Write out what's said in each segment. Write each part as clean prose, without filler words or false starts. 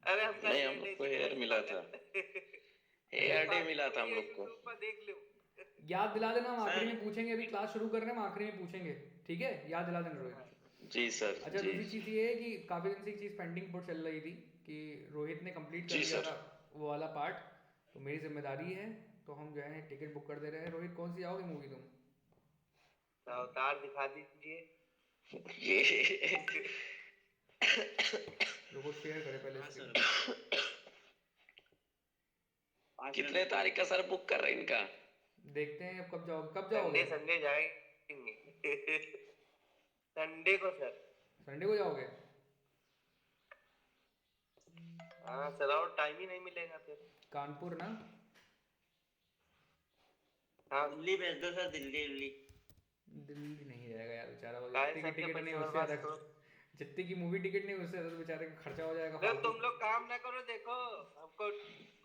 अरे हमका नहीं, हम हेयर लोग डे को की हेयर तरह मिला दिखाते था। हैं। हेयर डे पार्टी मिला था हुई हम है, लोग को। यूट्यूब पर देख लो। याद दिला देना, हम आखिरी सर। में पूछेंगे, अभी क्लास शुरू कर रहे हैं, हम आखिरी में पूछेंगे। ठीक है, याद दिला देना हाँ रोहित। जी सर अच्छा, जी। दूसरी चीज़ ये है कि काफ़ी दिन से एक चीज़ पेंडिंग पर चल रही थी कि रोहित ने कंप्लीट कर जी लिया सर। था वो वाला पार्ट। तो मेरी जिम्मेदारी है, तो हम जो है टिकट बुक कर दे रहे हैं। रोहित, कौन सी आओगे मूवी तुम? तो अवतार दिखा दीजिए। ये रुको, शेयर करें पहले हाँ स्क्रीन। सर, 5 मिनट कितने तारीख का सर बुक कर रहे हैं इनका? देखते हैं अब कब जाओगे, कब संडे जाओगे? संडे जाएंगे। संडे को सर। संडे को जाओगे? हाँ सर, और टाइम ही नहीं मिलेगा फिर। कानपुर ना? हाँ दिल्ली भेज दो सर, दिल्ली दिल्ली। दिल्ली नहीं जाएगा यार बेचारा, वो काहे जितने की सर के टिकट नहीं पैसे उससे बर्बाद ज़्यादा, करो। जितने की मूवी टिकट नहीं उससे ज़्यादा तो बेचारे का खर्चा हो जाएगा अरे फालतू। तुम लोग काम ना करो, देखो हमको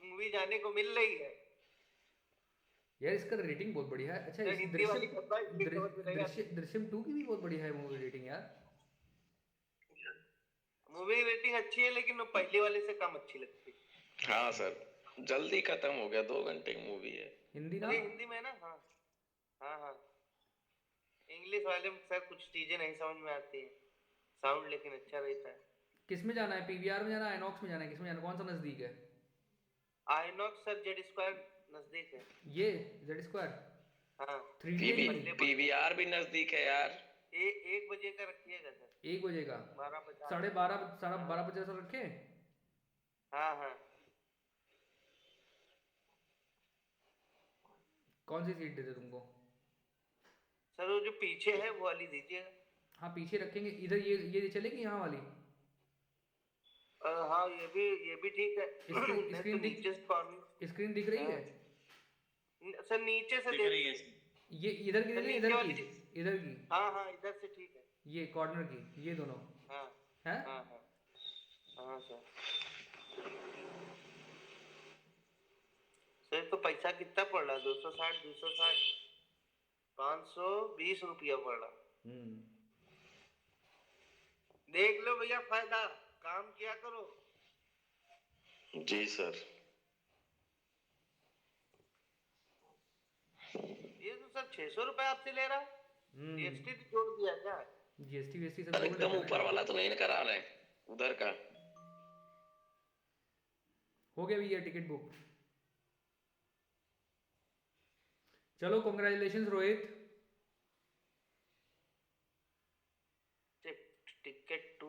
मूवी जाने को मिल रही है। यार इसका रेटिंग बहुत बढ़िया है। अच्छा, तो इस हिंदी दृश्यम वाली खबर इंग्लिश खबर मिलेगा। दृश्यम 2 की भी बहुत बढ़िया है मूवी रेटिंग यार। मूवी रेटिंग अच्छी है, लेकिन वो पहले वाले से कम अच्छी लगती है। हाँ अच्छा, सर, जल्दी खत्म हो गया, 2 घंटे की मूवी है। हिंदी ना? अरे हिंदी में ना, हाँ। हाँ हाँ। इंग्लिश वाले में सर कुछ चीजें नहीं समझ में आती है। साउंड लेकिन अच्छा रहता है। किस में जाना है, पीवीआर में जाना है, आइनॉक्स में जाना है, किस में जाना है, कौन सा नज़दीक है? आइनॉक्स सर, जेड स्क्वायर नजदीक है। ये जेड स्क्वायर हाँ। थ्री डी है पीवी ये? पल्ले पड़ते। पीवीआर भी नजदीक है यार। 1 बजे का रखिएगा सर। 1 बजे का? 12:50। 12:30, साढ़े हाँ 12 बजे से रखे? हाँ हाँ। कौन सी सीट देते तुमको? सर वो जो पीछे है वो वाली दीजिएगा। हाँ, पीछे रखेंगे इधर, ये चलेगी यहाँ वाली? हाँ, ये भी ठीक है। स्क्रीन नहीं तो स्क्रीन नीचे से कॉर्नर। स्क्रीन दिख रही है? हाँ सर, नीचे से दिख दे रही है दीजिए। सर। ये इधर की सर देखें, नीचे इधर की? वाली इधर की? हाँ हाँ, इधर से ठीक है। ये कॉर्नर की, ये दोनों? हाँ हैं? हाँ हाँ। हाँ सर। सर तो पैसा कितना पड़ रहा है? 260, 260, 520 रुपया पड़ रहा। हम्म। देख लो भैया, फायदा काम किया करो। जी सर। ये तो सर 600 रुपये आपसे ले रहा है। जीएसटी हम्म। तो जोड़ दिया क्या? जीएसटी वीएसटी सब सर जोड़ एकदम लेते हैं ना ऊपर यार। वाला तो नहीं करा रहे उधर का? हो गया भैया टिकट बुक। चलो, congratulation Rohit. Ticket two.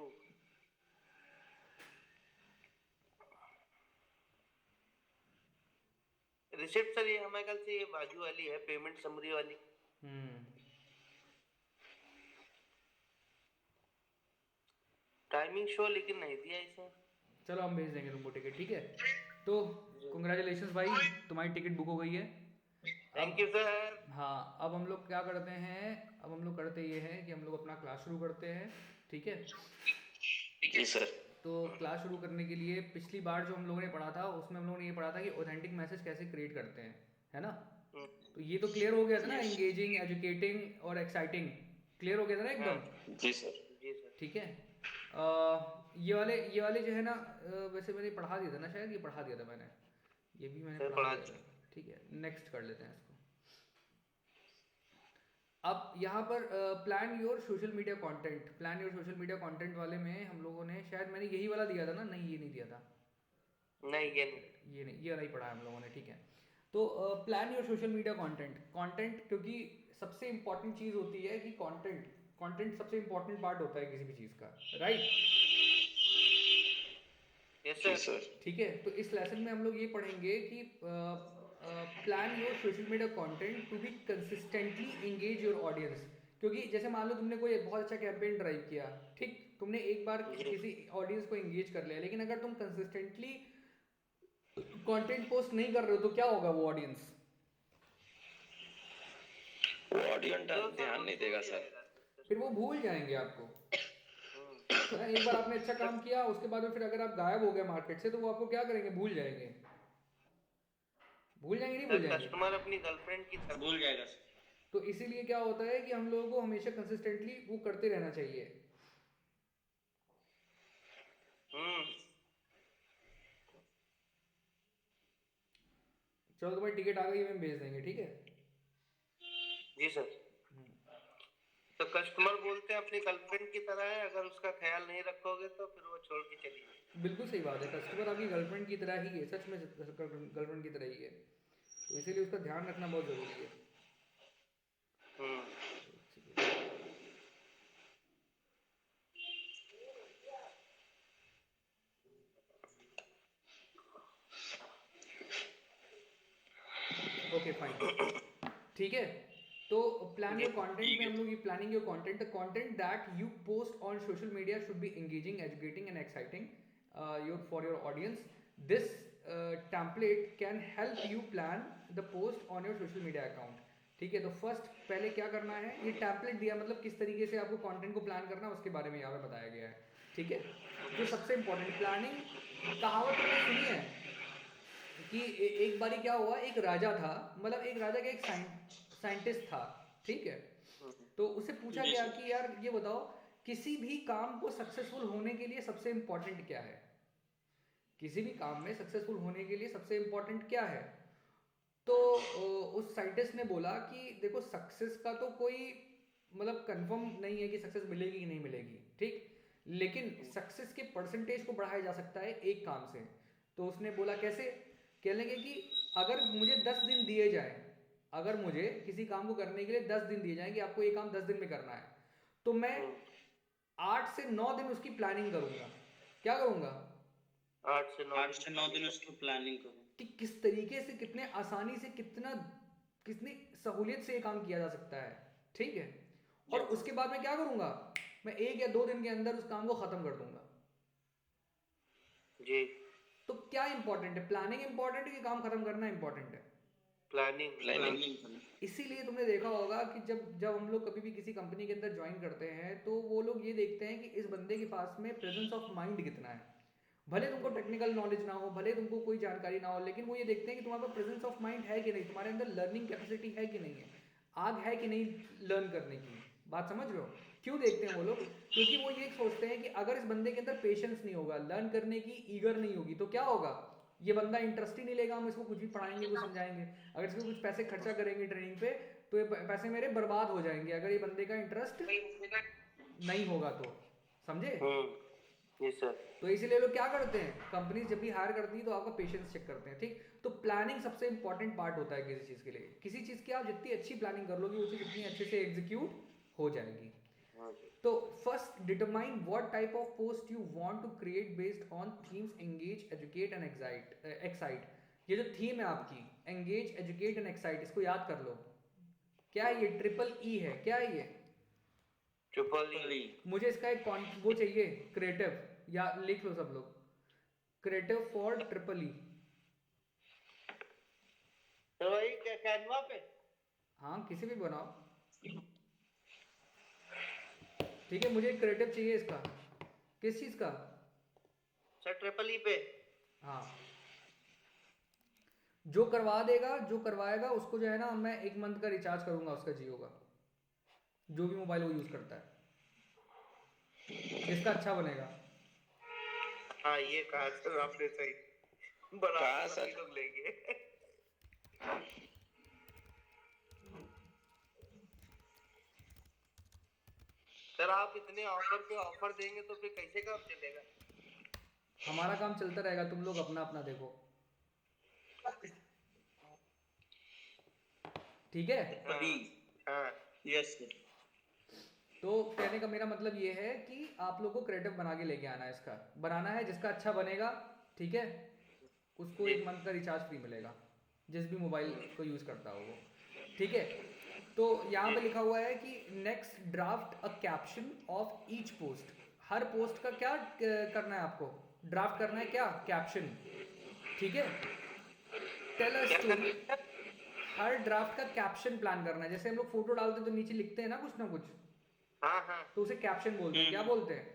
Receipt sir, ये हमारे ख्याल से ये बाजू वाली है, पेमेंट समरी वाली। हम्म। टाइमिंग शो लेकिन नहीं दिया इसमें। चलो, हम भेज देंगे तुमको टिकट, ठीक है? तो कॉन्ग्रेचुलेशन भाई, तुम्हारी टिकट बुक हो गई है। अब, थैंक यू सर। हाँ, अब हम लोग क्या करते हैं, अब हम लोग करते ये हैं कि हम लोग अपना क्लास शुरू करते हैं। ठीक है? जी सर। तो क्लास शुरू करने के लिए पिछली बार जो हम लोगों ने पढ़ा था उसमें हम लोगों ने ये पढ़ा था कि ऑथेंटिक मैसेज कैसे क्रिएट करते हैं, है ना? हम्म, तो ये तो क्लियर हो गया था ना, यस। एंगेजिंग, एजुकेटिंग और एक्साइटिंग। क्लियर हो गया था ना हाँ एकदम? जी सर। जी सर। ठीक है। ये वाले जो है ना, वैसे मैंने पढ़ा दिया था ना, शायद ये पढ़ा दिया था मैंने, ये भी मैंने सर पढ़ा पढ़ा दिया था। ठीक है, नेक्स्ट कर लेते हैं इसको। अब यहाँ पर plan your social media content, plan your social media content वाले में हम लोगों ने, शायद मैंने यही वाला दिया था ना, नहीं ये नहीं दिया था। नहीं, ये नहीं। ये नहीं, ये वाला ही पढ़ा है हम लोगों ने। ठीक है, तो plan your social media content. Content, क्योंकि सबसे इंपॉर्टेंट चीज़ होती है कि कंटेंट, कंटेंट सबसे इंपॉर्टेंट पार्ट होता है किसी भी चीज़ का, राइट? यस जी सर। सर। ठीक है, तो इस लेसन में हम लोग ये पढ़ेंगे कि plan your social media content to be consistently engage your audience. क्योंकि जैसे मान लो तुमने कोई बहुत अच्छा कैंपेन ड्राइव किया, ठीक, तुमने एक बार जी। किसी ऑडियंस को एंगेज कर लिया, लेकिन अगर तुम कंसिस्टेंटली कंटेंट पोस्ट नहीं कर रहे हो तो क्या होगा? वो ऑडियंस, वो ऑडियंस तो सर ध्यान वो नहीं छूट देगा सर। जाएगा फिर वो कस्टमर। भूल जाएंगे आपको, हम्म। है ना? एक बार आपने अच्छा काम बस किया, उसके बाद में फिर अगर आप गायब हो गए मार्केट से तो वो आपको क्या करेंगे? भूल जाएंगे। भूल जाएंगे, नहीं भूल सर, जाएंगे? कस्टमर अपनी गर्लफ्रेंड की तरह। भूल जाएगा सर। तो इसीलिए क्या होता है कि हम लोगों को हमेशा कंसिस्टेंटली वो करते रहना चाहिए। हम्म। चलो तुम्हारी टिकट आ गई, हम भेज देंगे, ठीक है। जी सर। तो कस्टमर बोलते हैं अपनी गर्लफ्रेंड की तरह है, अगर उसका ख्याल नहीं रखोगे तो फिर वो छोड़ के चली जाएगी। बिल्कुल सही बात है, कस्टमर आपकी गर्लफ्रेंड की तरह ही है, सच में गर्लफ्रेंड की तरह ही है, तो इसीलिए उसका ध्यान रखना बहुत ज़रूरी है। ओके फाइन, ठीक है। तो प्लान योर कंटेंट में हम लोग ये planning your content, the content that you post on social media should be engaging, educating and exciting your for your audience. This template can help you plan the post on your social media account, ठीक है। तो first पहले क्या करना है, ये template दिया मतलब किस तरीके से आपको कंटेंट को प्लान करना है उसके बारे में यहाँ पे बताया गया है, ठीक है। तो सबसे इंपॉर्टेंट प्लानिंग, कहावत तुमने सुनी है कि एक बारी क्या हुआ, एक राजा था, मतलब एक राजा का एक साइंटिस्ट था, ठीक है। तो उसे पूछा जी गया सर। कि यार ये बताओ, किसी भी काम को सक्सेसफुल होने के लिए सबसे इंपॉर्टेंट क्या है, किसी भी काम में सक्सेसफुल होने के लिए सबसे इंपॉर्टेंट क्या है। तो उस साइंटिस्ट ने बोला कि देखो सक्सेस का तो कोई मतलब कंफर्म नहीं है कि सक्सेस मिलेगी कि नहीं मिलेगी, ठीक, लेकिन सक्सेस के परसेंटेज को बढ़ाया जा सकता है एक काम से। तो उसने बोला कैसे, कह लेंगे कि अगर मुझे 10 दिन दिए जाए, अगर मुझे किसी काम को करने के लिए 10 दिन दिए जाएं कि आपको ये काम 10 दिन में करना है, तो मैं 8 से 9 दिन उसकी प्लानिंग करूंगा। क्या करूंगा? 8 से 9 दिन उसकी प्लानिंग करो। कि किस तरीके से, कितने आसानी से, कितनी सहूलियत से ये काम किया जा सकता है, ठीक है। और उसके बाद मैं क्या करूंगा, मैं 1 या 2 दिन के अंदर उस काम को खत्म कर दूंगा जी। तो क्या इंपॉर्टेंट है, प्लानिंग इंपॉर्टेंट है कि काम खत्म करना इंपॉर्टेंट है? प्लानिंग। इसीलिए तुमने देखा होगा कि जब जब हम लोग कभी भी किसी कंपनी के अंदर ज्वाइन करते हैं तो वो लोग ये देखते हैं कि इस बंदे के पास में प्रेजेंस ऑफ माइंड कितना है। भले तुमको टेक्निकल नॉलेज ना हो, भले तुमको कोई जानकारी ना हो, लेकिन वो ये देखते हैं कि तुम्हारे पास प्रेजेंस ऑफ माइंड है कि नहीं, तुम्हारे अंदर लर्निंग कैपेसिटी है कि नहीं है, आग है कि नहीं लर्न करने की। बात समझ रहे हो? क्यों देखते हैं वो लोग? क्योंकि वो ये सोचते हैं कि अगर इस बंदे के अंदर पेशेंस नहीं होगा, लर्न करने की ईगर नहीं होगी, तो क्या होगा, ये बंदा इंटरेस्ट ही नहीं लेगा, हम इसको कुछ भी पढ़ाएंगे, कुछ समझाएंगे, अगर इसको कुछ पैसे खर्चा करेंगे ट्रेनिंग पे तो ये पैसे मेरे बर्बाद हो जाएंगे, अगर ये बंदे का इंटरेस्ट नहीं होगा तो। समझे? जी सर। तो इसीलिए लोग क्या करते हैं, कंपनी जब भी हायर करती है तो आपका पेशेंस चेक करते हैं, ठीक। तो प्लानिंग सबसे इंपॉर्टेंट पार्ट होता है किसी चीज़ के लिए। किसी चीज़ की आप जितनी अच्छी प्लानिंग कर लोगे, वो चीज़ उतनी अच्छे से एग्जीक्यूट हो जाएगी। तो first determine what type of post you want to create based on themes engage, educate and excite. ये जो थीम है आपकी, एंगेज, एजुकेट एंड एक्साइट, इसको याद कर लो। क्या है ये? ट्रिपल ई है। क्या है ये? Triple E. मुझे इसका एक वो चाहिए, क्रिएटिव, या लिख लो सब लोग, क्रिएटिव फॉर ट्रिपल ई। तो वही कैनवा पे, हाँ किसी भी बनाओ, ठीक है। मुझे क्रिएटिव चाहिए इसका। किस चीज़ का? सर ट्रिपल ई पे। हाँ, जो करवा देगा, जो करवाएगा उसको जो है ना, मैं 1 मंथ का रिचार्ज करूंगा उसका जियो का, जो भी मोबाइल वो यूज करता है, जिसका अच्छा बनेगा। हाँ ये कहा सर आपने सही, बना कहा सर। लोग लेंगे। सर आप इतने ऑफर पे ऑफर देंगे तो फिर कैसे काम चलेगा? हमारा काम चलता रहेगा, तुम लोग अपना अपना देखो, ठीक है। हाँ। Yes sir. तो कहने का मेरा मतलब ये है कि आप लोग को क्रिएटिव बना के लेके आना है, इसका बनाना है, जिसका अच्छा बनेगा, ठीक है, उसको 1 मंथ का रिचार्ज फ्री मिलेगा, जिस भी मोबाइल को यूज़ करता हो वो, ठीक है। तो यहाँ पे लिखा हुआ है कि next draft a caption of each post. Her post का क्या करना है आपको? ड्राफ्ट करना है क्या? कैप्शन, ठीक है। टेल अ स्टोरी, हर ड्राफ्ट का कैप्शन प्लान करना है। जैसे हम लोग फोटो डालते हैं तो नीचे लिखते हैं ना कुछ, हाँ हाँ तो उसे कैप्शन बोलते हैं। क्या बोलते हैं?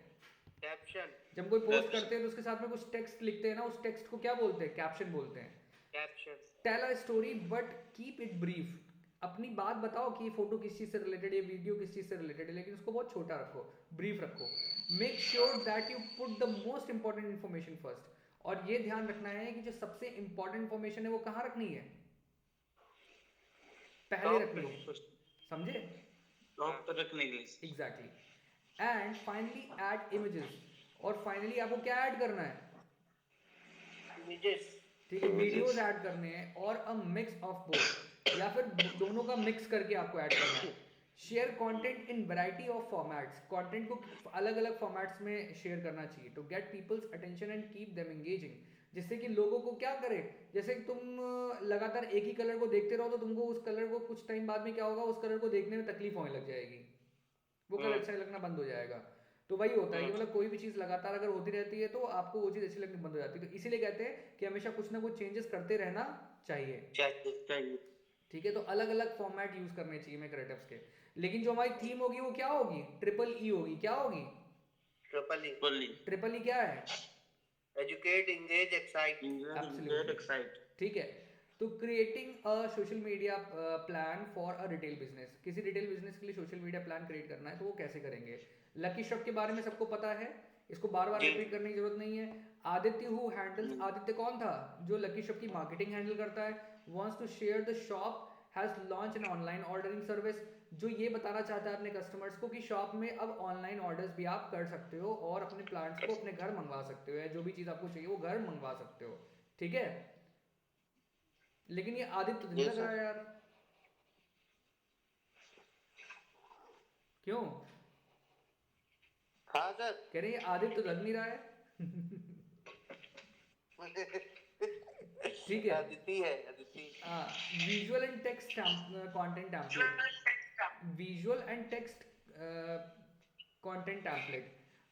कैप्शन। जब कोई पोस्ट करते हैं तो उसके साथ में कुछ टेक्स्ट लिखते हैं ना, उस टेक्स्ट को क्या बोलते हैं? कैप्शन बोलते हैं। Caption. Tell a story but keep it brief. अपनी बात बताओ कि ये फोटो किस चीज़ से रिलेटेड है, ये वीडियो किस चीज़ से रिलेटेड है, लेकिन उसको बहुत छोटा रखो, ब्रीफ रखो। Make sure that you put the most important information first. और ये ध्यान रखना है कि जो सबसे इंपॉर्टेंट इन्फॉर्मेशन है वो कहाँ रखनी है? पहले Top रखने पे। हैं, समझे? टॉप पर रखने के लिए। Exactly. And finally add images, और फाइनली आपको क्या ऐड करना है? Images। ठीक है, Images। वीडियोस ऐड करने हैं, और अ मिक्स ऑफ बोथ, या फिर दोनों का मिक्स करके आपको ऐड करना है। Share content in variety of formats, content को अलग अलग फॉर्मेट्स में शेयर करना चाहिए to get people's attention and keep them engaging, जिससे कि लोगों को क्या करे, जैसे कि तुम लगातार एक ही कलर को देखते रहो तो तुमको उस कलर को कुछ टाइम बाद में क्या होगा, उस कलर को देखने में तकलीफ होने लग जाएगी, वो कलर अच्छा लगना बंद हो जाएगा। तो वही होता है कि मतलब कोई भी चीज़ लगातार अगर होती रहती है तो आपको वो चीज़ अच्छी लगनी बंद हो जाती है। तो इसीलिए कहते हैं कि हमेशा कुछ ना कुछ चेंजेस करते रहना चाहिए। चाहिए। ठीक है, तो अलग अलग फॉर्मेट यूज करने चाहिए मैं क्रिएटिव्स के। लेकिन जो हमारी थीम होगी वो क्या होगी? ट्रिपल ई होगी। क्या होगी? Triple E। Fully triple E क्या है? Educate, engage, excite। Get excite. ठीक है, तो creating a social media plan for a retail business, किसी रिटेल बिजनेस के लिए सोशल मीडिया प्लान क्रिएट करना है तो वो कैसे करेंगे? लकी शॉप के बारे में सबको पता है, इसको बार बार जी। रिपीट करने की जरूरत नहीं है। आदित्य हु हैंडल्स, आदित्य कौन था जो लकी शॉप की मार्केटिंग हैंडल करता है, wants to share the shop has launch an online ordering service, जो ये बताना चाहता है अपने कस्टमर्स को कि शॉप में अब ऑनलाइन ऑर्डर्स भी आप कर सकते हो और अपने प्लांट्स को अपने घर मंगवा सकते हो, या जो भी चीज़ आपको चाहिए वो घर मंगवा सकते हो। ठीक है, लेकिन ये आदित्य तो नहीं Yes, लग sir। रहा है यार, क्यों? हाँ सर। कह रहे हैं ये आदित्य तो लग नहीं रहा है। ठीक है, अदिति है, Aditi. Visual and text content template, visual and text content template.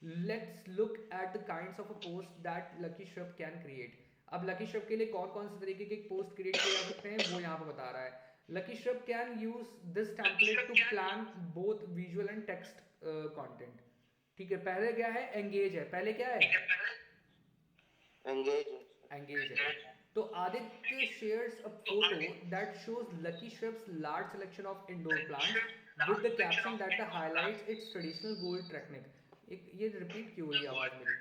Let's look at the kinds of a post that lucky shop can create. अब लकी शॉप के लिए कौन कौन से तरीके के पोस्ट क्रिएट किए जा सकते हैं वो यहाँ पे बता रहा है। Lucky shop can use this template to plan both visual and text content. ठीक है, पहले क्या है? एंगेज है, पहले क्या है? Engage। एंगेज है। तो Aditya shares a photo that shows Lucky Shrub's large selection of indoor plants with the caption that the highlights its traditional gold technique. एक ये रिपीट क्यों हो रही है आवाज मेरी?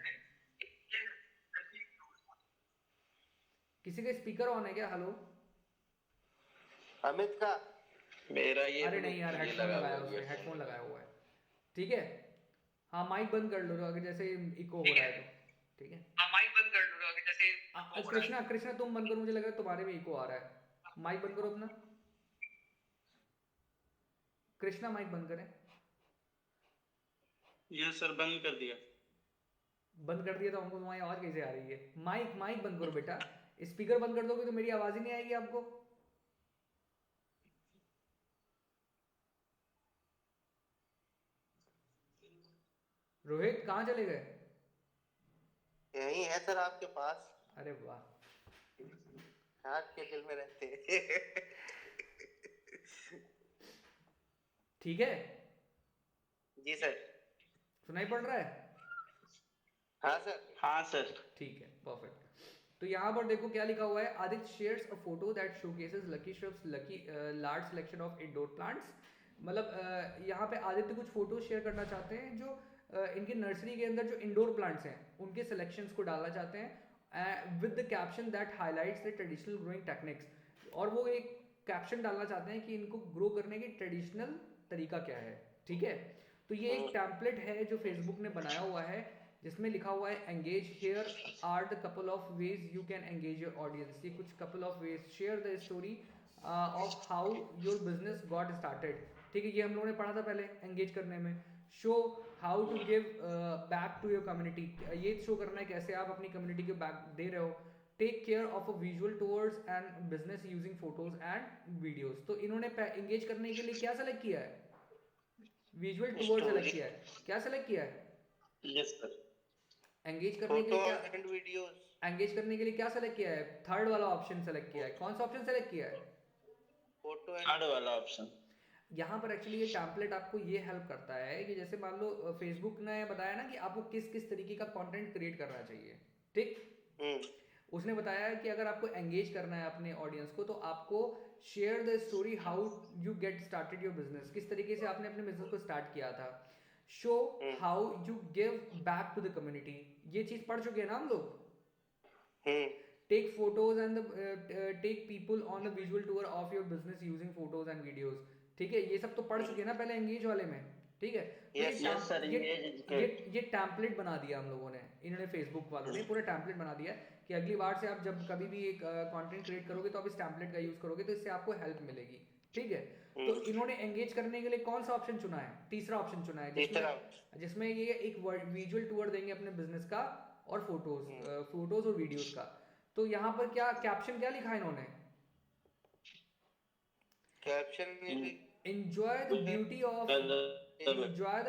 किसी का स्पीकर ऑन है क्या? हेलो? अमित का। मेरा ये अरे नहीं यार, ये हेडफोन लगा लगाया हुआ उसने, earphone हेडफोन है। लगाया हुआ है। ठीक है, हाँ माइक बंद कर लो अगर जैसे इको हो रहा है तो। ठीक है, हाँ माइक बंद कर लो अगर जैसे। कृष्णा, कृष्णा तुम बंद करो, मुझे लग रहा है तुम्हारे में इको आ रहा है। माइक बंद करो अपना। कृष्णा माइक बंद करें। ये सर बंद कर दिया। बंद कर दिया तो हमको तुम्हारी आवाज कैसे आ रही है? माइक माइक बंद करो बेटा, स्पीकर बंद कर दोगे तो मेरी आवाज ही नहीं आएगी आपको। रोहित कहाँ चले गए? यही है सर आपके पास। अरे वाह, आपके दिल में रहते हैं। ठीक है, जी सर। सुनाई पड़ रहा है? हाँ सर। हाँ सर। ठीक है, परफेक्ट। तो यहाँ पर देखो क्या लिखा हुआ है। Aditya shares a photo that showcases Lucky Shrub's lucky large selection of indoor plants. मतलब यहाँ पे आदित्य कुछ फोटो शेयर करना चाहते हैं जो इनके नर्सरी के अंदर जो इंडोर प्लांट्स हैं उनके सिलेक्शंस को डालना चाहते हैं with the caption that highlights the traditional growing techniques. और वो एक कैप्शन डालना चाहते हैं कि इनको ग्रो करने की ट्रेडिशनल तरीका क्या है। ठीक है, तो ये एक टेम्पलेट है जो फेसबुक ने बनाया हुआ है जिसमें लिखा हुआ है engage here are the couple of ways you can engage your audience. ये कुछ couple of ways, share the story of how your business got started. ठीक है, ये हम लोगों ने पढ़ा था पहले एंगेज करने में। Show how to give back to your community, ये शो करना है कैसे आप अपनी कम्युनिटी को बैक दे रहे हो। Take care of a visual towards and business using photos and videos. तो इन्होंने एंगेज करने के लिए क्या सेलेक्ट किया है? विजुअल टूवर्ड सेलेक्ट किया है। क्या सेलेक्ट किया है? Yes sir. एंगेज करने के लिए क्या, एंड वीडियोस। एंगेज करने के लिए क्या सेलेक्ट किया है? थर्ड वाला ऑप्शन सेलेक्ट किया है। कौन सा ऑप्शन सेलेक्ट किया है? फोटो एंड थर्ड वाला ऑप्शन। यहाँ पर एक्चुअली ये टेम्पलेट आपको ये हेल्प करता है कि जैसे मान लो फेसबुक ने बताया ना कि आपको किस किस तरीके का कंटेंट क्रिएट करना चाहिए। ठीक, उसने बताया है कि अगर आपको एंगेज करना है अपने ऑडियंस को तो आपको share the story how you get started your business, किस तरीके से आपने अपने बिजनेस को स्टार्ट किया था। Show how you give back to the community, ये चीज पढ़ चुके हैं ना हम लोग। take photos and take people on a visual tour of your business using photos and videos. ठीक है, ये सब तो पढ़ चुके ना पहले एंगेज वाले में, ठीक है। तो yes sir, ये टैम्पलेट बना दिया हम लोगों ने, इन्होंने फेसबुक वालों ने पूरा टैम्पलेट बना दिया कि अगली बार से आप जब कभी भी एक कंटेंट क्रिएट करोगे तो आप इस टैम्पलेट का यूज करोगे तो इससे आपको हेल्प मिलेगी, ठीक है। तो इन्होंने एंगेज करने के लिए कौन सा ऑप्शन चुना है? तीसरा ऑप्शन चुना है, जिसमें ये एक विजुअल टूर देंगे अपने बिजनेस का और फोटोज और वीडियोस का। तो यहाँ पर क्या कैप्शन क्या लिखा है इन्होंने? Caption enjoy the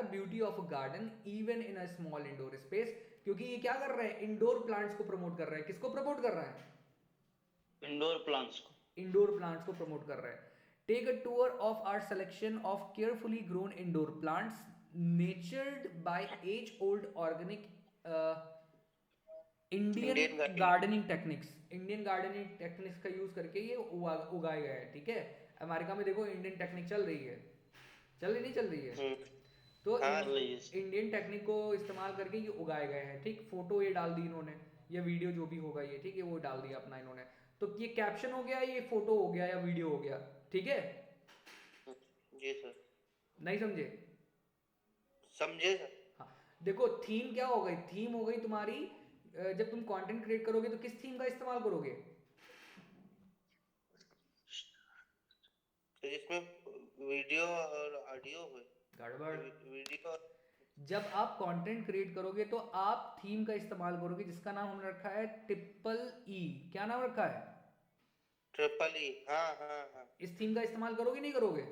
beauty of a garden even in a small indoor space। क्योंकि ये क्या कर रहे हैं, इंडोर प्लांट्स को प्रमोट कर रहे हैं। किसको प्रमोट कर रहा है? इंडोर प्लांट्स को प्रमोट कर रहा है। Take a tour of our selection of carefully grown indoor plants nurtured by age old organic Indian gardening techniques का यूज करके ये उगाए गए हैं, ठीक है। अमेरिका में देखो इंडियन टेक्निक चल रही है, नहीं चल रही है? तो इंडियन टेक्निक को इस्तेमाल करके ये उगाए गए हैं, ठीक। फोटो ये डाल दी इन्होंने, ये वीडियो जो भी होगा ये, ठीक है, वो डाल दिया अपना इन्होंने। तो ये कैप्शन हो गया, ये फोटो हो गया या वीडियो हो गया, ठीक है। जी सर। नहीं समझे? समझे सर। हाँ, देखो थीम क्या हो गई? थीम हो गई तुम्हारी, जब तुम कंटेंट क्रिएट करोगे तो किस थीम का इस्तेमाल करोगे? तो जिसमें वीडियो और ऑडियो हो। गड़बड़। वीडियो जब आप कंटेंट क्रिएट करोगे तो आप थीम का इस्तेमाल करोगे जिसका नाम हमने रखा है ट्रिपल ई। क्या नाम रखा है? ट्रिपल ई। हाँ। इस थीम का इस्तेमाल करोगे नहीं करोगे?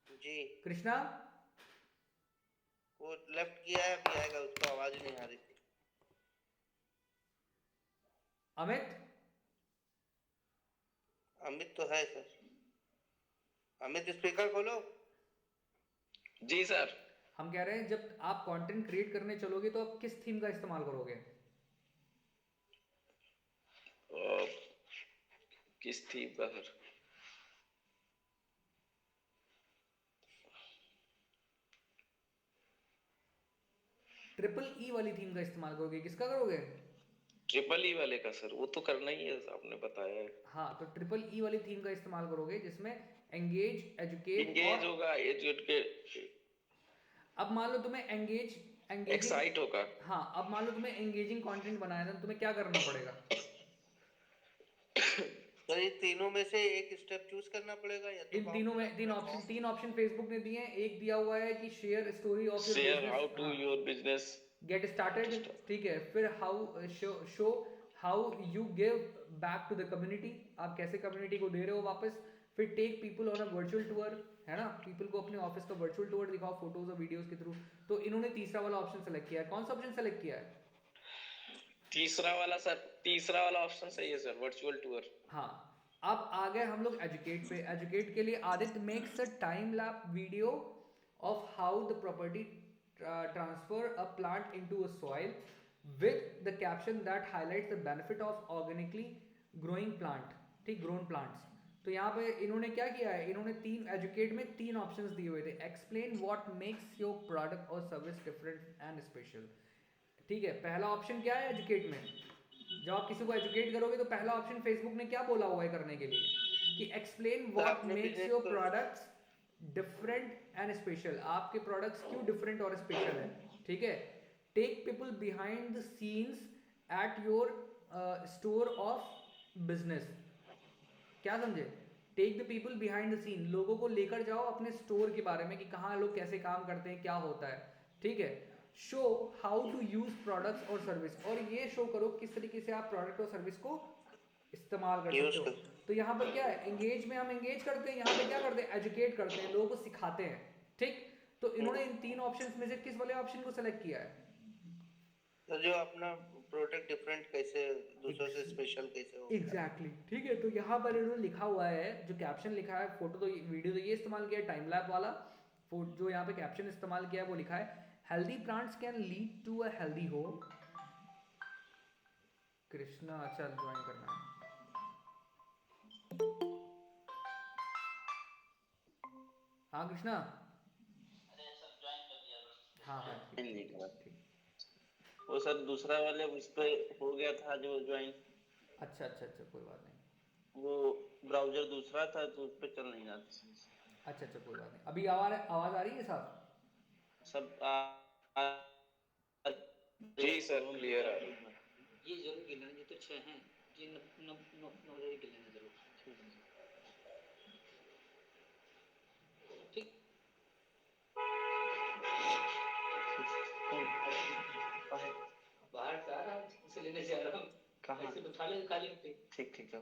जी। कृष्णा वो लेफ्ट किया है, अभी आएगा, उसको आवाज ही नहीं आ रही थी। अमित तो है सर। अमित स्पीकर खोलो। जी सर। हम कह रहे हैं जब आप कंटेंट क्रिएट करने चलोगे तो आप किस थीम का इस्तेमाल करोगे? किस थीम का सर? ट्रिपल ई वाली थीम का इस्तेमाल करोगे। किसका करोगे? ट्रिपल ई वाले का सर, वो तो करना ही है, आपने बताया है। हाँ, तो ट्रिपल ई वाली थीम का इस्तेमाल करोगे जिसमें एंगेज, एजुकेट होगा, एजुकेट। अब मान लो तुम्हें एंगेजिंग एक्साइट होगा। हाँ, अब मान लो तुम्हें एंगेजिंग कंटेंट बनाना है, तुम्हें क्या करना पड़ेगा? तो ये तीनों में से एक स्टेप चूज करना पड़ेगा या तो इन तीनों में तीन ऑप्शन फेसबुक ने दिए हैं। एक दिया हुआ है कि share story of how to your business get started, ठीक है। फिर how show how you give back to the community, आप कैसे कम्युनिटी को दे रहे हो वापस। फिर take people on a virtual tour, है ना, पीपल को अपने ऑफिस का वर्चुअल टूर दिखाओ फोटोज और वीडियोस के थ्रू। तो इन्होंने तीसरा वाला ऑप्शन सेलेक्ट किया है। कौन सा ऑप्शन सेलेक्ट किया है? तीसरा वाला सर, तीसरा वाला ऑप्शन सही है सर, वर्चुअल टूर। हाँ, अब आ गए हम लोग एजुकेट पे। एजुकेट के लिए Aditya makes a time lap video of how the property transfer a plant into a soil with the caption that highlights the benefit of organically growing plant, ठीक, grown plants। तो यहाँ पे इन्होंने क्या किया है, इन्होंने एजुकेट में 3 ऑप्शंस दिए हुए थे। Explain what makes your product और सर्विस डिफरेंट एंड स्पेशल, ठीक है। पहला ऑप्शन क्या है एजुकेट में? जब आप किसी को एजुकेट करोगे तो पहला ऑप्शन फेसबुक ने क्या बोला हुआ है करने के लिए कि explain what makes your products different and special. आपके प्रोडक्ट्स क्यों डिफरेंट और स्पेशल है, ठीक है। Take people behind the scenes at your store of business. क्या समझे? Take the people behind the scene, लोगों को लेकर जाओ अपने स्टोर के बारे में कि कहाँ लोग कैसे काम करते हैं, क्या होता है, ठीक है। Show how to use products और सर्विस, और ये शो करो किस तरीके से आप प्रोडक्ट और सर्विस को इस्तेमाल कर सकते हो। तो यहाँ पर क्या है, एंगेज में हम एंगेज करते हैं, यहाँ पे क्या करते हैं, एजुकेट करते हैं, लोगों को सिखाते हैं, ठीक। तो इन्होंने इन 3 ऑप्शंस में से किस वाले ऑप्शन को सेलेक्ट किया है? तो जो अपना प्रोडक्ट डिफरेंट कैसे, दूसरों से स्पेशल कैसे हो। एग्जैक्टली, ठीक है। तो यहाँ पर इन्होंने लिखा हुआ है, जो कैप्शन लिखा है, फोटो तो वीडियो तो ये इस्तेमाल किया है टाइम लैप वाला, जो यहाँ पे कैप्शन इस्तेमाल किया है वो लिखा है healthy plants can lead to a healthy home. Krishna अच्छा ज्वाइन करना है। हाँ कृष्णा, हाँ हाँ ठीक। वो सर दूसरा वाले उस पे हो गया था जो ज्वाइन। अच्छा अच्छा अच्छा, कोई बात नहीं। वो ब्राउजर दूसरा था तो उस पे चल नहीं रहा था। अच्छा अच्छा, कोई बात नहीं। अभी आवाज़ आ रही है साहब? सब जी सर, क्लियर आ रही है। ये जरूर गिन लेना, ये तो 6 हैं, ये 9 गिन लेना जरूर। ठीक। बाहर से आ रहा हूँ, इसे लेने जा रहा हूँ। कहाँ? ऐसे उठा ले खाली हफ्ते। ठीक ठीक है,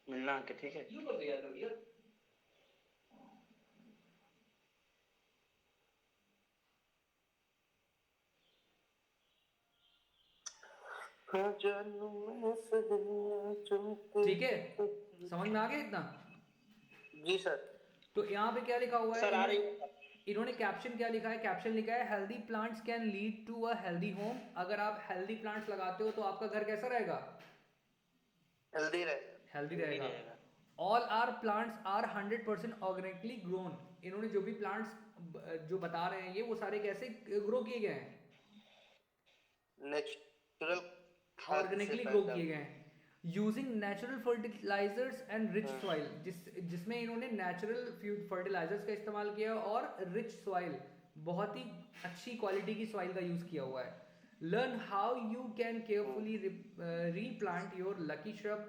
मिलना आके, ठीक है। यूँ कर दिया था भैया। जानू मैं सजनिया चुमके। ठीक है, समझ में आ गया इतना? जी सर। तो यहाँ पे क्या लिखा हुआ है, सर आ रही इन्होंने कैप्शन क्या लिखा है? कैप्शन लिखा है healthy plants can lead to a healthy home. अगर आप हेल्दी प्लांट्स लगाते हो तो आपका घर कैसा रहेगा? हेल्दी रहेगा। हेल्दी हेल्दी रहेगा। रहेगा। All are plants are 100% organically grown. इन्होंने जो भी प्लांट्स जो बता रहे हैं ये, वो सारे कैसे ग्रो किए गए हैं? नेचुरल खाद से ऑर्गेनिकली ग्रो पैदा किए हुए। गए हैं using natural fertilisers and rich soil, जिसमें इन्होंने नेचुरल फर्टिलाइजर्स का इस्तेमाल किया और रिच सॉइल, बहुत ही अच्छी क्वालिटी की सॉइल का यूज किया हुआ है। Learn how you can carefully replant your lucky shrub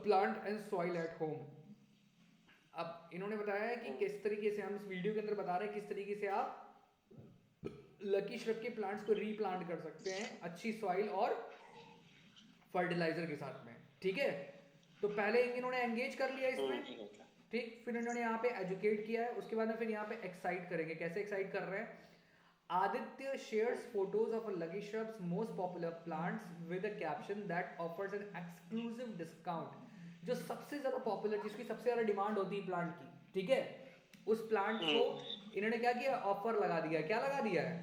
plant and soil at home. अब इन्होंने बताया है कि किस तरीके से, हम इस वीडियो के अंदर बता रहे हैं किस तरीके से आप लकी श्रब के प्लांट्स को रीप्लांट कर सकते हैं अच्छी सॉइल और फर्टिलाइजर के साथ में। ठीक है, तो पहले इन्होंने एंगेज कर लिया इसमें, ठीक। फिर इन्होंने यहाँ पे एजुकेट किया है, उसके बाद में फिर यहाँ पे एक्साइट करेंगे। कैसे एक्साइट कर रहे हैं? Aditya shares photos of lucky shrubs most popular plants with a caption that offers an exclusive discount. जो सबसे ज्यादा पॉपुलर, जिसकी सबसे ज्यादा डिमांड होती है प्लांट की, ठीक है, उस प्लांट को इन्होंने क्या किया? ऑफर लगा दिया। क्या लगा दिया है?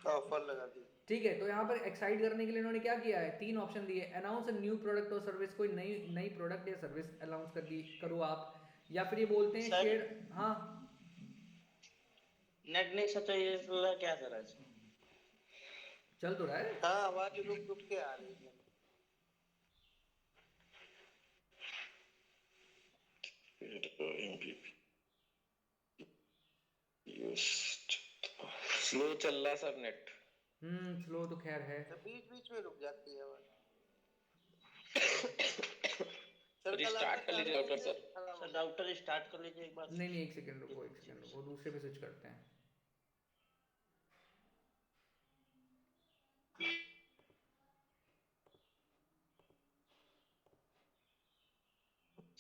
ऑफर लगा दी। ठीक है, तो यहाँ पर एक्साइट करने के लिए इन्होंने क्या किया है? 3 ऑप्शन दिए। अनाउंस अ न्यू प्रोडक्ट और सर्विस, कोई नई नई प्रोडक्ट या सर्विस अनाउंस करो आप। या फिर ये बोलते हैं सर शेयर। हाँ, नेट नहीं सचा, ये क्या सर आज? चल तो रहा है। हाँ, आवाज रुक रुक के आ रही है। स्लो चल रहा सर नेट। स्लो तो खैर है। तो बीच बीच में रुक जाती है आवाज। रिस्टार्ट कर लीजिए doctor sir. Sir router start कर लीजिए एक बार। नहीं नहीं, एक सेकंड रुको, एक सेकंड रुको, दूसरे पे स्विच करते हैं।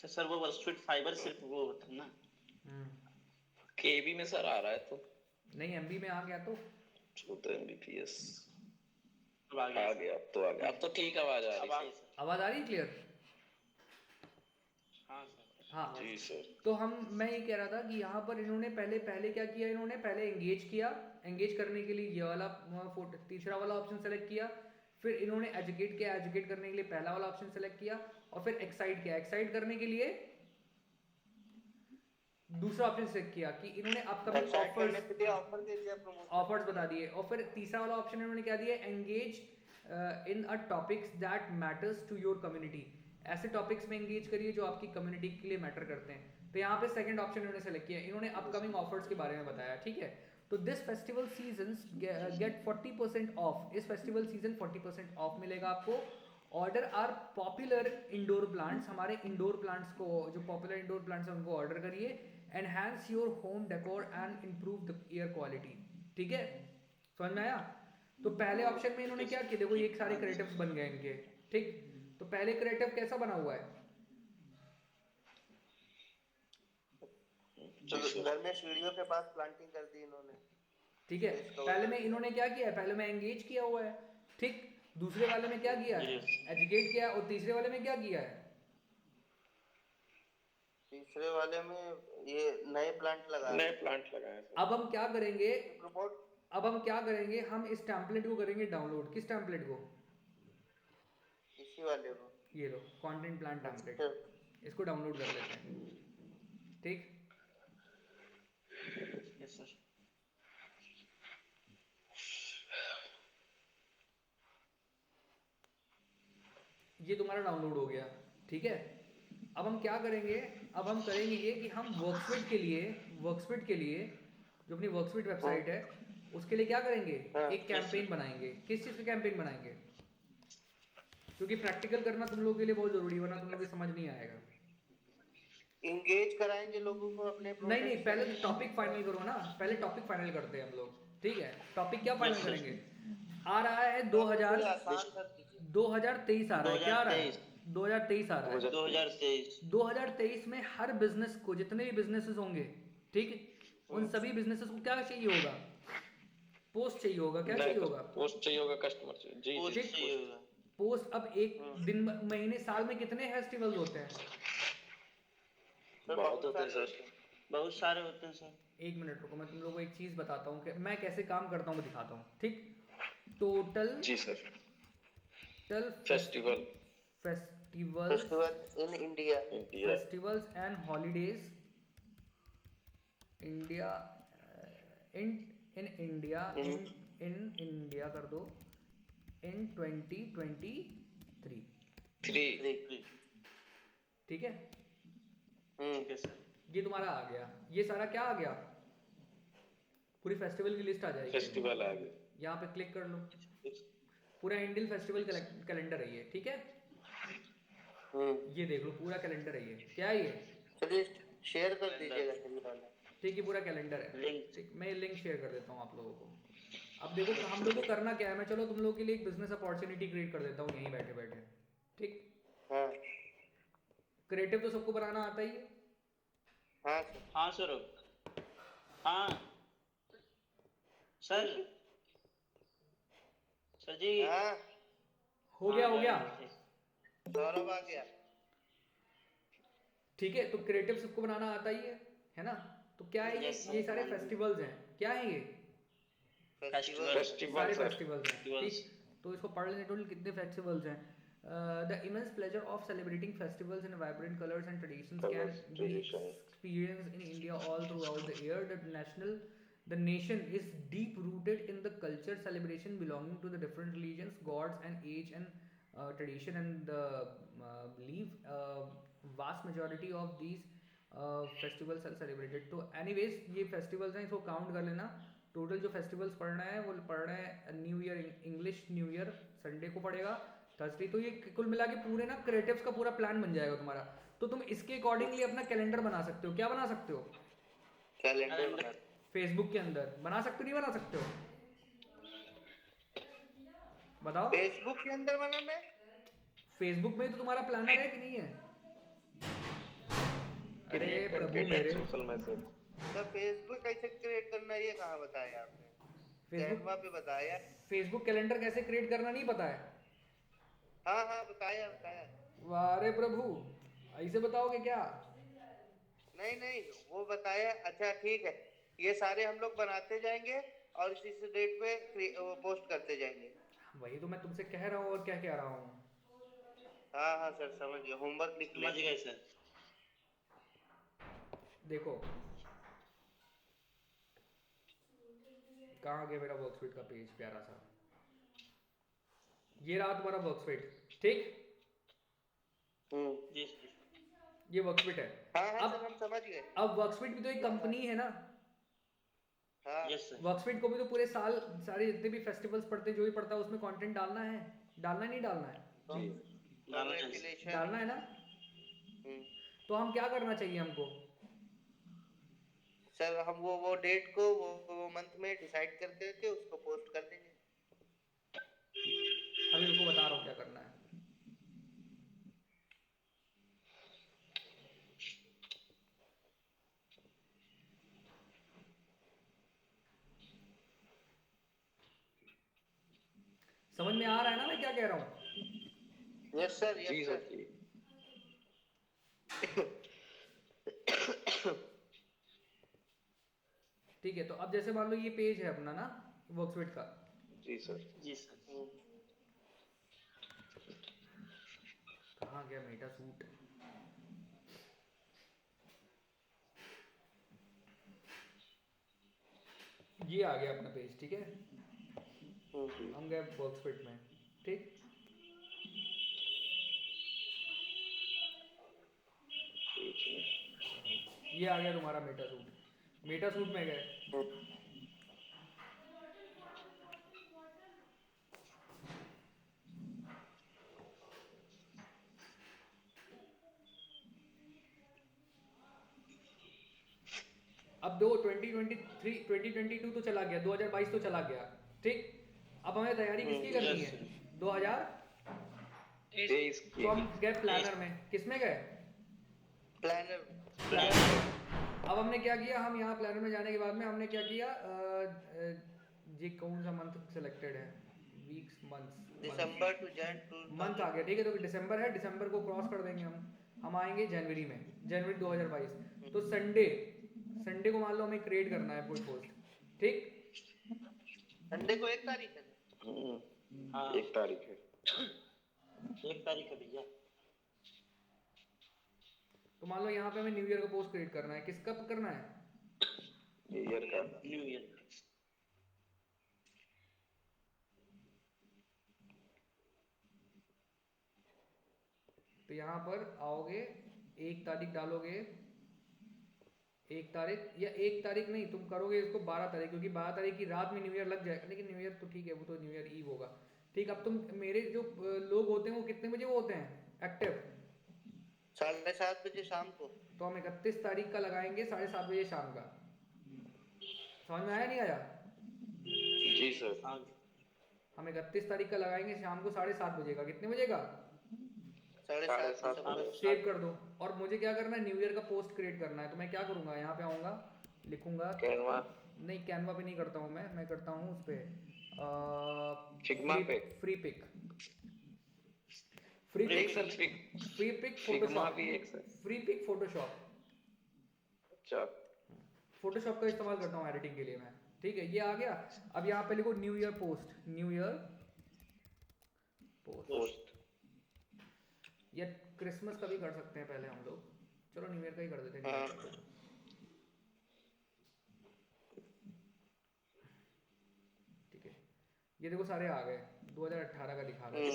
सर वो वर्स्टफिट फाइबर सिर्फ वो होता है ना। केबी में सर आ रहा है तो नहीं, एमबी में आ गया तो 14 एमबीपीएस आ आ गया। अब तो आ गया, अब तो ठीक आवाज आ रही है। आवाज आ रही है क्लियर? हाँ सर। हाँ, जी सर। तो मैं ये कह रहा था कि यहाँ पर इन्होंने पहले क्या किया? इन्होंने पहले एंगेज किया। एंगेज करने के लिए ये वाला तीसरा वाला ऑप्शन सेलेक्ट किया। फिर इन्होंने एजुकेट किया। एजुकेट करने के लिए पहला वाला ऑप्शन सेलेक्ट किया। और फिर एक्साइट किया। एक्साइट करने के लिए दूसरा ऑप्शन सेलेक्ट किया कि इन्होंने अपकमिंग ऑफर दे दिया, प्रमोशन ऑफर्स बता दिए। और फिर तीसरा वाला ऑप्शन इन्होंने क्या दिया? Engage in a topics that matters to your community. ऐसे टॉपिक्स में एंगेज करिए जो आपकी कम्युनिटी के लिए मैटर करते हैं। तो यहाँ पे सेकंड ऑप्शन इन्होंने सेलेक्ट किया। इन्होंने अपकमिंग ऑफर्स के बारे में बताया, ठीक है। तो this festival season get 40% off. इस फेस्टिवल सीजन 40% ऑफ मिलेगा आपको। Order are popular indoor plants. हमारे इंडोर प्लांट्स को, जो पॉपुलर इंडोर प्लांट्स हैं उनको ऑर्डर करिए। Enhance your home decor and improve the air quality. ठीक है, समझ में आया? तो पहले ऑप्शन में इन्होंने क्या किया? देखो ये सारे क्रिएटिव्स बन गए इनके, ठीक। तो पहले क्रिएटिव कैसा बना हुआ है? तो घर में सीढ़ियों के पास प्लांटिंग कर दी इन्होंने। ठीक है, पहले में इन्होंने क्या किया है? पहले में एंगेज किया हुआ है, ठीक। दूसरे वाले में क्या किया है? एजुकेट किया। और तीसरे वाले में क्या किया है? तीसरे वाले में ये नए प्लांट लगाए। अब हम क्या करेंगे? रिपोर्ट। हम इस टेम्पलेट को करेंगे डाउनलोड। किस टेम्पलेट को? इसी वाले को। ये लो, कंटेंट प्लान टेम्पलेट। इसको डाउनलोड कर लेते हैं, ठीक। Yes sir. ये तुम्हारा डाउनलोड हो गया, ठीक है। अब हम क्या करेंगे, अब हम करेंगे ये कि हम वर्कस्विट के लिए जो अपनी वर्कस्विट वेबसाइट है उसके लिए क्या करेंगे, हाँ, एक कैंपेन बनाएंगे। किस चीज़ का कैंपेन बनाएंगे, क्योंकि प्रैक्टिकल करना तुम लोगों के लिए बहुत ज़रूरी है, वरना तुम लोगों को समझ नहीं आएगा। इंगेज कराएंगे लोगों को अपने नहीं नहीं, प्रोडक्ट पहले तो टॉपिक फाइनल करो ना, पहले टॉपिक फाइनल करते हैं हम लोग, ठीक है। टॉपिक क्या फाइनल करेंगे, आ रहा है 2023 आ रहा है, क्या आ रहा है 2023 आ रहा है। 2023 2023 में हर बिजनेस को, जितने भी बिजनेसेस होंगे, ठीक, उन सभी बिजनेसेस को क्या चाहिए होगा, पोस्ट चाहिए होगा। क्या चाहिए होगा, पोस्ट चाहिए होगा, कस्टमर चाहिए। जी पोस्ट जी, चाहिए होगा। पोस्ट। अब एक दिन, महीने, साल में कितने फेस्टिवल्स होते हैं, बहुत होते हैं सर। बहुत सारे होते हैं सर। एक मिनट रुको, मैं तुम लोगों को एक चीज बताता हूँ कि मैं कैसे काम करता हूँ, मैं दिखाता हूँ, ठीक। टोटल जी sir. Festival festival in India, India. festivals and holidays India, in India, in India कर दो, इन 2023, 3 ठीक है। ठीक है सर। ये तुम्हारा आ गया, ये सारा क्या आ गया, पूरी फेस्टिवल की लिस्ट आ जाएगी। फेस्टिवल आ गया। यहाँ पे क्लिक कर लो, पूरा इंडियन फेस्टिवल कैलेंडर है ये, ठीक है। ये देख लो, पूरा कैलेंडर है ये, क्या है ये, चलिए शेयर कर दीजिएगा सभी वाला। ठीक है, पूरा कैलेंडर है, लिंक। ठीक। मैं लिंक शेयर कर देता हूँ आप लोगों को। अब देखो हम लोग को करना क्या है, मैं चलो तुम लोगों के लिए एक बिजनेस अपॉर्चुनिटी क्रिएट कर देता हूँ यहीं बैठे बैठे, ठीक। हाँ क्रिएटिव तो सबको बनाना आता ही है। हाँ सर, हाँ सर। हाँ सर। सर जी। हाँ हो गया, सौरभ आ गया। ठीक है। तो क्रिएटिव सबको बनाना आता ही है ना। तो क्या है Yes, sir. ये सारे फेस्टिवल्स हैं, क्या है ये, फेस्टिवल सारे फेस्टिवल सर। फेस्टिवल्स हैं, ठीक। तो इसको पढ़ लेने, टोटल कितने फेस्टिवल्स हैं। The immense pleasure of celebrating festivals in vibrant colors and traditions can Colours, be traditions. experienced in India all throughout the year. The nation is deep rooted in the culture celebration belonging to the different religions, gods, and age and tradition, and believe vast majority of these festivals are celebrated. तो anyways ये festivals हैं, इसको count कर लेना। Total जो festivals पढ़ना है वो पढ़ना है new year, English new year Sunday को पड़ेगा, थर्सडे। तो ये कुल मिला के पूरे ना क्रिएटिव्स का पूरा प्लान बन जाएगा तुम्हारा। तो तुम इसके अकॉर्डिंगली अपना कैलेंडर बना सकते हो। क्या बना सकते हो, कैलेंडर बना। फेसबुक के अंदर बना सकते हो, नहीं बना सकते हो, बताओ। फेसबुक के अंदर बनाना है। फेसबुक में तो तुम्हारा प्लानर है कि नहीं है, अरे प्रभु मेरे। Social message. तो फेसबुक कैसे क्रिएट करना है ये कहाँ बताया आपने, कैनवा पे बताया। फेसबुक कैलेंडर कैसे क्रिएट करना नहीं पता है, हाँ हाँ बताया बताया। वारे प्रभु, ऐसे बताओगे क्या। नहीं नहीं वो बताया। अच्छा ठीक है, ये सारे हम लोग बनाते जाएंगे और इसी से डेट पे वो पोस्ट करते जाएंगे। वही तो मैं तुमसे कह रहा हूँ, और क्या कह रहा हूँ। हाँ हाँ सर समझ गया, होमवर्क लिख समझ ले। गए सर। देखो कहाँ गया मेरा वर्कस्विट का पेज प्यारा सा, ये रहा तुम्हारा वर्कस्विट, ठीक। जी सर। ये वर्कस्विट है। हाँ हाँ अब सर हम समझ गए। अब वर्कस्विट भी तो एक कंपनी है ना। हाँ यस सर। वर्कस्विट को भी तो पूरे साल सारे जितने भी फेस्टिवल्स पड़ते हैं, जो भी पड़ता है उसमें कंटेंट डालना है, डालना नहीं डालना है, Congratulations। डालना है ना। तो हम क्या करना चाहिए हमको, सर हम वो डेट को वो मंथ में डिसाइड कर करके उसको पोस्ट कर देंगे। अभी रुको बता रहा हूँ क्या करना है। समझ में आ रहा है ना मैं क्या कह रहा हूँ। यस सर जी यस सर सर। जी। ठीक है। तो अब जैसे मान लो ये पेज है अपना ना वर्कस्विट का, जी सर। जी सर। कहाँ गया मेटा सूट, ये आ गया अपना पेज, ठीक है। हम गए वर्कस्विट में, ठीक। ये आ गया तुम्हारा मेटा सूट। मेटा सूट में गए, अब दो 2023 2022 तो चला गया, 2022 तो चला गया, ठीक। अब हमें तैयारी किसकी करनी yes, है? 2000। तेईस तो हम गए प्लानर में, किसमें गए? प्लानर प्लानर में। अब हमने क्या किया, हम यहाँ प्लानर में जाने के बाद में हमने क्या किया, ये कौन सा मंथ सिलेक्टेड है? Weeks, months, December to Jan two month आ गया, ठीक है। तो दिसंबर है, दिसंबर को क्रॉस कर देंगे हम आएंगे जनवरी में, जनवरी 2022। तो संडे, संडे को मान लो हमें क्रिएट करना है कोई पोस्ट, ठीक। संडे को 1 तारीख है। हाँ 1 तारीख है। 1 तारीख है भैया। तो मान लो यहाँ पे हमें न्यू ईयर का पोस्ट क्रिएट करना है, किसका करना है? ईयर का। New year. तो यहाँ पर आओगे, 1 तारीख डालोगे, 1 तारीख, या 1 तारीख नहीं, तुम करोगे इसको 12 तारीख, क्योंकि 12 तारीख की रात में न्यू ईयर लग जाएगा। लेकिन न्यू ईयर तो ठीक है, वो तो न्यू ईयर ईव होगा, ठीक। अब तुम, मेरे जो लोग होते हैं वो कितने बजे वो होते हैं एक्टिव? 7:30 बजे शाम को। तो हम 31 तारीख का लगाएंगे 7:30 बजे शाम का। समझ में आया नहीं आया? जी सर। हाँ हम 31 तारीख का लगाएंगे शाम को 7:30 बजे का। कितने बजे का? 7:30 7:30 सेव कर दो। और मुझे क्या करना है, न्यू ईयर का पोस्ट क्रिएट करना है। तो मैं क्या करूंगा, यहाँ पे आऊंगा, लिखूंगा, कैनवा, नहीं कैनवा पे नहीं करता हूँ मैं करता हूँ उस पे, फिग्मा पे। फ्री पिक, फ्री एक pick, sir Freepik Figma Photoshop, भी एक सर। फ्री पिक फोटोशॉप, अच्छा। फोटोशॉप का इस्तेमाल करता हूँ एडिटिंग के लिए मैं, ठीक है। ये आ गया। अब यहाँ पे लिखो new year post, new year post, या क्रिसमस का भी कर सकते हैं पहले हम लोग, चलो न्यू ईयर का ही कर देते हैं। हाँ। ठीक है, ये देखो सारे आ गए, 2018 का दिखा रहा है।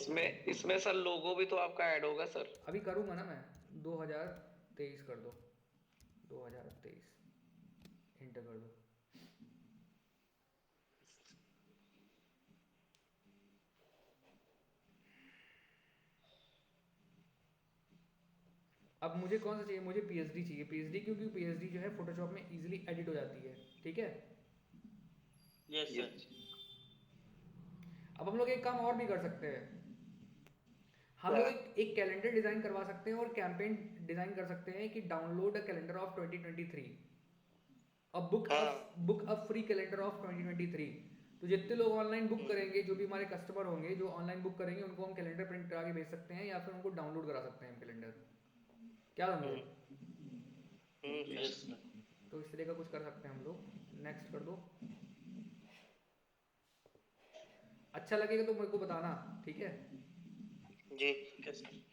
इसमें सर लोगो भी तो आपका ऐड होगा सर। अभी करूंगा ना मैं, 2023 कर दो, 2023 इंटर कर दो। अब मुझे कौन सा चाहिए, मुझे पीएचडी चाहिए, पीएचडी, क्योंकि पीएचडी जो है फोटोशॉप में इजीली एडिट हो जाती है, ठीक है। Yes sir. अब हम लोग एक काम और भी कर सकते हैं, हम लोग एक कैलेंडर डिजाइन करवा सकते हैं और कैंपेन डिजाइन कर सकते हैं कि download a calendar of 2023, book a free calendar of 2023। तो जितने लोग ऑनलाइन बुक करेंगे, जो भी हमारे कस्टमर होंगे जो ऑनलाइन बुक करेंगे, उनको हम कैलेंडर प्रिंट करा के भेज सकते हैं, या फिर उनको डाउनलोड करा सकते हैं कैलेंडर। क्या समझे? Yes sir. तो इस तरह का कुछ कर सकते हैं हम लोग। नेक्स्ट कर दो। अच्छा लगेगा तो मेरे को बताना, ठीक है जी। ठीक है सर।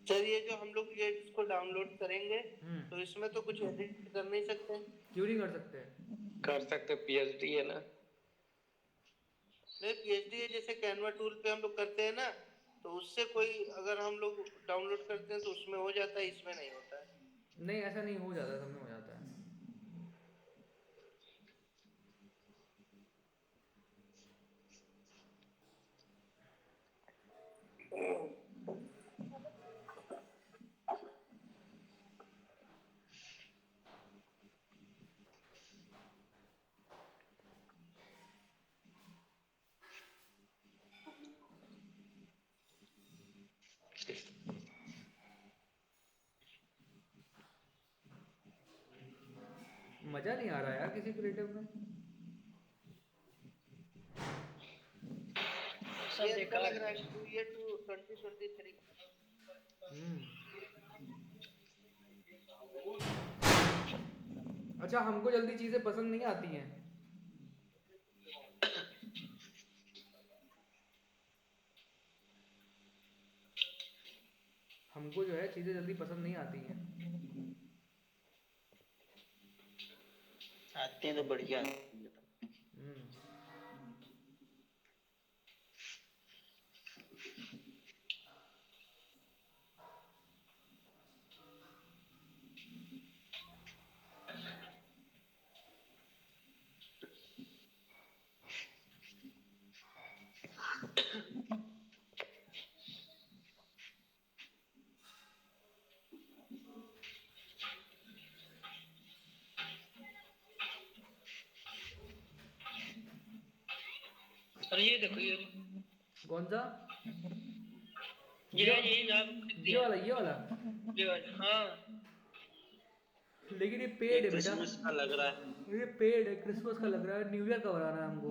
सर ये जो हम लोग ये इसको डाउनलोड करेंगे तो इसमें तो कुछ एडिट कर नहीं सकते? क्यों नहीं कर सकते? कर सकते, पीएचडी है ना। नहीं, पीएचडी है, जैसे कैनवा टूल पे हम लोग करते हैं ना, तो उससे कोई अगर हम लोग डाउनलोड करते हैं तो उसमें हो जाता है, इसमें नहीं होता है। नहीं, ऐसा नहीं, हो जाता है, सब में हो जाता है। मजा नहीं आ रहा यार किसी क्रिएटिव में। ये अच्छा लग रहा है ये 2023। अच्छा, हमको जल्दी चीजें पसंद नहीं आती हैं। हमको जो है चीजें जल्दी पसंद नहीं आती हैं। आती हैं तो बढ़िया आती हैं। अरे ये देखो ये कौन सा? ये ये वाला ये वाला हाँ। लेकिन ये पेड है बेटा, क्रिसमस का लग रहा है। ये पेड है, क्रिसमस का लग रहा है, न्यू ईयर का बनाना है हमको।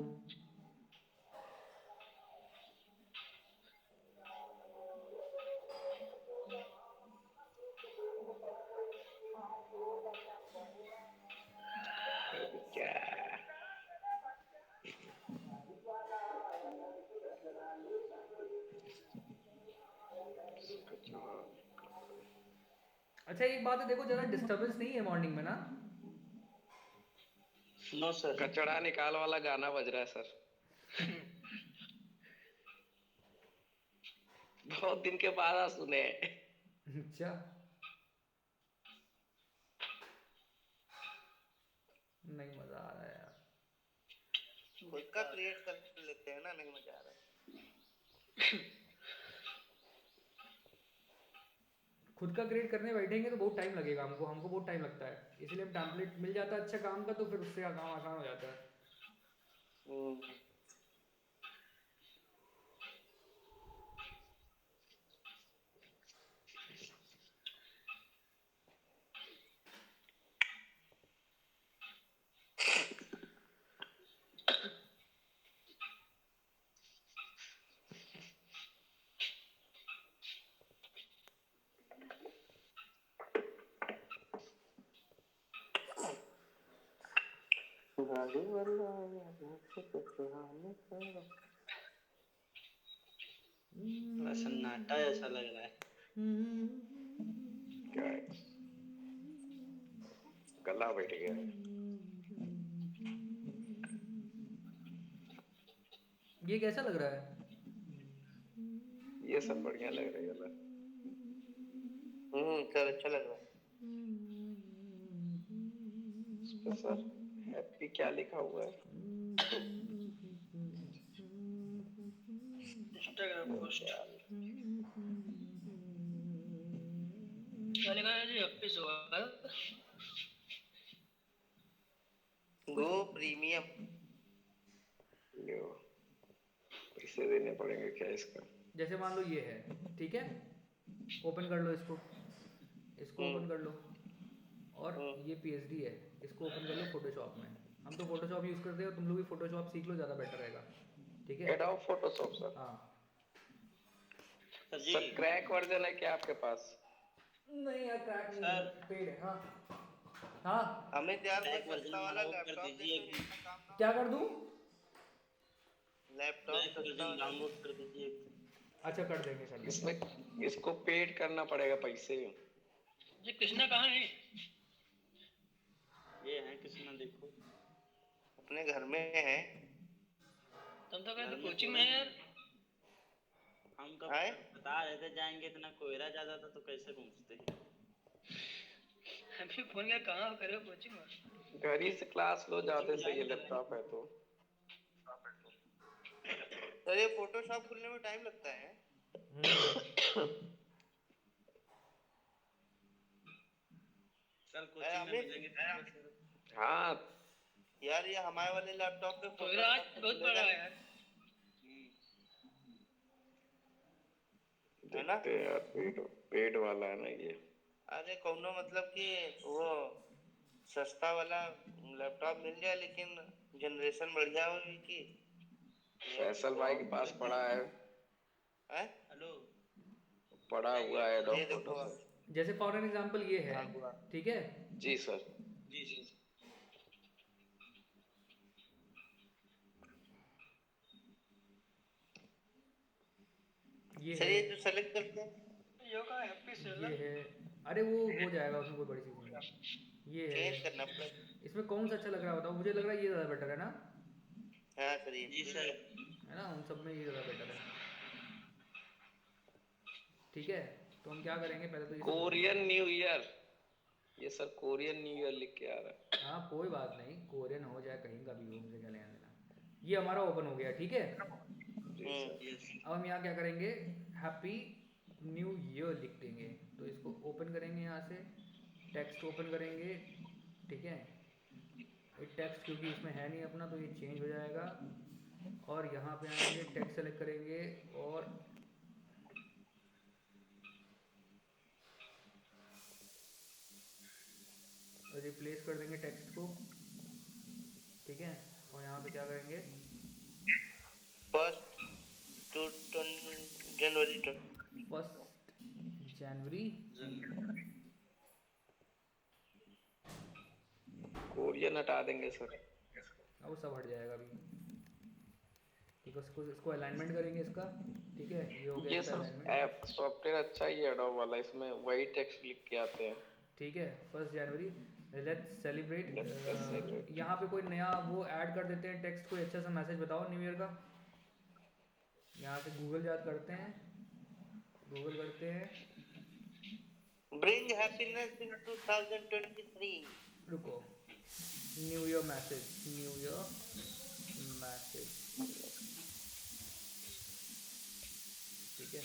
क्या अच्छा एक बात है, देखो जरा डिस्टरबेंस नहीं है मॉर्निंग में ना? No sir. कचड़ा निकाल वाला गाना बज रहा है सर। बहुत दिन के बाद आज सुने। अच्छा, नहीं मजा आ रहा है यार। खुद का क्रिएट कर लेते हैं ना, नहीं मजा आ रहा है। खुद का क्रिएट करने बैठेंगे तो बहुत टाइम लगेगा हमको बहुत टाइम लगता है, इसलिए हम टेम्पलेट मिल जाता है अच्छा काम का तो फिर उससे काम आसान हो जाता है। सन्नाटा ऐसा लग रहा है। क्या है? गला बैठ गया। ये कैसा लग रहा है? ये सब बढ़िया लग रही है गला। सर अच्छा लग रहा है। इस पे सर हैप्पी क्या लिखा हुआ है? इंस्टाग्राम पोस्ट वाले का जो एपिस होगा गो प्रीमियम। लो, पैसे देने पड़ेंगे क्या इसका? जैसे मान लो ये है, ठीक है, ओपन कर लो इसको ओपन कर लो, और ये पीएचडी है, इसको ओपन कर लो फोटोशॉप में। हम तो फोटोशॉप यूज़ करते हो, तुम लोग भी फोटोशॉप सीख लो, ज़्यादा बेटर रहेगा, ठीक है? Adobe Photoshop sir. हाँ सर क्रैक वर्जन है क्या आपके पास? नहीं यार, क्रैक नहीं है, पेड है। हाँ अमित यार कोई क्रैक वर्जन सस्ता वाला डाउनलोड कर लैपटॉप दीजिए। देखो जिसमें काम ना क्या कर दूँ? लैपटॉप क्रैक सस्ता वर्जन वाला। डाउनलोड कर दीजिए। अच्छा कर देंगे इसमें इसको पेड करना पड़ेगा पैसे। ये कृष्णा कहाँ है? ये है कृष्णा, देखो अपने घर में है। तुम तो कहते कोचिंग में है यार। हम कब आए? बता रहे थे जाएंगे, इतना कोहरा ज्यादा था तो कैसे पहुंचते। अभी फोन किया कहाँ हो, करे कोचिंग में? घर ही से क्लास लो, ज्यादा सही है लैपटॉप है तो। सर ये फोटोशॉप खुलने में टाइम लगता है। कल कोचिंग में मिलेंगे। हाँ यार ये हमारे वाले लैपटॉप पे तो आज बहुत बड़ा है यार। है ना? देखते हैं यार, पेड वाला है ना ये। अरे कौनो मतलब कि वो सस्ता वाला लैपटॉप मिल जाए, लेकिन जनरेशन बढ़िया हो कि फैसल भाई के पास पड़ा है, हेलो पड़ा हुआ है ये डॉग देखो फोटो आप। सर। जैसे फॉर एन एग्जांपल ये है, हाँ हुआ। ठीक है। जी सर। जी जी ये सर है, ये जो सेलेक्ट करते हैं यो का हैप्पी ये सेलर है। अरे वो हो जाएगा, उसमें कोई बड़ी चीज़ नहीं है। ये है, चेंज करना पड़ेगा। इसमें कौन सा अच्छा लग रहा है बताओ? मुझे लग रहा है ये ज़्यादा बेटर है ना, हाँ सर ये जी सर। है ना? उन सब में ये ज़्यादा बेटर है। ठीक है, तो हम क्या करेंगे, पहले तो ये सब open कोरियन करेंगे। न्यू ईयर, ये सर कोरियन न्यू ईयर लिख के आ रहा है। हाँ कोई बात नहीं, कोरियन हो जाए कहीं का भी हो, मुझे क्या लेना देना। ये हमारा ओपन हो गया, ठीक है। जी सर। यस अब हम यहाँ क्या करेंगे, हैप्पी न्यू ईयर लिख देंगे। तो इसको ओपन करेंगे, यहाँ से टेक्स्ट ओपन करेंगे, ठीक है। ये टेक्स्ट क्योंकि इसमें है नहीं अपना, तो ये चेंज हो जाएगा। और यहाँ पे आएंगे, टेक्स्ट सेलेक्ट करेंगे और रिप्लेस कर देंगे टेक्स्ट को, ठीक है। और यहाँ पे क्या करेंगे, फर्स्ट टू जनवरी 1 जनवरी। कोरियन हटा देंगे सर। अब वो सब हट जाएगा अभी, ठीक है। इसको अलाइनमेंट करेंगे इसका, ठीक है। ये हो गया ये इसका सर अलाइनमेंट, ऐप सॉफ्टवेयर अच्छा ही है एडोब वाला, इसमें वही टेक्स्ट लिख के आते हैं। ठीक है। 1 जनवरी, लेट्स सेलिब्रेट। Let's celebrate। यहाँ पे कोई नया वो ऐड कर देते हैं टेक्स्ट, कोई अच्छा सा मैसेज बताओ न्यू ईयर का। यहाँ से गूगल याद करते हैं, गूगल करते हैं। Bring happiness in 2023। रुको, new year message, new year message, ठीक है।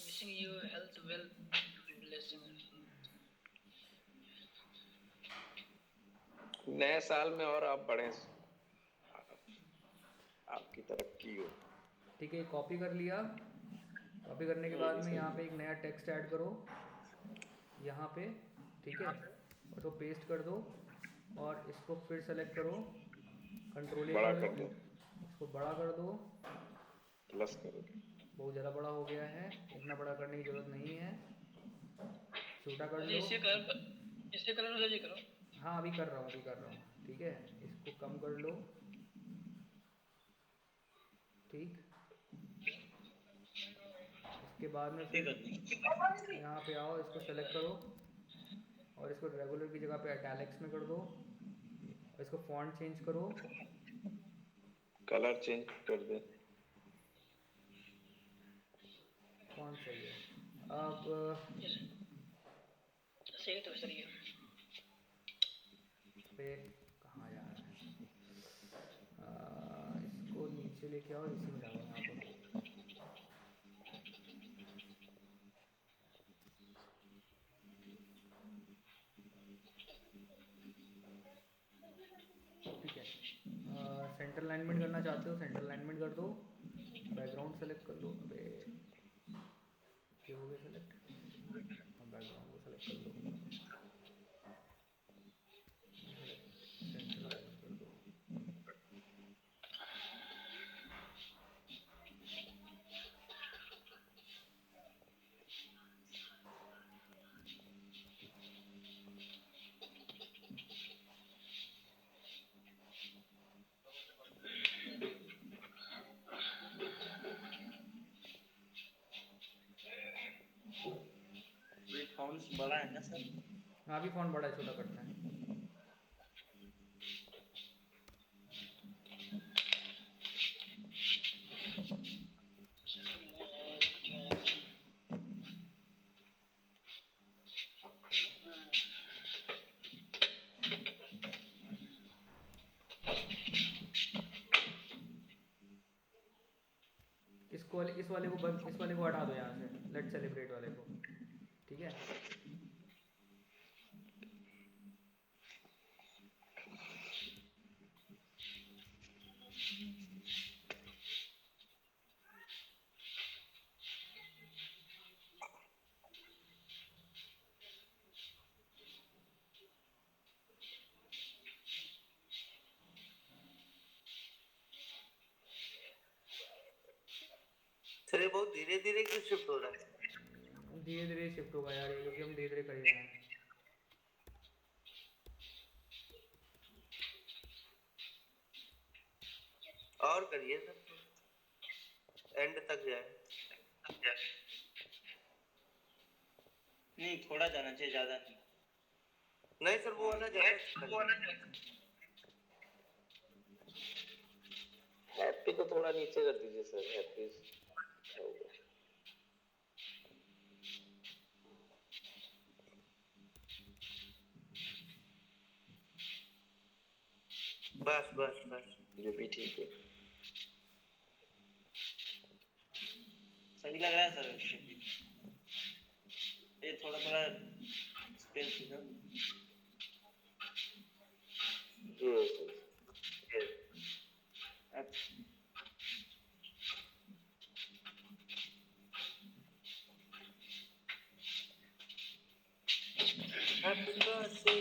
Wishing you health wealth blessing. नए साल में और आप बढ़े, आपकी तरक्की हो। ठीक है, कॉपी कर लिया। कॉपी करने के बाद में यहाँ पे एक नया टेक्स्ट ऐड करो यहाँ पे, ठीक है। और तो पेस्ट कर दो और इसको फिर सेलेक्ट करो, कंट्रोल बड़ा कर कर दो, दो, इसको बड़ा कर दो। प्लस करो। बहुत ज़्यादा बड़ा हो गया है, इतना बड़ा करने की ज़रूरत नहीं है, छोटा कर लो। इसे कलर जी करो। हाँ अभी कर रहा हूँ, अभी कर रहा हूँ, ठीक है। इसको कम कर लो, ठीक। इसके बाद में फिर यहाँ पे आओ, इसको सेलेक्ट करो और इसको रेगुलर की जगह पे इटैलिक्स में कर दो। और इसको फॉन्ट चेंज करो, कलर चेंज कर दे। फॉन्ट सही है। अब सही तो सही है। पे कहाँ जा रहा है, इसको नीचे लेके आओ, इसी में जाओ यहाँ पर। ठीक है, सेंटर अलाइनमेंट करना चाहते हो, सेंटर अलाइनमेंट कर दो। बैकग्राउंड सेलेक्ट कर लो, अबे ये हो गया सेलेक्ट। बैकग्राउंड को सेलेक्ट कर लो, सेंटर अलाइनमेंट कर दो। फॉन्ट्स बड़ा है ना सर? हाँ अभी फॉन्ट बड़ा है, छोटा करना है। इस वाले को बंद, इस वाले को हटा दो यहाँ से, लेट्स सेलिब्रेट वाले को, ठीक है। सर ये बहुत धीरे धीरे क्यों शिफ्ट हो रहा है? धीरे धीरे शिफ्ट होगा यार ये, क्योंकि हम धीरे धीरे कर ही रहे हैं। और करिए सर, एंड तक जाए। नहीं, थोड़ा जाना चाहिए, ज्यादा नहीं। नहीं सर, वो वाला ज्यादा हैप्पी को थोड़ा नीचे कर दीजिए सर, हैप्पी होगा। बस बस बस, ये भी ठीक है। सही लग रहा है सर। ये थोड़ा थोड़ा स्पेस दो। ये सर। अच्छा, हैप्पी बर्थडे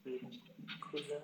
टू यू। खुला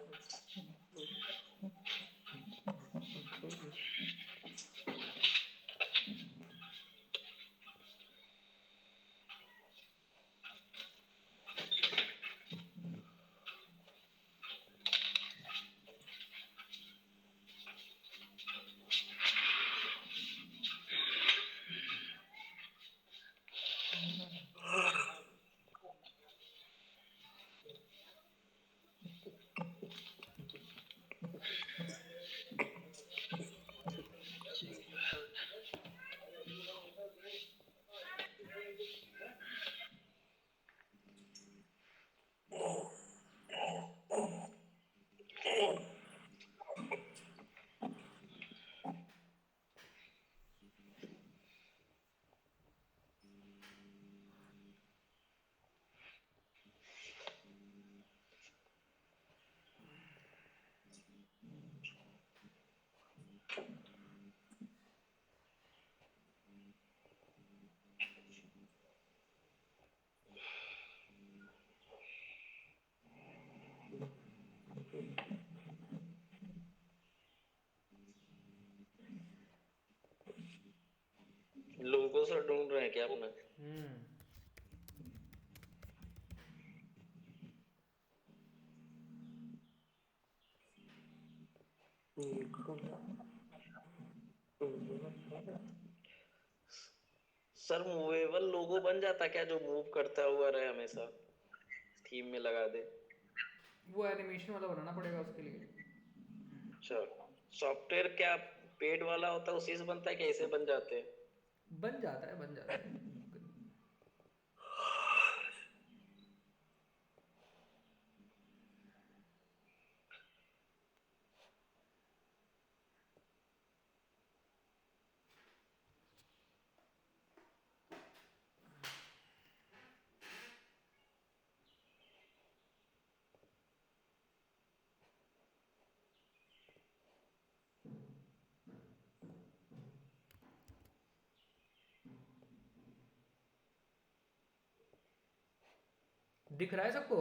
लोगों से ढूंढ रहे हैं क्या अपना? सर मूवेबल लोगो बन जाता क्या, जो मूव करता हुआ रहे हमेशा, थीम में लगा दे? वो एनिमेशन वाला बनाना पड़ेगा उसके लिए। अच्छा, सॉफ्टवेयर क्या पेड वाला होता है उसी से बनता है, कैसे बन जाते हैं? बन जाता है, बन जाता है। दिख रहा है सबको?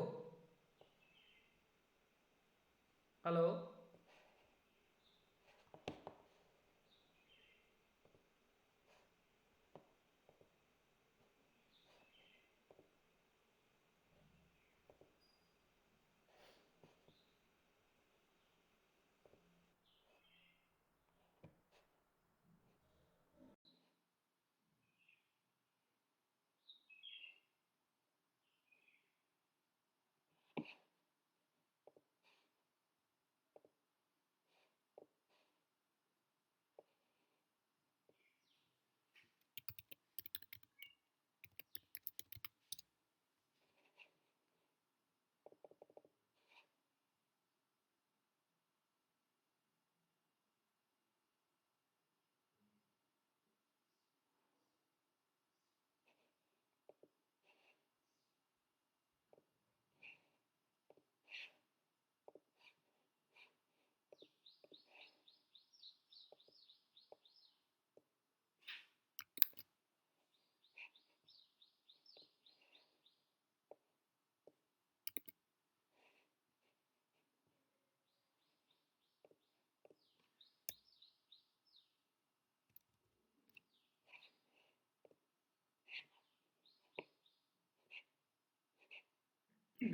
हेलो? सुना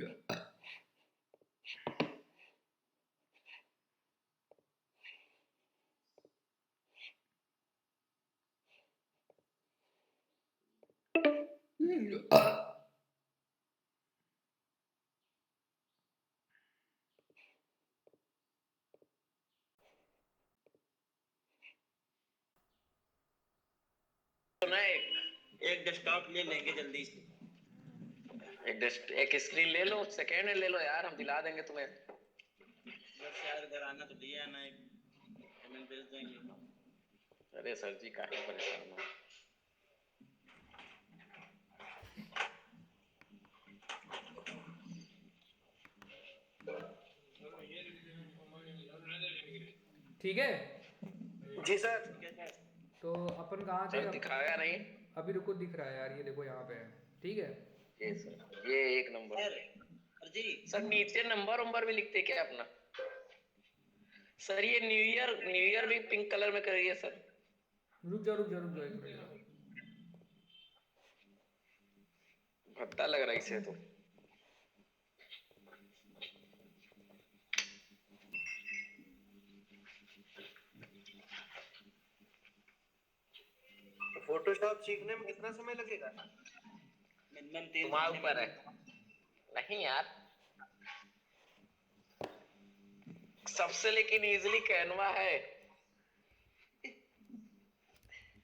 एक डेस्कटॉप ले लेंगे जल्दी से। एक स्क्रीन ले लो, सेकेंड ले लो यार, हम दिला देंगे तुम्हें। बस यार घर आना तो लिया आना, एक पेमेंट भेज देंगे। अरे सर जी काहे परेशान हो। ठीक है जी सर। तो अपन कहाँ थे सर दिखाया नहीं। अभी रुको, दिख रहा है यार, ये देखो यहाँ पे है। ठीक है ये सर, ये एक नंबर जी सर। नीचे नंबर भी लिखते क्या अपना? सर ये न्यू ईयर भी पिंक कलर में करिए सर। रुक जाओ एक मिनट। भद्दा लग रहा है इसे तो। फोटोशॉप सीखने में कितना समय लगेगा? मिनिमम 3 तुम्हारे ऊपर है। नहीं यार, सबसे लेकिन इजीली कैनवा है।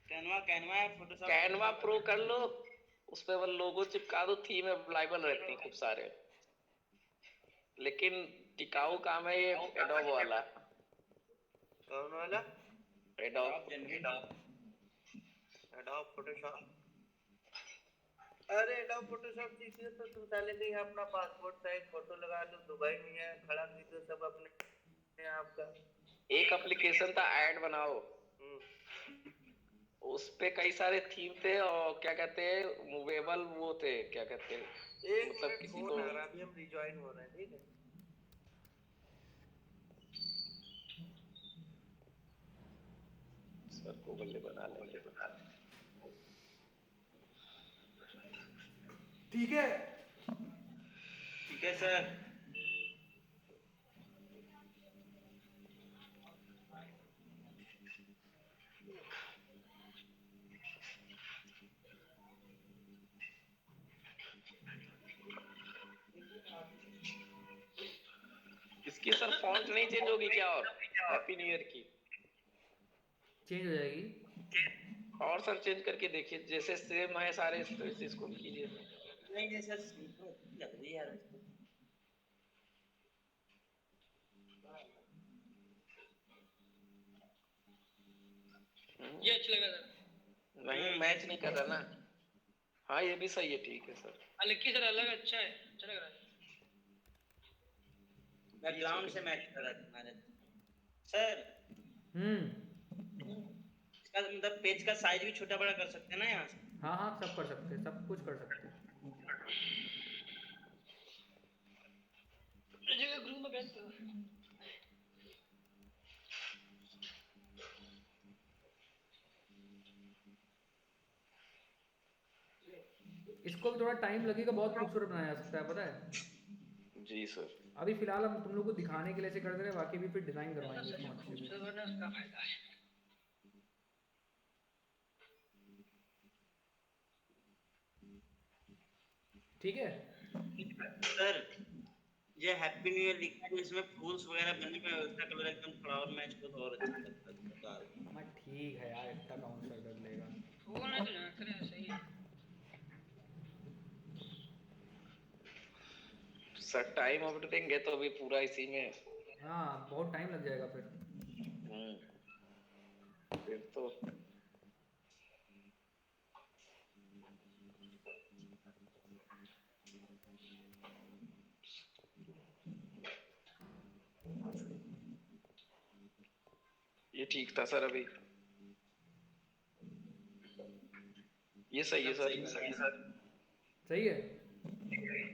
कैनवा है, फोटोशॉप कैनवा प्रो कर लो, उस पे वो लोगो चिपका दो, थीम अवेलेबल रहती है खूब सारे। लेकिन टिकाऊ काम है ये एडोब वाला। कौन वाला? Adobe Photoshop. अरे एडोब फोटोशॉप सीखिए तो तुम साले नहीं अपना पासपोर्ट साइज फोटो लगा लो, दुबई में है खड़ा कर दो सब अपने आपका। एक एप्लीकेशन था ऐड बनाओ, उस पे कई सारे थीम थे और क्या कहते हैं मूवेबल वो थे, क्या कहते हैं एक मतलब मिनट किसी फोन को। आ रहा है, अभी हम रिजॉइन हो रहे हैं, ठीक है। सर को बल्ले बना लेंगे। ठीक है सर। इसकी सर फॉन्ट नहीं चेंज होगी क्या? और हैप्पी न्यू ईयर की चेंज हो जाएगी। और सर चेंज करके देखिए, जैसे सेम है सारे तो इसको कीजिए। नहीं सर, सिंपल लग रही है यार। ये अच्छा लग रहा था। नहीं मैच नहीं कर रहा ना। हाँ ये भी सही है, ठीक है सर। अलग सर, अलग अच्छा है, अच्छा लग रहा है। बैकग्राउंड से मैच कर रहा है तुम्हारे सर। इसका मतलब पेज का साइज भी छोटा बड़ा कर सकते हैं ना यहाँ से? हाँ सब कर सकते हैं, सब कुछ कर सकते हैं। जगह ग्रुप में भेज दो। इसको भी थोड़ा टाइम लगेगा, बहुत खूबसूरत बनाया जा सकता है, पता है। जी सर। अभी फिलहाल हम तुम लोग को दिखाने के लिए ऐसे कर दे रहे हैं, बाकी भी फिर डिजाइन करवाएंगे सर इसमें अच्छे खूबसूरत से। बनना उसका फायदा है। ठीक है सर ये हैप्पी न्यू ईयर लिखा है, इसमें फूल्स वगैरह बने हुए हैं, उसका कलर एकदम फ्लावर मैच को तो और अच्छा लगता है। मैं ठीक है यार, इतना कौन सर दर्द लेगा। वो नहीं तो ना करें, सही है। सर टाइम अब देंगे तो अभी पूरा इसी में। हाँ बहुत टाइम लग जाएगा फिर। फिर तो ये ठीक था सर। अभी ये सही है सर। सही है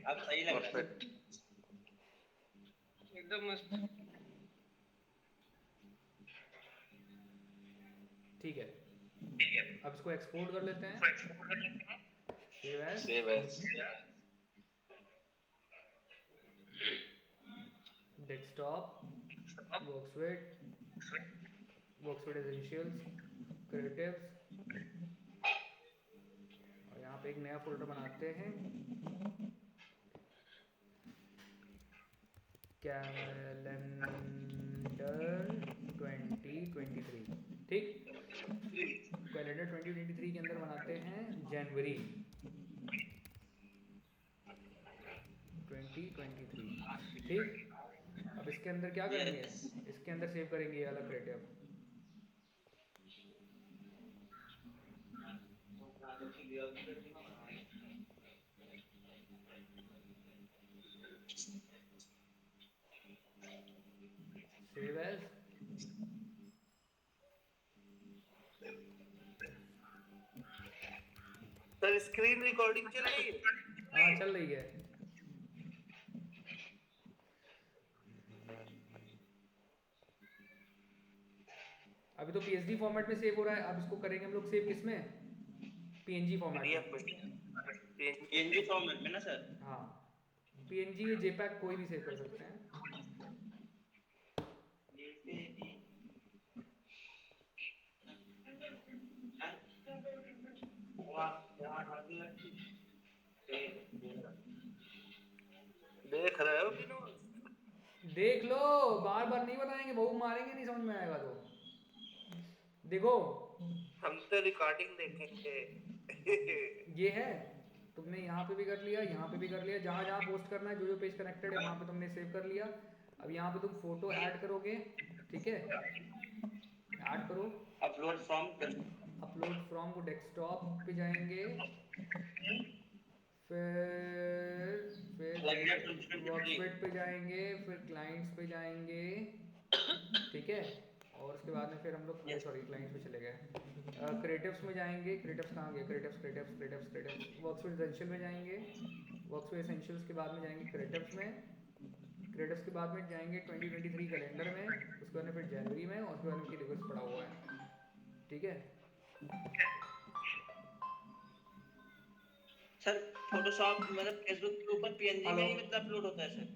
अब सही लग रहा है। परफेक्ट। एकदम मस्त। ठीक है, अब इसको एक्सपोर्ट कर लेते हैं। Save as. Save as. Desktop, वर्कस्विट एसेंशियल्स, क्रिएटिव्स, और यहाँ पे एक नया फोल्डर बनाते हैं, कैलेंडर 2023। ठीक, कैलेंडर 2023 के अंदर बनाते हैं जनवरी 2023। ठीक, अब इसके अंदर क्या करेंगे, इसके अंदर सेव करेंगे ये वाला creative. Save as, sir screen recording चल रही है? हाँ चल रही है। अभी तो पीएसडी फॉर्मेट में सेव हो रहा है, अब इसको करेंगे हम लोग सेव किस में, पीएनजी फॉर्मेट में। पीएनजी फॉर्मेट में ना सर? हाँ, पीएनजी या जेपैग कोई भी सेव कर सकते हैं। देख रहे हो विनोद? देख लो, बार बार नहीं बताएंगे, बहु मारेंगे नहीं समझ में आएगा तो। देखो हम तो रिकॉर्डिंग देखेंगे। ये है, तुमने यहाँ पे भी कर लिया, यहाँ पे भी कर लिया, जहाँ जहाँ पोस्ट करना है, जो जो पेज कनेक्टेड है वहाँ पे तुमने सेव कर लिया। अब यहाँ पे तुम फोटो ऐड करोगे, ठीक है, ऐड करो, अपलोड फ्रॉम को डेस्कटॉप पे जाएंगे, फिर वर्कस्विट पे जाएंगे, फिर क्लाइंट्स पे जाएंगे, ठीक है, और उसके बाद में फिर हम लोग सॉरी क्लाइंट्स पे चले गए, क्रिएटिव्स में जाएंगे, क्रिएटिव्स कहाँ गए, क्रिएटिव्स वर्कस्विट एसेंशियल में जाएंगे, वर्कस्विट एसेंशियल्स के बाद में जाएंगे क्रिएटिव्स में, क्रिएटिव्स के बाद में जाएंगे 2023 कैलेंडर में, उसके बाद में फिर जनवरी में, और उसके बाद में रिवर्स पड़ा हुआ है, ठीक है। सर फोटोशॉप मतलब फेसबुक के ऊपर पीएनजी में ही मतलब अपलोड होता है सर?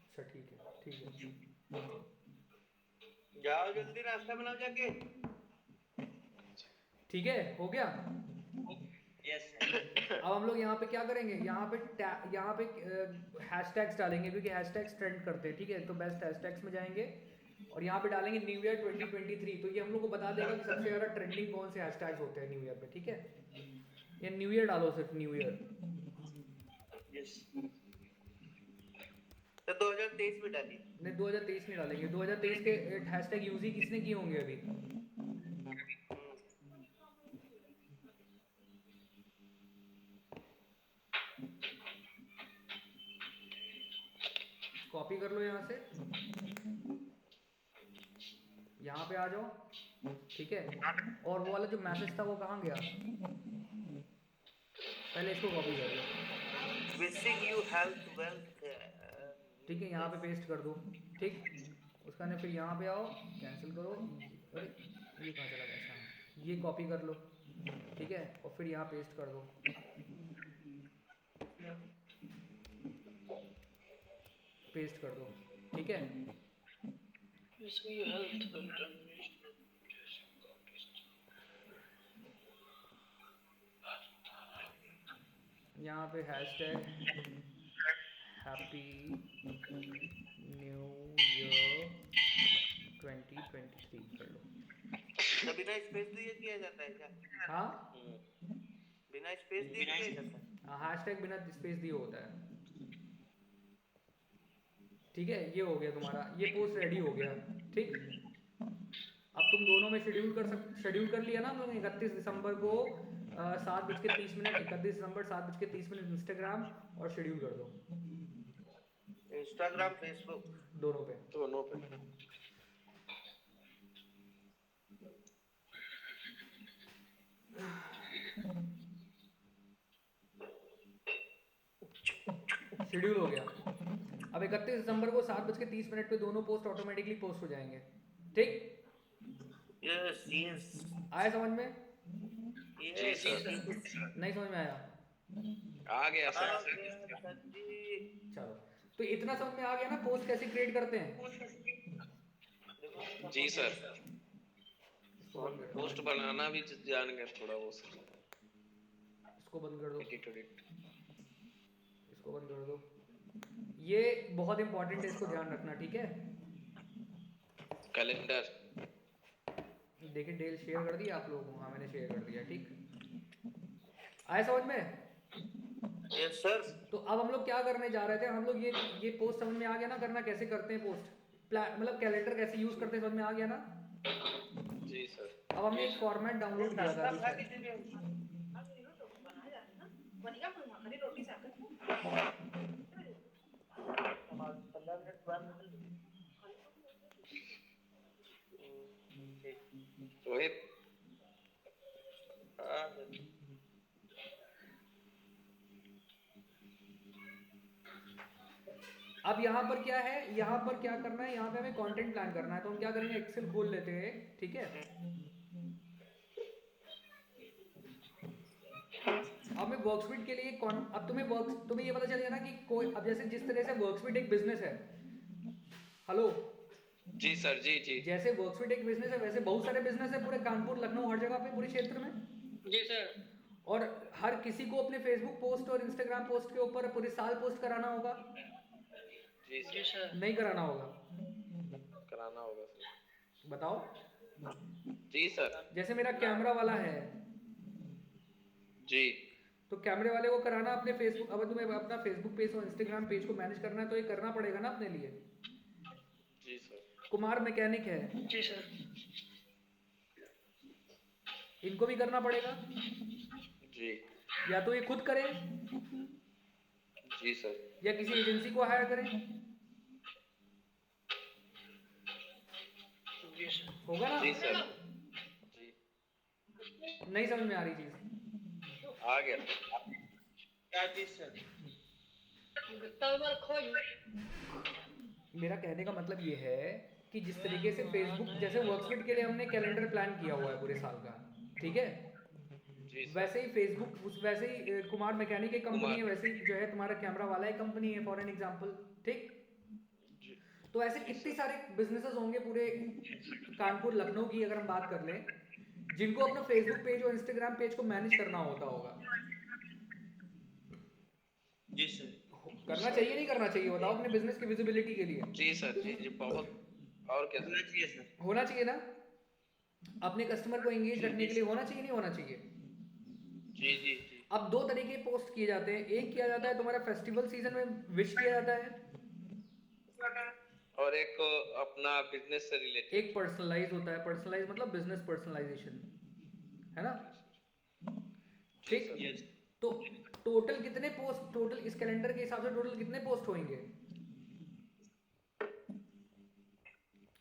अच्छा ठीक है, ठीक है, जाओ जल्दी नाश्ता बनाओ जाके। ठीक है, हो गया। यस। अब हम लोग यहाँ पे क्या करेंगे, यहाँ पे हैशटैग्स डालेंगे, क्योंकि हैशटैग्स ट्रेंड करते हैं, ठीक है, तो बेस्ट हैशटैग्स में जाएंगे और यहाँ पे डालेंगे न्यू ईयर 2023, तो ये हम लोग को बता देगा कि सबसे ज़्यादा ट्रेंडिंग कौन से हैशटैग्स होते हैं न्यू ईयर पे, ठीक है। ये न्यू ईयर डालो, सिर्फ न्यू ईयर। यस। तो 2023 में डालिए। नहीं 2023 नहीं डालेंगे, 2023 के हैशटैग यूज ही किसने किए होंगे अभी। कॉपी कर लो यहाँ से, यहाँ पे आ जाओ, ठीक है, और वो वाला जो मैसेज था वो कहाँ गया, पहले इसको कॉपी कर लो, विशिंग यू हेल्थ वेल्थ, ठीक है, यहाँ पे पेस्ट कर दो, ठीक, उसका ने फिर यहाँ पे आओ, कैंसिल करो, अरे ये कहाँ चला गया, अच्छा ये कॉपी कर लो, ठीक है, और फिर यहाँ पेस्ट कर दो, पेस्ट कर दो, ठीक है। यहाँ पे हैशटैग हैप्पी न्यू ईयर 2023 कर लो। तो बिना स्पेस दिए किया जाता है क्या? हाँ बिना स्पेस दिए किया जाता है? हाँ, हैशटैग बिना स्पेस दिए होता है, ठीक है। ये हो गया तुम्हारा, ये पोस्ट रेडी हो गया, ठीक। अब तुम दोनों में शेड्यूल कर लिया ना हम लोग 31 दिसंबर को 7:30 31 दिसंबर 7:30 इंस्टाग्राम, और शेड्यूल कर दो इंस्टाग्राम फेसबुक दोनों पे। शेड्यूल हो गया। अब 31 दिसंबर को 7:30 पे दोनों पोस्ट ऑटोमेटिकली पोस्ट हो जाएंगे, ठीक। यस यस आया समझ में? यस। नहीं समझ में आया? आ गया आ सर। गया सर जी। चलो, तो इतना समझ में आ गया ना पोस्ट कैसे क्रिएट करते हैं? जी सर, इसको बंद कर दो, पोस्ट बनाना भी जान गए थोड़ा बहुत सर। इसको बंद कर दो, एडिट एडिट। इसको बंद कर दो। ये बहुत इंपॉर्टेंट है, इसको ध्यान रखना, ठीक है? कैलेंडर। देखिए डेल शेयर कर दिया आप लोगों को? हाँ मैंने शेयर कर दिया, ठीक। आया समझ में? Yes sir. तो अब हम लोग क्या करने जा रहे थे, हम लोग ये पोस्ट समझ में आ गया ना, करना कैसे करते हैं पोस्ट, प्लान मतलब कैलेंडर कैसे यूज करते हैं, समझ में आ गया ना? जी सर। अब हमने एक फॉर्मेट डाउनलोड किया था अभी से। रोहित। अब यहाँ पर क्या है, यहाँ पर क्या करना है, यहाँ पे हमें कंटेंट प्लान करना है। तो हम क्या करेंगे, एक्सेल खोल लेते हैं, ठीक है? अब मैं वर्कस्पीड के लिए अब तुम्हें ये पता चलेगा ना कि कोई, अब जैसे जिस तरह से वर्कस्पीड एक बिजनेस है, हेलो, जी सर। जी जी। जैसे वर्कस्पीड एक बिजनेस है वैसे बहुत सारे बिजनेस है पूरे कानपुर, लखनऊ, हर जगह पे, पूरे क्षेत्र में। जी सर। और हर किसी को अपने फेसबुक पोस्ट और इंस्टाग्राम पोस्ट के ऊपर पूरे साल पोस्ट कराना होगा? जी जी सर। सर। नहीं कराना होगा? कराना होगा सर। बताओ। जी सर। जैसे मेरा कैमरा वाला है, जी। तो कैमरे वाले को कराना अपने फेसबुक, अब तुम्हें अपना फेसबुक पेज और इंस्टाग्राम पेज को मैनेज करना है तो ये करना पड़ेगा ना अपने लिए। जी सर। कुमार मैकेनिक है, जी सर। इनको भी करना पड़ेगा, जी। या तो ये खुद करें जी सर। या किसी एजेंसी को हायर करें, जी सर। होगा ना? जी सर। जी। नहीं समझ में आ रही चीज? आ गया। क्या चीज सर? मेरा कहने का मतलब ये है कि जिस तरीके से फेसबुक, जैसे वर्कस्पीड के लिए हमने कैलेंडर प्लान किया हुआ है पूरे साल का, ठीक है? जी सर। वैसे ही फेसबुक, वैसे ही कुमार मैकेनिक एक कंपनी है, वैसे ही जो है तुम्हारा कैमरा वाला एक कंपनी है, फॉर एन एग्जांपल, ठीक? जी। तो ऐसे कितने सारे बिजनेसेस होंगे पूरे कानपुर, लखनऊ की अगर हम बात कर लें, जिनको अपना फेसबुक पेज और इंस्टाग्राम पेज को मैनेज करना होगा। जी सर। करना चाहिए नहीं करना चाहिए, बताओ अपने बिजनेस की विजिबिलिटी के लिए। जी सर। जी जी बहुत। और क्या होना सर? चाहिए सर। होना चाहिए ना? अपने कस्टमर को एंगेज रखने के लिए होना चाहिए, नहीं होना चाहिए? जी जी जी। अब दो तरीके पोस्ट किए जाते हैं, एक किया जाता है तुम्हारा फेस्टिवल सीजन में विश किया जाता है, और एक अपना बिजनेस से रिलेटेड। एक पर्सनलाइज होता है, पर्सनलाइज मतलब बिजनेस पर्सनलाइजेशन, है ना? ठीक। यस। तो टोटल कितने पोस्ट, टोटल इस कैलेंडर के हिसाब से टोटल कितने पोस्ट होंगे?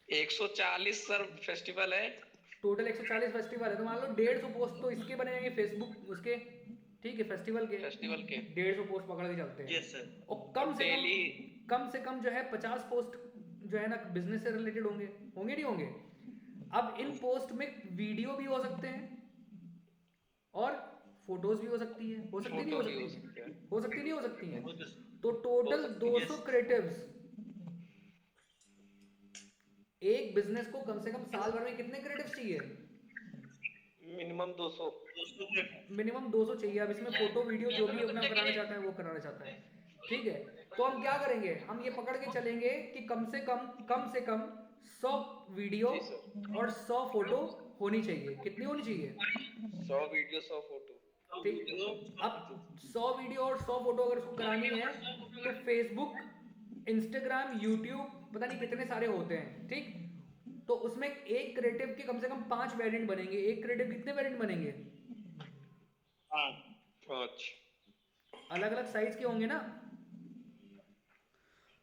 140 सर फेस्टिवल है। टोटल 140 फेस्टिवल है, तो मान लो 150 पोस्ट तो इसके बने जाएंगे फेसबुक उसके, ठीक है, फेस्टिवल के। फेस्टिवल के 150 पोस्ट पकड़ के चलते हैं। Yes sir. और कम से डेली कम जो है 50 पोस्ट जो है ना बिजनेस से रिलेटेड होंगे, होंगे नहीं होंगे? अब इन पोस्ट में वीडियो भी हो सकते हैं और फोटोज भी हो सकती है, हो सकती नहीं हो फोटो भी हो सकती सकते है, हैं। हो सकती नहीं हो सकती है? हो तो- तो टोटल हो सकती 200 yes। क्रिएटिव्स एक बिजनेस को कम से कम साल भर में कितने क्रिएटिव्स चाहिए? मिनिमम 200। मिनिमम 200 चाहिए। अब इसमें फोटो वीडियो जो भी अपना कराना चाहता है वो कराना चाहता है, ठीक है? तो हम क्या करेंगे, हम ये पकड़ के चलेंगे कि कम से कम 100 वीडियो जी सर। और 100 फोटो होनी चाहिए। कितनी होनी चाहिए? 100 वीडियो 100 फोटो। ठीक। अब 100 वीडियो और 100 फोटो अगर उसको करानी है तो फेसबुक, इंस्टाग्राम, यूट्यूब पता नहीं कितने सारे होते हैं, ठीक? तो उसमें एक क्रिएटिव के कम से कम 5 वेरिएंट बनेंगे। एक क्रिएटिव कितने वेरिएंट बनेंगे? 5। अलग अलग साइज के होंगे ना?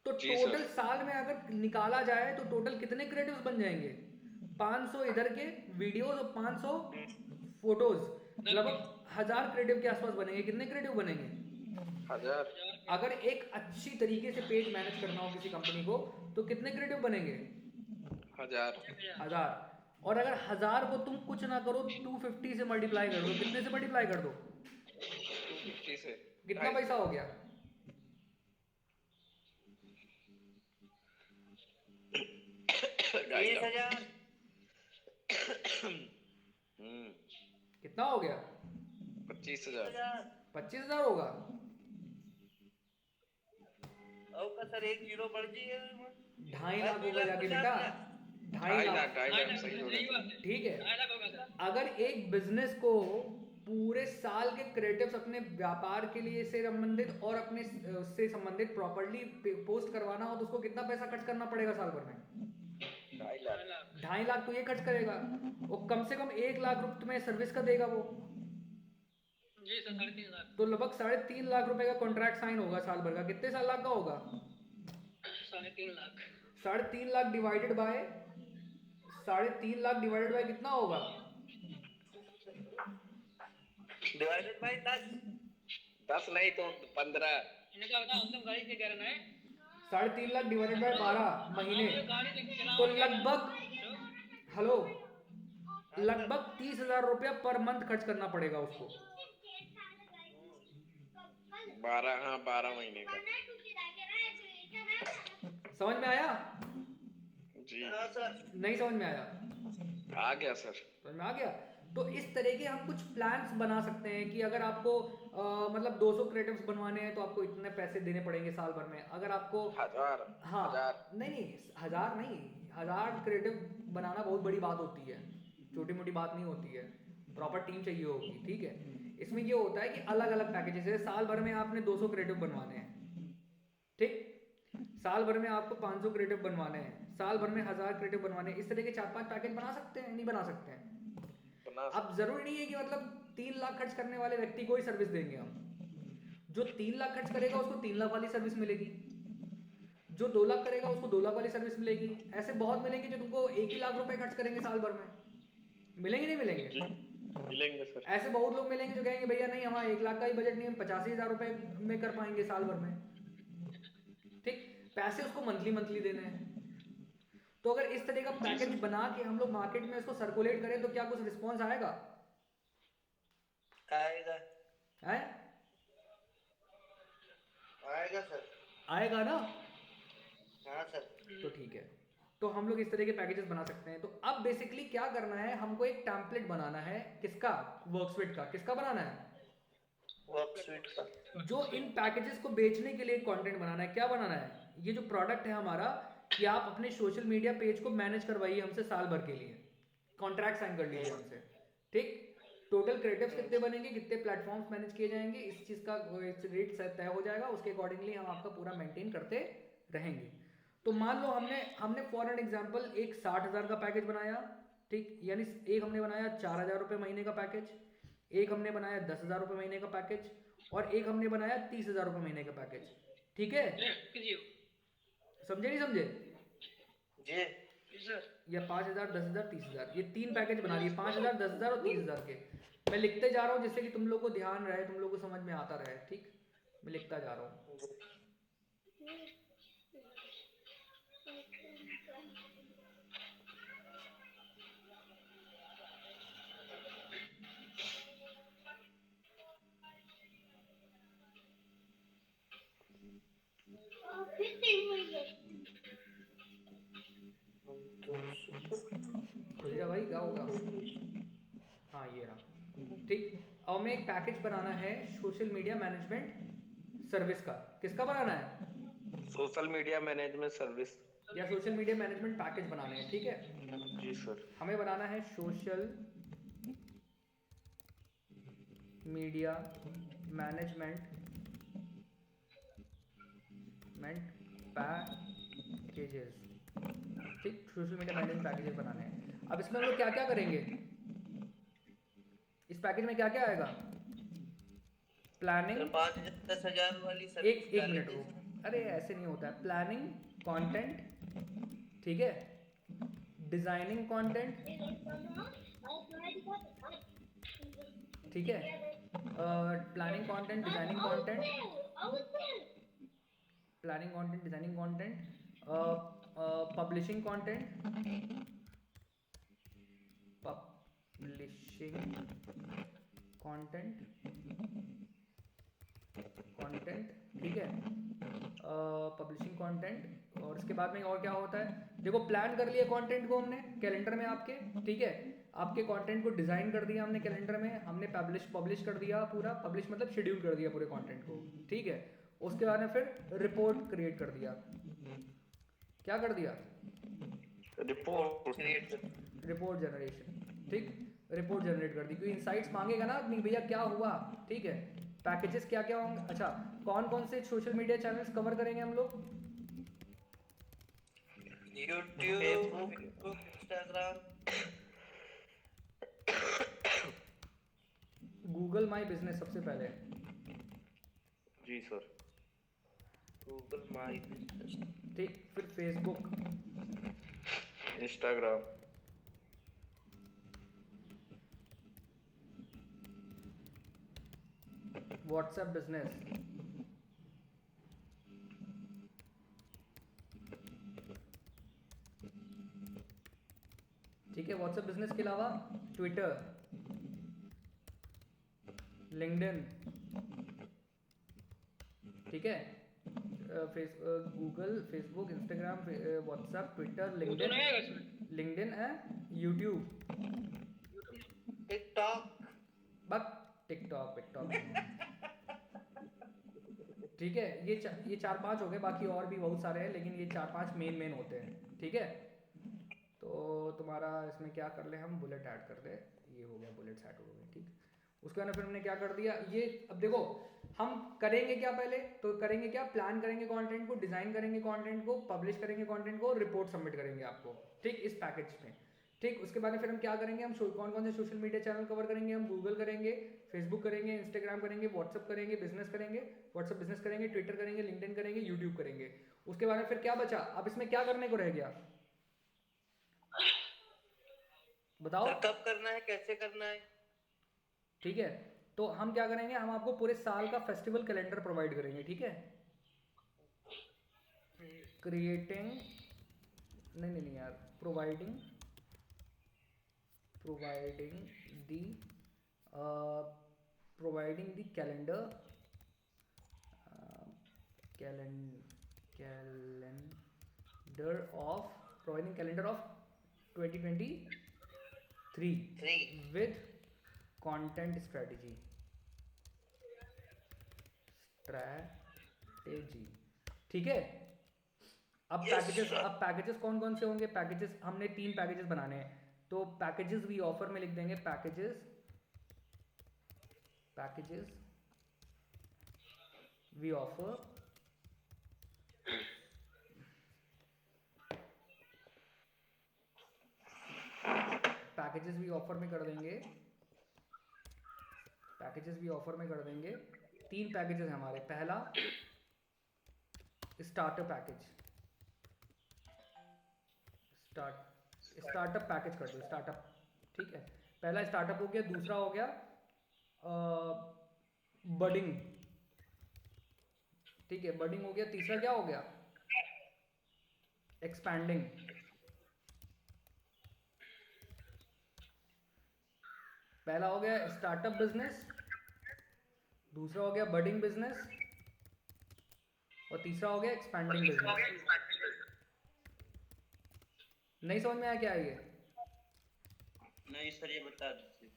तो जी टोटल सर। साल में अगर निकाला जाए तो टोटल कितने क्रिएटिव्स बन जाएंगे? 500 इधर के वीडियोस और 500 फोटोज, लगभग 1000 क्रिएटिव के आसपास बनेंगे। कितने क्रिएटिव बनेंगे? 1000। अगर एक अच्छी तरीके से पेज मैनेज करना हो किसी कंपनी को तो कितने क्रिएटिव बनेंगे? 1000। 1000। और अगर 1000 को तुम कुछ ना करो 250 से मल्टीप्लाई कर दो, कितने से मल्टीप्लाई कर दो? 250 से कितना 250 पैसा हो गया? 2.5 लाख। 30,000। कितना हो गया? 25,000। 25,000 होगा। का सर 1 जीरो बढ़ जाइए 2.5 लाख होगा जाके बेटा, 2.5 लाख। 2.5 लाख सही हो सही गया। बात है। ठीक है, 2.5 लाख होगा सर। अगर एक बिजनेस को पूरे साल के क्रिएटिव्स अपने व्यापार के लिए से संबंधित और अपने से संबंधित प्रॉपर्ली पोस्ट करवाना हो तो उसको कितना पैसा खर्च करना पड़ेगा साल भर में? 2.5 लाख। 2.5 लाख तो ये खर्च करेगा, और कम से कम 1 लाख रुपए तुम्हें सर्विस का देगा वो, जी सर 3.5 लाख। तो लगभग 3.5 लाख रुपए का कॉन्ट्रैक्ट साइन होगा साल भर का। कितने साल लाख का होगा? 3.5 lakh. 3.5 lakh divided by 3.5 lakh divided by कितना होगा? Divided by 10। 10 नहीं तो 15। इन्हें क्या बता, हम तो गाड़ी से कह रहे हैं 3.5 लाख डिवाइडेड बाय 12 महीने, गाड़ी लेके चला तो लगभग, हेलो, लगभग 30,000 रुपया पर मंथ खर्च करना पड़ेगा उसको। 12 महीने का। समझ में आया? जी हाँ सर। नहीं समझ में आया? आ गया सर। समझ में आ गया? तो इस तरह के हम कुछ प्लान्स बना सकते हैं कि अगर आपको मतलब 200 क्रिएटिव्स बनवाने हैं तो आपको इतने पैसे देने पड़ेंगे साल भर में। अगर आपको 1000। हाँ 1000 नहीं 1000 नहीं, 1000 क्रिएटिव बनाना बहुत बड़ी बात होती है, छोटी मोटी बात नहीं होती है, प्रॉपर टीम चाहिए होगी। ठीक है, इसमें ये होता है कि अलग अलग पैकेजेस है। साल भर में आपने 200 क्रिएटिव बनवाने हैं, ठीक, साल भर में आपको 500 क्रिएटिव बनवाने हैं, साल भर में 1000 क्रिएटिव बनवाने हैं। इस तरह के 4-5 पैकेज बना सकते हैं, नहीं बना सकते हैं? अब जरूरी नहीं है कि मतलब 3 लाख खर्च करने वाले व्यक्ति को ही सर्विस देंगे हम। जो 3 लाख खर्च करेगा उसको 3 लाख वाली सर्विस मिलेगी, जो 2 लाख करेगा उसको 2 लाख वाली सर्विस मिलेगी। ऐसे बहुत मिलेंगे जो तुमको 1 ही लाख रुपए खर्च करेंगे साल भर में। मिलेंगे नहीं मिलेंगे? मिलेंगे सर। ऐसे बहुत लोग मिलेंगे जो कहेंगे भैया नहीं, हमारा 1 लाख का ही बजट नहीं, हम 85,000 रुपए में कर पाएंगे साल भर में। ठीक, पैसे उसको मंथली मंथली देने हैं। तो अगर इस तरह का पैकेज बना के हम लोग मार्केट में इसको सर्कुलेट करें तो क्या कुछ रिस्पॉन्स आएगा? आएगा। है? आएगा सर। आएगा ना? हाँ सर। तो ठीक है, तो हम लोग इस तरह के पैकेजेस बना सकते हैं। तो अब बेसिकली क्या करना है, हमको एक टेम्पलेट बनाना है। किसका? वर्कस्विट का। किसका बनाना है? वर्कस्विट का। जो इन पैकेजेस को बेचने के लिए कंटेंट बनाना है। क्या बनाना है? ये जो प्रोडक्ट है हमारा, कि आप अपने सोशल मीडिया पेज को मैनेज करवाइए हमसे साल भर के लिए, कॉन्ट्रैक्ट साइन कर लीजिए हमसे। ठीक, टोटल क्रिएटिव्स कितने बनेंगे, कितने प्लेटफॉर्म्स मैनेज किए जाएंगे, इस चीज़ का रेट तय हो जाएगा, उसके अकॉर्डिंगली हम आपका पूरा मेंटेन करते रहेंगे। तो मान लो हमने फॉर एन एग्जांपल एक 60,000 का पैकेज बनाया, ठीक, यानी एक हमने बनाया 4,000 रुपये महीने का पैकेज, एक हमने बनाया 10,000 रुपये महीने का पैकेज, और एक हमने बनाया 30,000 रुपये महीने का पैकेज। ठीक है, समझे नहीं समझे? जी सर। या 5,000, 10,000, 30,000, ये 3 पैकेज बना दिए, 5,000, 10,000 और 30,000 के। मैं लिखते जा रहा हूँ जिससे कि तुम लोग को ध्यान रहे, तुम लोग को समझ में आता रहे। ठीक, मैं लिखता जा रहा हूँ। खुल भाई, क्या होगा? हाँ ये रहा। ठीक, और मैं एक पैकेज बनाना है सोशल मीडिया मैनेजमेंट सर्विस का। किसका बनाना है? सोशल मीडिया मैनेजमेंट सर्विस या सोशल मीडिया मैनेजमेंट पैकेज बनाने हैं। ठीक है, जी सर। हमें बनाना है सोशल मीडिया मैनेजमेंट पैकेजेस। ठीक, सोशल मीडिया मैनेजमेंट पैकेजेस बनाने हैं। अब इसमें हम लोग क्या क्या करेंगे? इस पैकेज में क्या क्या आएगा? प्लानिंग, 5,000 10,000 वाली एक सर्विस मिनट रुको, अरे ऐसे नहीं होता है। प्लानिंग कंटेंट, ठीक है, डिजाइनिंग कंटेंट, ठीक है, planning content, designing content, planning content, designing content, publishing content, publishing content, ठीक है, पब्लिशिंग कंटेंट। और इसके बाद में और क्या होता है, देखो प्लान कर लिया कंटेंट को हमने कैलेंडर में आपके, ठीक है, आपके कंटेंट को डिज़ाइन कर दिया हमने कैलेंडर में, हमने पब्लिश कर दिया पूरा, पब्लिश मतलब शेड्यूल कर दिया पूरे कंटेंट को, ठीक है। उसके बाद में फिर रिपोर्ट क्रिएट कर दिया, क्या कर दिया, रिपोर्ट क्रिएट रिपोर्ट जनरेशन, ठीक, रिपोर्ट जनरेट कर दी, क्योंकि इनसाइट्स मांगेगा ना नहीं भैया क्या हुआ, ठीक है, पैकेजेस क्या क्या होंगे। अच्छा, कौन कौन से सोशल मीडिया चैनल्स कवर करेंगे हम लोग, YouTube, Facebook, Instagram, Google my business सबसे पहले, जी सर, गूगल माई बिजनेस, ठीक, फिर फेसबुक, इंस्टाग्राम, व्हाट्सएप बिजनेस, ठीक है, व्हाट्सएप बिजनेस के अलावा ट्विटर, लिंक्डइन, ठीक है, Google, Facebook, Instagram, WhatsApp, Twitter, वो तो नहीं लिंक्डइन, आएगा इसमें। लिंक्डइन एंड यूट्यूब, टिकटॉक, बस टिकटॉक टिकटॉक, ठीक है, ये चार पांच हो गए, बाकी और भी बहुत सारे हैं, लेकिन ये चार पांच मेन होते हैं, ठीक है। तो तुम्हारा इसमें क्या कर ले, हम बुलेट ऐड कर दे, ये हो गया, बुलेट्स ऐड हो गए, ठीक। उसके बाद फिर हमने क्या कर दिया, ये अब देखो हम करेंगे क्या, पहले तो करेंगे क्या, प्लान करेंगे कंटेंट को, डिजाइन करेंगे कंटेंट को, पब्लिश करेंगे कंटेंट को, रिपोर्ट सबमिट करेंगे आपको, ठीक, इस पैकेज में, ठीक। उसके बाद फिर हम क्या करेंगे, हम कौन कौन से सोशल मीडिया चैनल कवर करेंगे, हम गूगल करेंगे, फेसबुक करेंगे, इंस्टाग्राम करेंगे, व्हाट्सअप करेंगे, बिजनेस करेंगे, व्हाट्सअप बिजनेस करेंगे, ट्विटर करेंगे, लिंक्डइन करेंगे, यूट्यूब करेंगे। उसके बाद में फिर क्या बचा, अब इसमें क्या करने को रह गया बताओ, तो कब करना है, कैसे करना है? ठीक है। तो हम क्या करेंगे, हम आपको पूरे साल का फेस्टिवल कैलेंडर प्रोवाइड करेंगे, ठीक है, क्रिएटिंग, नहीं यार, providing the calendar, calendar of 2023 with content strategy, ठीक है। अब पैकेजेस कौन कौन से होंगे, पैकेजेस हमने 3 पैकेजेस बनाने हैं, तो पैकेजेस वी ऑफर में लिख देंगे, packages we offer, packages we offer में कर देंगे, 3 पैकेजेस हैं हमारे। पहला स्टार्टर पैकेज, स्टार्टअप पैकेज कर दो, स्टार्टअप, ठीक है, पहला स्टार्टअप हो गया, दूसरा हो गया बडिंग, ठीक है, बडिंग हो गया, तीसरा क्या हो गया, एक्सपैंडिंग। पहला हो गया स्टार्टअप बिजनेस, दूसरा हो गया बडिंग बिजनेस, और तीसरा हो गया एक्सपैंडिंग बिजनेस। नहीं समझ में आया क्या है ये? नहीं सर, ये बता दीजिए।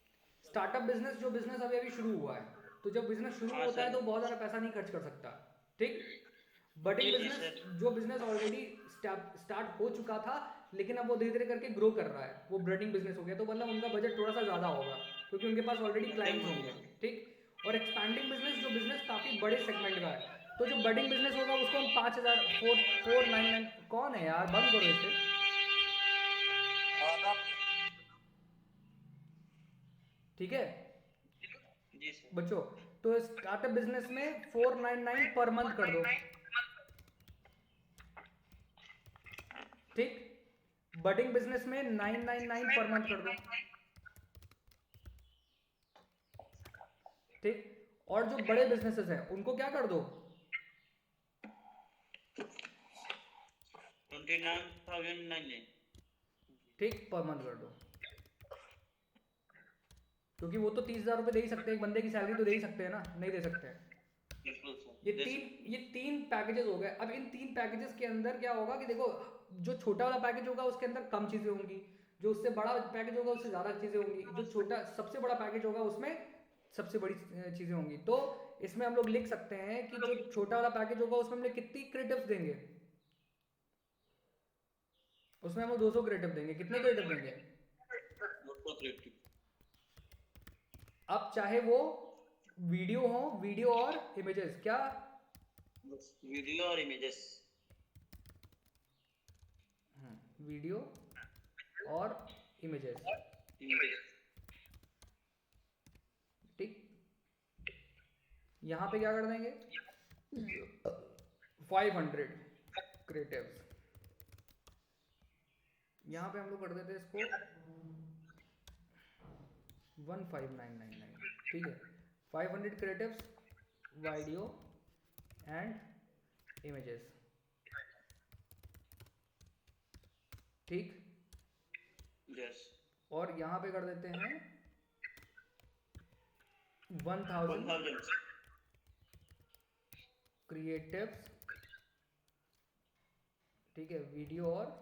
स्टार्टअप बिजनेस, जो बिजनेस अभी अभी शुरू हुआ है, तो जब बिजनेस शुरू हाँ, होता है सर। तो बहुत ज़्यादा पैसा नहीं खर्च कर सकता, ठीक। बडिंग जी, बिजनेस, सर। जो बिजनेस ऑलरेडी स्टार्ट हो चुका था, लेकिन अब वो धीरे धीरे करके ग्रो कर रहा है, वो ब्रीडिंग बिजनेस हो गया, तो मतलब उनका बजट थोड़ा सा ज़्यादा होगा, क्योंकि उनके पास ऑलरेडी क्लाइंट्स होंगे, ठीक। और एक्सपैंडिंग बिजनेस, जो बिजनेस काफ़ी बड़े सेगमेंट का है, तो जो बडिंग बिजनेस होगा उसको हम 5499, कौन है यार, बंद करो इसे, ठीक है जी सर। बच्चों। तो स्टार्टअप बिजनेस में 499 पर मंथ कर दो, ठीक। बडिंग बिजनेस में 999 पर मंथ कर दो, ठीक। और जो बड़े बिजनेसेस हैं उनको क्या कर दो, 29,099, ठीक, पर मंथ कर दो, क्योंकि वो तो 30,000 रुपए दे ही सकते हैं, एक बंदे की सैलरी तो दे ही सकते हैं ना, नहीं दे सकते हैं, बिल्कुल सर। ये तीन पैकेजेस हो गए। अब इन तीन पैकेजेस के अंदर क्या होगा कि देखो, जो छोटा वाला पैकेज होगा उसके अंदर कम चीज़ें होंगी, जो उससे बड़ा पैकेज होगा उससे ज़्यादा चीज़ें होंगी, जो छोटा सबसे बड़ा पैकेज होगा उसमें सबसे बड़ी चीज़ें होंगी। तो इसमें हम लोग लिख सकते हैं कि जो छोटा वाला पैकेज होगा उसमें हम लोग कितनी क्रिएटिव्स देंगे, उसमें हम 200 क्रिएटिव देंगे। कितने क्रिएटिव देंगे? अब चाहे वो वीडियो हो, वीडियो और इमेजेस, क्या वीडियो और इमेजेस, वीडियो और इमेजेस, ठीक। यहाँ पे क्या कर देंगे, 500 क्रिएटिव्स। यहाँ पे हम लोग कर देते हैं इसको 15999, ठीक है। 500 क्रिएटिव्स, वीडियो एंड इमेजेस, ठीक। यस। और यहाँ पे कर देते हैं 1000 क्रिएटिव्स, ठीक है, वीडियो और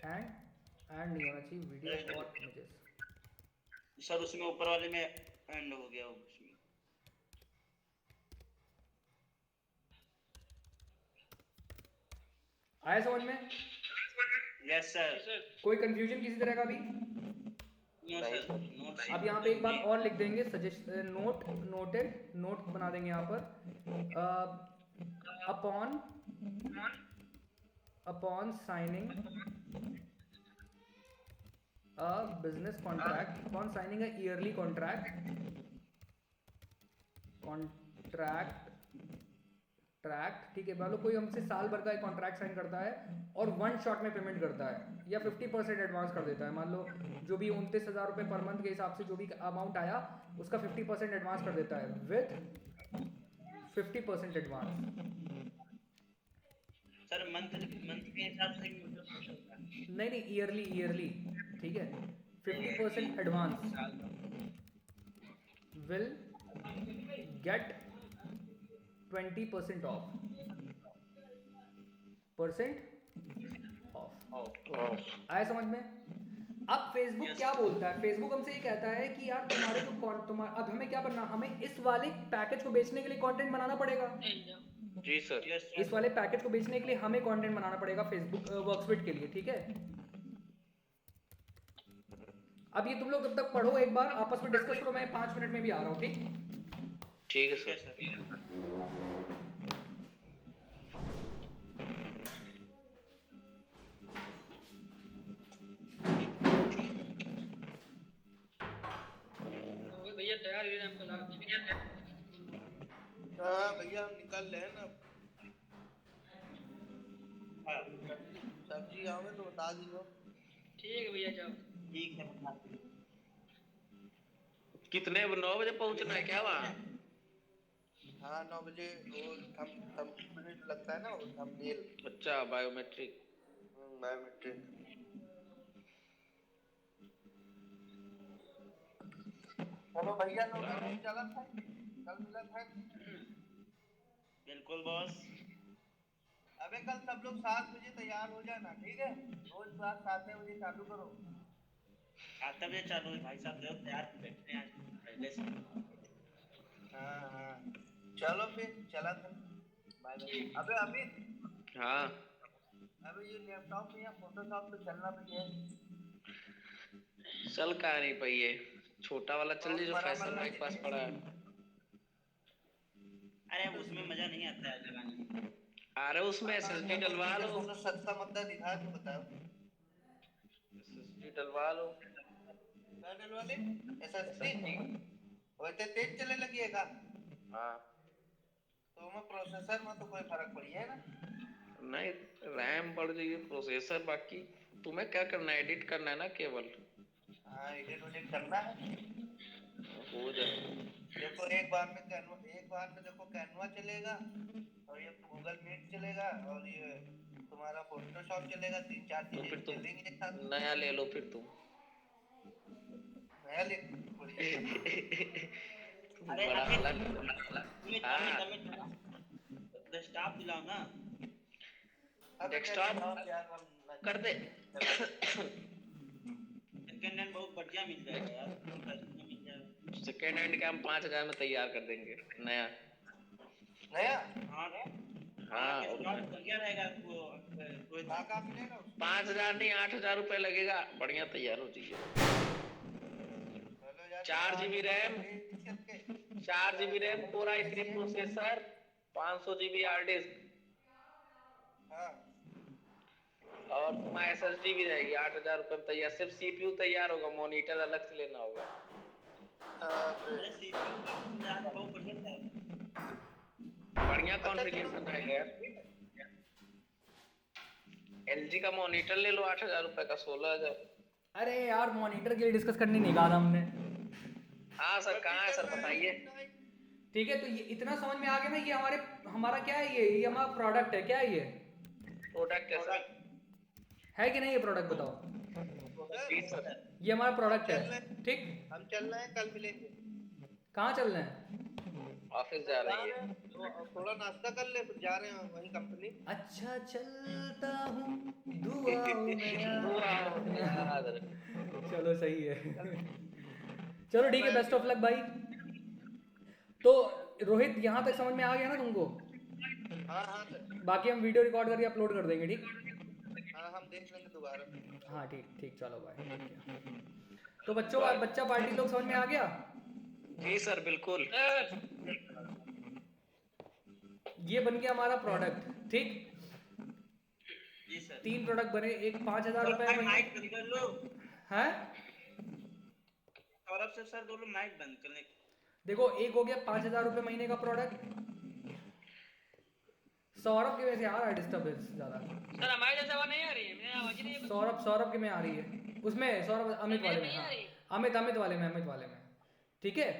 एंड नहीं होना चाहिए, वीडियो और इमेजेस। सर उसमें ऊपर वाले में एंड हो गया उसमें। आया समझ में? Yes sir. कोई कंफ्यूजन किसी तरह का भी? No sir, note. अब यहाँ पे एक बात और लिख देंगे, सजेस्ट नोट बना देंगे यहाँ पर, upon signing a business contract, upon signing a yearly tract, ठीक है। मान लो कोई हमसे साल भर का एक कॉन्ट्रैक्ट साइन करता है और 1 शॉट में पेमेंट करता है या 50% एडवांस कर देता है। मान लो जो भी 29,000 रुपये पर मंथ के हिसाब से जो भी अमाउंट आया उसका 50% एडवांस कर देता है, विथ 50% एडवांस। सर मंथ के हिसाब से नहीं, ईयरली, ठीक है। 50% एडवांस विल गेट 20% ऑफ, आया समझ में? अब फेसबुक क्या बोलता है, फेसबुक हमसे ये कहता है कि यार तुम्हारे जो अब हमें क्या करना, हमें इस वाले पैकेज को बेचने के लिए कंटेंट बनाना पड़ेगा। जी सर। इस वाले पैकेज को बेचने के लिए हमें कंटेंट बनाना पड़ेगा फेसबुक वर्कस्विट के लिए, ठीक है। अब ये तुम लोग जब तक पढ़ो, एक बार आपस में डिस्कस करो, मैं 5 मिनट में भी आ रहा हूँ, ठीक। ठीक है सर। भैया तैयार ही हम कल हाँ भैया हम निकल रहे हैं ना। सब्जी आओगे तो बता दीजिए। ठीक है भैया, जाओ। ठीक है। कितने 9 बजे पहुंचना है क्या वहाँ? हाँ 9 बजे वो थंबनेल लगता है ना, वो थंबनेल। अच्छा, बायोमेट्रिक। बायोमेट्रिक। चलो भैया, तो चला था कल मिला था। बिल्कुल बॉस। अबे कल सब लोग 7 बजे तैयार हो जाना, ठीक है। रोज रात 7 बजे चालू करो। 7 बजे चालू है भाई साहब, लोग तैयार बैठते हैं आज पहले से। हाँ चलो फिर चला था। अबे अमित। हाँ। अबे ये लैपटॉप में या फोटोशॉप पे चलना भी है। चल का नहीं पाइए, छोटा वाला चल जी जो फैशन माइक पास पड़ा है। अरे उसमें मजा नहीं आता है लगाने में। अरे उसमें एसएसडी डलवा लो। तो सस्ता मुद्दा दिखा तो बताओ। एसएसडी डलवा लो। क्या डलवा ले? एसएसडी वैसे तेज चले लगी है का? हाँ। तो मैं प्रोसेसर में तो कोई फर्क पड़ी है ना? नहीं, रैम बढ़ जाएगी, प्रोसेसर बाकी तुम्हें क्या करना है, एडिट करना है ना केवल। हाँ एडिट करना है, हो जाए। देखो एक बार में देखो कैनवा चलेगा और ये गूगल मीट चलेगा और ये तुम्हारा फोटोशॉप चलेगा। 3-4 तो चीजें फिर तुम चलेंगी एक साथ। नया ले लो फिर तुम। नया ले अरे बड़ा अमित वाला। अमित हाँ अमित अमित डेस्कटॉप दिलाओ ना। अबे डेस्कटॉप desktop यार हम कर दे। सेकंड हैंड बहुत बढ़िया मिल जाएगा यार, कम पैसे में मिल जाएगा। सेकेंड हैंड का हम 5,000 में तैयार कर देंगे नया। नया हाँ हाँ डेस्कटॉप बढ़िया रहेगा आपको। कोई कहाँ मिलेगा उसको? 5,000 नहीं 8,000 रुपए लगेगा, बढ़िया तैयार हो जाइए। चलो यार 4 GB RAM, 4 GB RAM, core i3 processor, 500 GB hard disk हाँ और तुम्हारा SSD भी रहेगी। 8,000 रुपए में तैयार। सिर्फ CPU तैयार होगा, मॉनिटर अलग से लेना होगा। अरे सीपीयू का यार बहुत बढ़िया था। बढ़िया कॉन्फ़िगरेशन रहेगा यार। LG का मॉनिटर ले लो 8,000 रुपए का, 16,000। अरे यार मॉनिटर के लिए डिस्कस करने नहीं कहा था हमने। हाँ सर, कहाँ है सर बताइए। ठीक है, तो ये इतना समझ में आ गया ना, ये हमारा क्या है, ये हमारा प्रोडक्ट है, क्या है ये प्रोडक्ट है सर। है कि नहीं, ये प्रोडक्ट बताओ। जी सर। ये हमारा प्रोडक्ट है, ठीक। हम चल रहे हैं, कल मिलेंगे। कहाँ चल रहे हैं? ऑफिस जा रही है। थोड़ा नाश्ता कर ले, फिर जा रहे हैं वही कंपनी। अच्छा चलता हूँ दुआओं में याद रहे। चलो सही है। चलो ठीक है, बेस्ट ऑफ लक भाई। तो रोहित यहाँ तक समझ में आ गया ना तुमको? हाँ हाँ सर। बाकी हम वीडियो रिकॉर्ड करके अपलोड कर देंगे, ठीक। हाँ हम देख लेंगे दोबारा। हाँ ठीक ठीक, चलो भाई। तो बच्चा पार्टी लोग समझ में आ गया? जी सर बिल्कुल। ये बन गया हमारा प्रोडक्ट, ठीक। जी सर। 3 प्रोडक्ट बने, एक 5,000 रुपए भाई में माइक बंद कर लो। है। सौरभ से सर दो लोग माइक बंद कर ले। देखो, एक हो गया 5,000 रुपए महीने का प्रोडक्ट। सौरभ के वैसे आ रहा है डिस्टर्बेंस ज्यादा। सर हमारे जैसे आवाज नहीं आ रही है, मेरी आवाज ही नहीं है। सौरभ के में आ रही है, उसमें सौरभ अमित वाले में। हाँ अमित वाले में, ठीक है।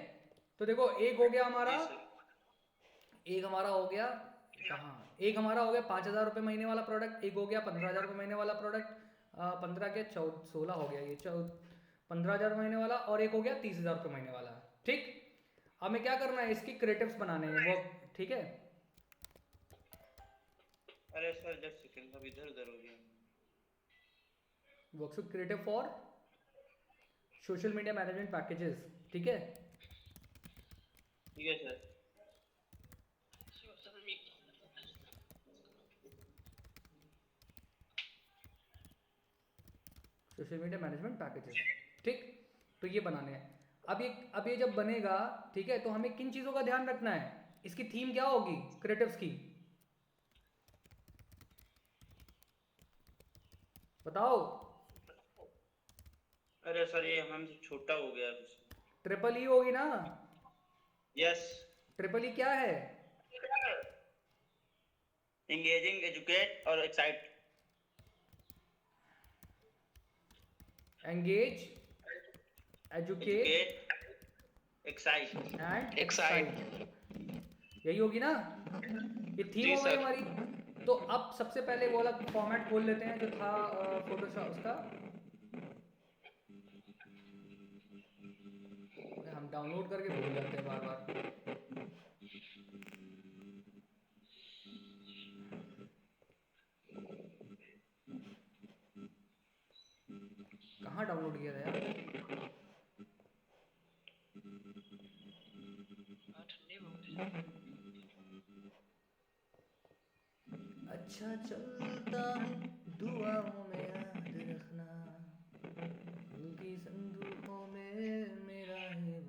तो देखो, एक हो गया हमारा, एक हमारा हो गया कहाँ, एक हमारा हो गया 5,000 रुपए महीने वाला प्रोडक्ट, एक हो गया 15,000 रुपए महीने वाला प्रोडक्ट। 15 के 16 हो गया ये, 15,000 महीने वाला, और एक हो गया 30,000 रुपए महीने वाला, ठीक। हमें क्या करना है, इसकी क्रिएटिव्स बनाने हैं वो, ठीक है। अरे सर जस्ट सेकंड, सब इधर उधर हो गया। Workshop creative for social media management packages, ठीक है। ठीक है sir. Social media management packages, ठीक। तो ये बनाने हैं। अब ये जब बनेगा, ठीक है, तो हमें किन चीज़ों का ध्यान रखना है, इसकी थीम क्या होगी क्रिएटिव्स की, बताओ। अरे सर ये हमसे छोटा हो गया। ट्रिपल ई होगी ना? यस। ट्रिपल ई क्या है? एंगेजिंग, एजुकेट और excite. Engage, educate, excite and excite. यही होगी ना, ये थीम जी हो गई सर। हमारी। तो अब सबसे पहले वो वाला फॉर्मेट खोल लेते हैं जो था फोटोशॉप उसका। हम डाउनलोड करके भूल जाते हैं बार बार। कहाँ डाउनलोड किया था यार? ठंडी बहुत है। अच्छा चलता हूँ दुआओं में याद रखना, दिल की संदूकों में मेरा है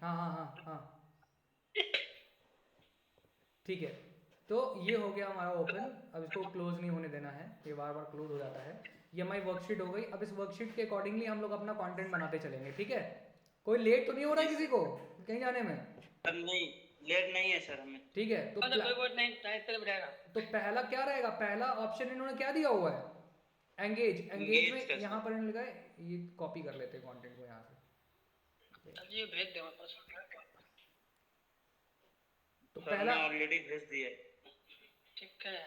हाँ हाँ हाँ हाँ, ठीक है। तो ये हो गया हमारा ओपन। अब इसको क्लोज नहीं होने देना है, ये बार बार क्लोज हो जाता है। ये हमारी वर्कशीट हो गई। अब इस वर्कशीट के अकॉर्डिंगली हम लोग अपना कंटेंट बनाते चलेंगे, ठीक है। कोई लेट तो नहीं हो रहा है किसी को कहीं जाने में? सर नहीं, लेट नहीं है सर हमें। ठीक है। तो कोई बात नहीं, टाइम पे बैठेगा। तो पहला क्या रहेगा, पहला ऑप्शन इन्होंने क्या दिया हुआ है, एंगेज। एंगेज में कैसे? यहाँ पर इन्होंने लिखा है, ये कॉपी कर लेते हैं कंटेंट को यहाँ से। जी भेज दे वापस। तो सर पहला ऑलरेडी भेज दिया। ठीक है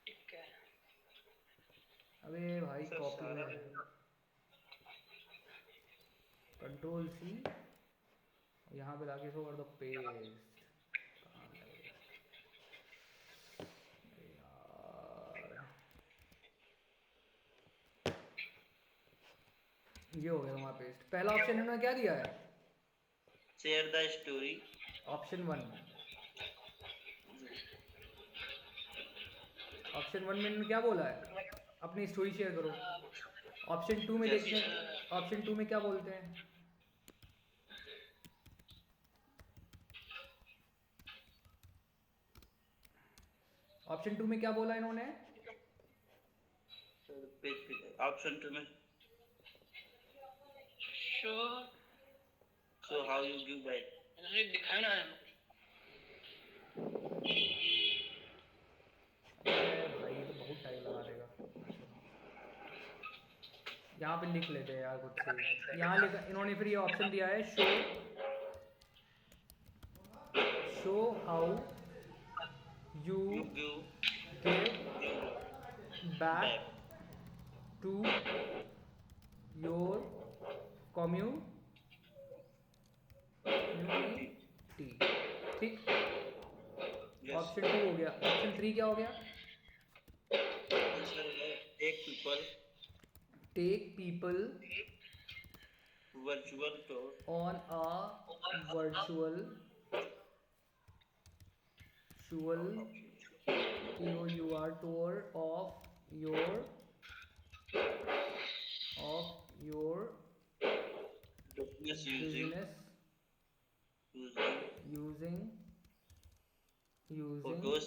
ठीक है। अबे भाई सर कॉपी सारा में कंट्रोल सी, यहाँ पे लाके इसको कर दो पेस्ट। कहाँ लगेगा यार, ये हो गया तुम्हारा पेस्ट। पहला ऑप्शन इन्होंने क्या दिया है? Share the story. Option 1। Option 1 में इन्होंने क्या बोला है? अपनी स्टोरी शेयर करो। ऑप्शन 2 में Yes. देखते हैं, ऑप्शन 2 में क्या बोलते हैं? ऑप्शन 2 में क्या बोला इन्होंने? ऑप्शन 2 में Sure. so how you give back। इन्होंने दिखाया ना हमको। अरे भाई ये तो बहुत टाइम लगा देगा। यहाँ पे लिख लेते हैं यार खुद से। यहाँ लिखा इन्होंने, फिर ये ऑप्शन दिया है show how you you give give back to your community. ठीक, Yes. ऑप्शन 2 हो गया। ऑप्शन 3 क्या हो गया? Sir, take people virtual tour on a virtual tour of your business business using using photos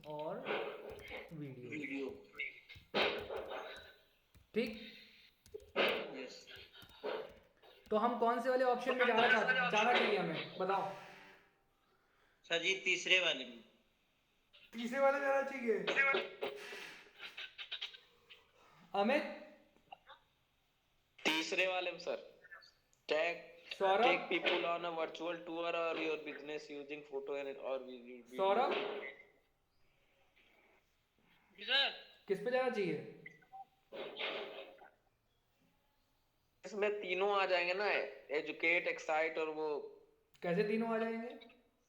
or video। video। ठीक, Yes। तो हम कौन से वाले ऑप्शन में जाना चाहिए हमें, बताओ। सर जी तीसरे वाले में। तीसरे वाले जाना चाहिए। अमित, तीसरे वाले में sir, tag Saurabh, take people on a virtual tour or your business using photo and or video। Saurabh ji sir. किस पे जाना चाहिए? इसमें तीनों आ जाएंगे ना, एजुकेट, एक्साइट और वो। कैसे तीनों आ जाएंगे?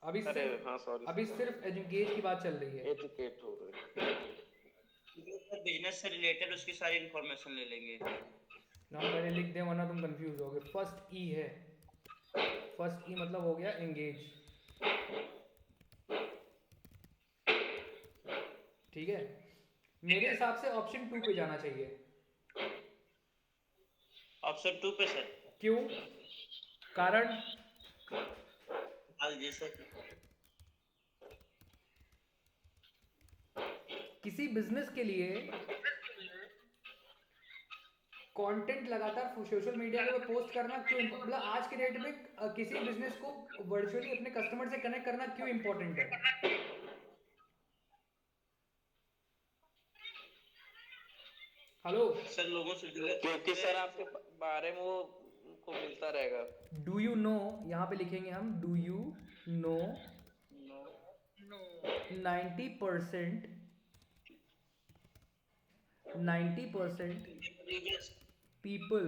अभी अरे सिर्फ हाँ सॉरी, अभी सिर्फ एजुकेट की बात चल रही है। एजुकेट हो गए। बिजनेस से रिलेटेड उसकी सारी इंफॉर्मेशन ले लेंगे। नाम पहले लिख दे वरना तुम कंफ्यूज होगे। फर्स्ट ई है, फर्स्ट ई मतलब हो गया एंगेज। ठीक है, मेरे हिसाब से ऑप्शन 2 पे जाना चाहिए। ऑप्शन 2 पे सर। क्यों? कारण? जैसे किसी बिजनेस के लिए कंटेंट लगातार सोशल मीडिया पे पोस्ट करना क्यों, मतलब आज के डेट में किसी बिजनेस को वर्चुअली अपने कस्टमर से कनेक्ट करना क्यों इंपॉर्टेंट है? हेलो सर लोगों से क्योंकि सर आपके बारे में वो उनको मिलता रहेगा। डू यू नो, यहाँ पे लिखेंगे हम डू यू नो 90% पीपल,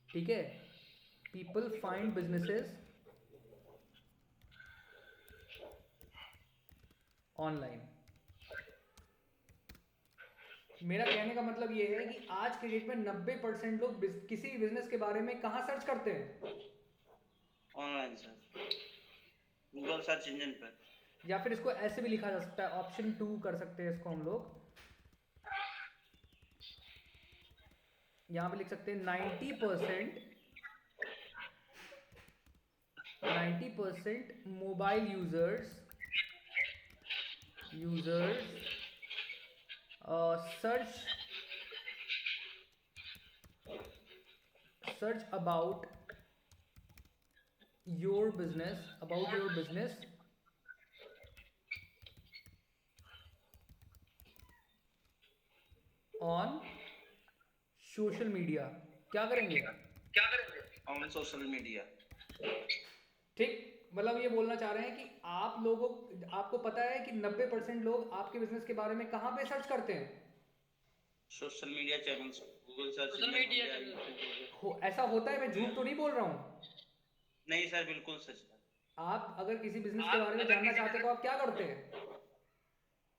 ठीक है, पीपल फाइंड बिजनेसेस ऑनलाइन। मेरा कहने का मतलब ये है कि आज के डेट में 90% लोग किसी बिजनेस के बारे में कहाँ सर्च करते हैं? Online sir, Google search engine पर। या फिर इसको ऐसे भी लिखा जा सकता है, ऑप्शन 2 कर सकते हैं इसको हम लोग। यहाँ पे लिख सकते हैं 90% mobile users search about your business on social media। क्या करेंगे? On social media. ठीक, मतलब ये बोलना चाह रहे हैं कि आप लोगों आपको पता है कि 90% लोग आपके बिजनेस के बारे में कहाँ पे सर्च करते हैं? Social media channels, Google search social engine हो मीडिया गया, चैनल। यूट्यूब हो गया। ऐसा होता है, मैं झूठ तो नहीं बोल रहा हूँ। नहीं सर, बिल्कुल सच है। आप अगर किसी बिजनेस के बारे में जानना चाहते हैं तो आप क्या करते हैं?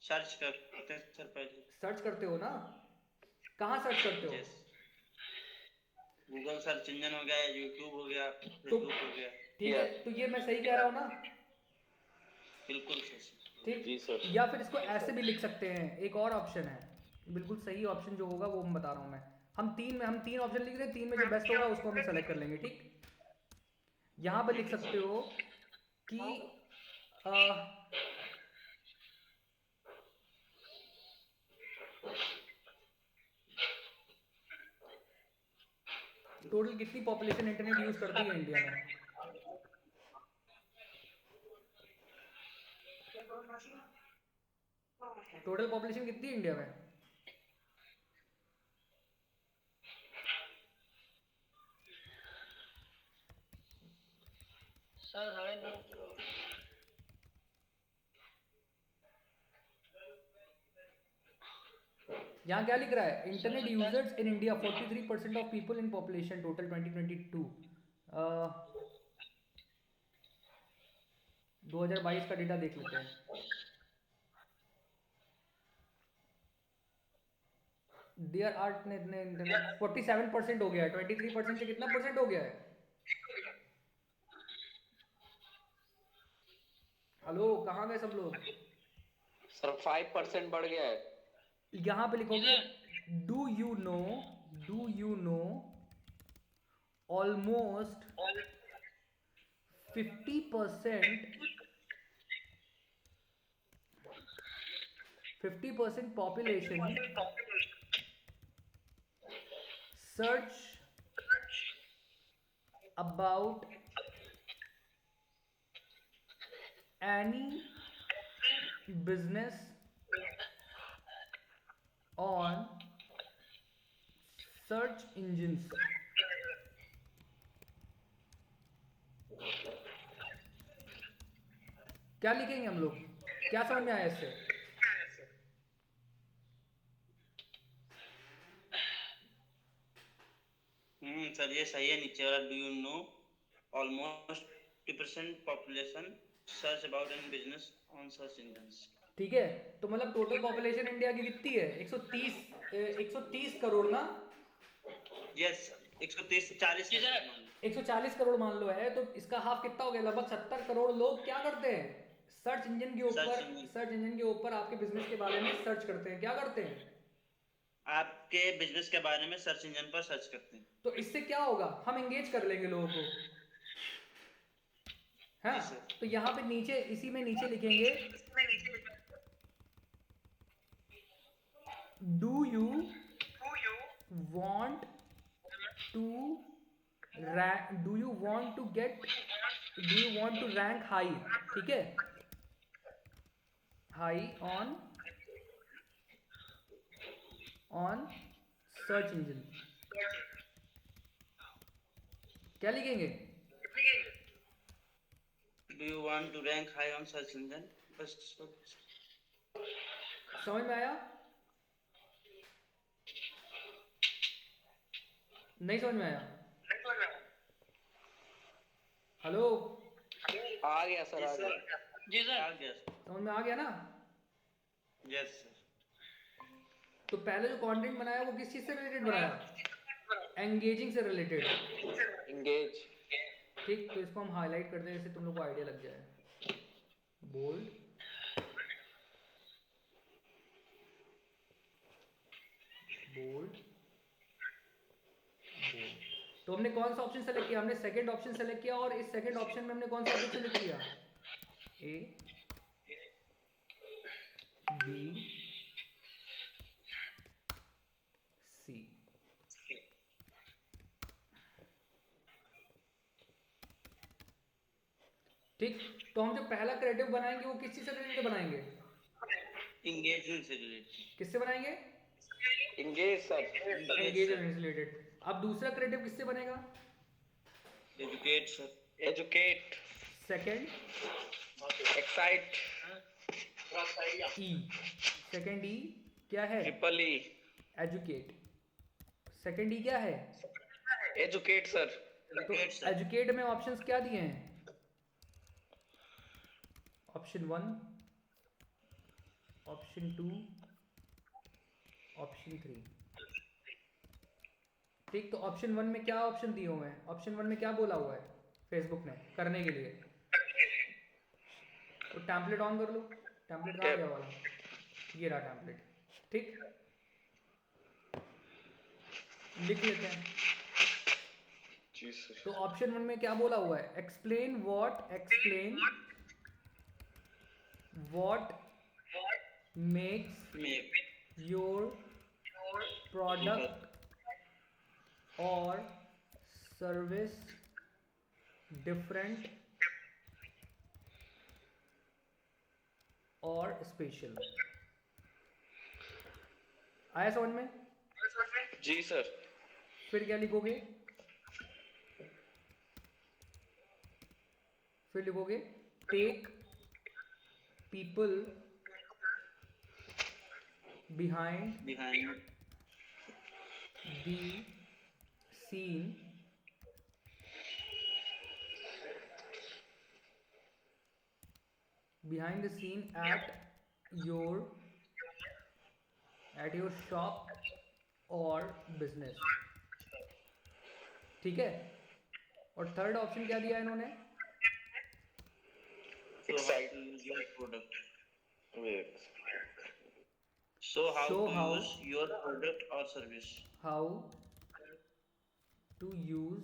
सर्च करते हैं सर पहले। सर्च करते हो ना? कहाँ सर्च करते हो? यस, गूगल सर्च इंजन हो गया, यूट्यूब हो गया, तो फेसबुक हो गया। ठीक है, तो ये मैं सही कह रहा हूँ ना? बिल्कुल सच। ठीक। जी सर। या फिर इसको ऐसे भी लिख सकते हैं, एक और ऑप्शन है, बिल्कुल सही ऑप्शन जो होगा वो मैं बता रहा हूँ मैं। हम तीन ऑप्शन लिख रहे हैं, तीन में जो बेस्ट होगा उसको हम सेलेक्ट कर लेंगे। ठीक, यहाँ पे लिख सकते हो कि टोटल कितनी पॉपुलेशन इंटरनेट यूज करती है इंडिया में? टोटल पॉपुलेशन कितनी है इंडिया में? सर 9.5 करोड़। यहाँ क्या लिख रहा है? Internet users in India 43% of people in population total 2022। 2022 का डेटा देख लेते हैं। डियर आर्ट ने 47% हो गया है। 23% से कितना परसेंट हो गया है? हेलो, कहाँ गए सब लोग? सर 5% बढ़ गया है। यहाँ पे लिखोगे do you know almost 50% population search about any business on search engines। क्या लिखेंगे हम लोग? क्या समझ में आया इससे? सर ये सही है। नीचे वाला, do you know almost 50% population search about an business on search engines. ठीक है, तो मतलब टोटल पॉपुलेशन इंडिया की कितनी है? 130 करोड़ ना? यस, 130 से 40 जी सर। 140 करोड़ मान लो है, तो इसका हाफ कितना हो गया? लगभग 70 करोड़ लोग क्या करते हैं? सर्च इंजन के ऊपर आपके बिजनेस के बारे में सर्च करते हैं। क्या करते हैं? आपके बिजनेस के बारे में सर्च इंजन पर सर्च करते हैं। तो इससे क्या होगा? हम एंगेज कर लेंगे लोगों को, हाँ? तो यहाँ पे नीचे, इसी में नीचे लिखेंगे do you want to rank high. ठीक है, हाई ऑन सर्च इंजन। क्या लिखेंगे? Do you want to rank high on search engine. बस समझ में आया? नहीं समझ में आया? हेलो, आ गया सर, आ गया। जी आ सर। गया। समझ में आ गया ना? Yes sir. तो पहले जो कंटेंट बनाया वो किस चीज से रिलेटेड बनाया? एंगेजिंग से रिलेटेड। इंगेज। ठीक, तो इसको हम हाईलाइट कर दें, इससे तुम लोग को आइडिया लग जाए। Bold, bold, bold. तो हमने कौन सा ऑप्शन सेलेक्ट किया? हमने सेकंड ऑप्शन सेलेक्ट किया, और इस सेकंड ऑप्शन में हमने कौन सा ऑप्शन सेलेक्ट किया? ए, बी, सी। ठीक, तो हम जो पहला क्रिएटिव बनाएंगे वो किस चीज से रिलेटेड बनाएंगे? इंगेजमेंट से रिलेटेड। किससे बनाएंगे? Engage sir. एंगेजमेंट से रिलेटेड। अब दूसरा क्रिएटिव किससे बनेगा? Educate sir. Educate. Second excite, E, second E क्या है? Triple E, educate. Second E क्या है? Educate sir. तो एजुकेट में ऑप्शंस क्या दिए हैं? Option 1, option 2, option 3। ठीक, तो ऑप्शन 1 में क्या ऑप्शन दिए हुए हैं? ऑप्शन 1 में क्या बोला हुआ है फेसबुक ने करने के लिए? तो टैम्पलेट ऑन कर लो। टैम्पलेट कहाँ गया वाला? ये रहा टैम्पलेट। ठीक, लिख लेते हैं। जी सर। तो ऑप्शन 1 में क्या बोला हुआ है? Explain what makes your product और सर्विस डिफरेंट और स्पेशल। आया समझ में? जी सर। फिर क्या लिखोगे? फिर लिखोगे take people behind the scene at your shop और बिजनेस। ठीक है, और थर्ड ऑप्शन क्या दिया इन्होंने? Excite, So how Show to how- use your product or service. how to use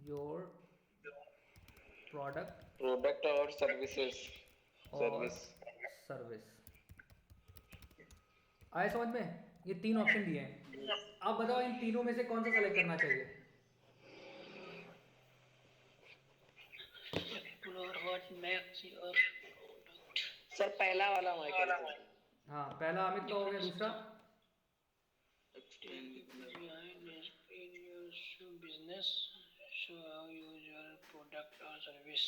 your product product और सर्विसेज, और सर्विस। आया समझ में? ये 3 ऑप्शन दिए हैं। अब बताओ इन तीनों में से कौन सा सेलेक्ट करना चाहिए? Explore what makes your product. Sir पहला वाला मैं कह रहा हूँ। हाँ, पहला अमित का हो गया, दूसरा Behind in your business, show how you use your product or service.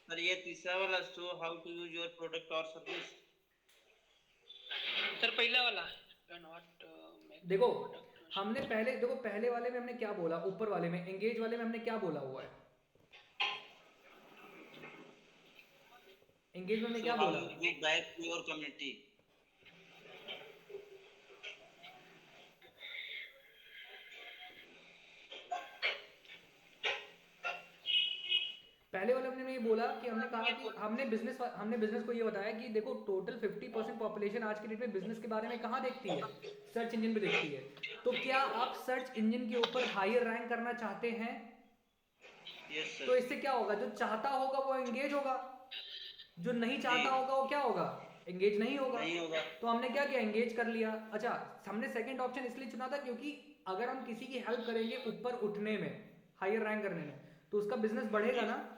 Sir ये तीसरा वाला show how to use your product or service. Sir पहला वाला not make देखो product or हमने पहले वाले में हमने क्या बोला? ऊपर वाले में एंगेज वाले में हमने क्या बोला हुआ है? एंगेज में हमने क्या So how बोला? you give back to your community. पहले वाले में ये बोला कि हमने कहा कि हमने बिजनेस को ये बताया कि देखो टोटल 50% पॉपुलेशन आज के डेट में बिजनेस के बारे में कहाँ देखती है? सर्च इंजन पे देखती है। तो क्या आप सर्च इंजन के ऊपर हायर रैंक करना चाहते हैं? Yes sir. तो इससे क्या होगा? जो चाहता होगा वो एंगेज होगा, जो नहीं चाहता होगा वो क्या होगा? एंगेज नहीं होगा। नहीं होगा। तो हमने क्या किया? एंगेज कर लिया। अच्छा, हमने सेकंड ऑप्शन इसलिए चुना था क्योंकि अगर हम किसी की हेल्प करेंगे ऊपर उठने में, हायर रैंक करने में, तो उसका बिजनेस बढ़ेगा ना?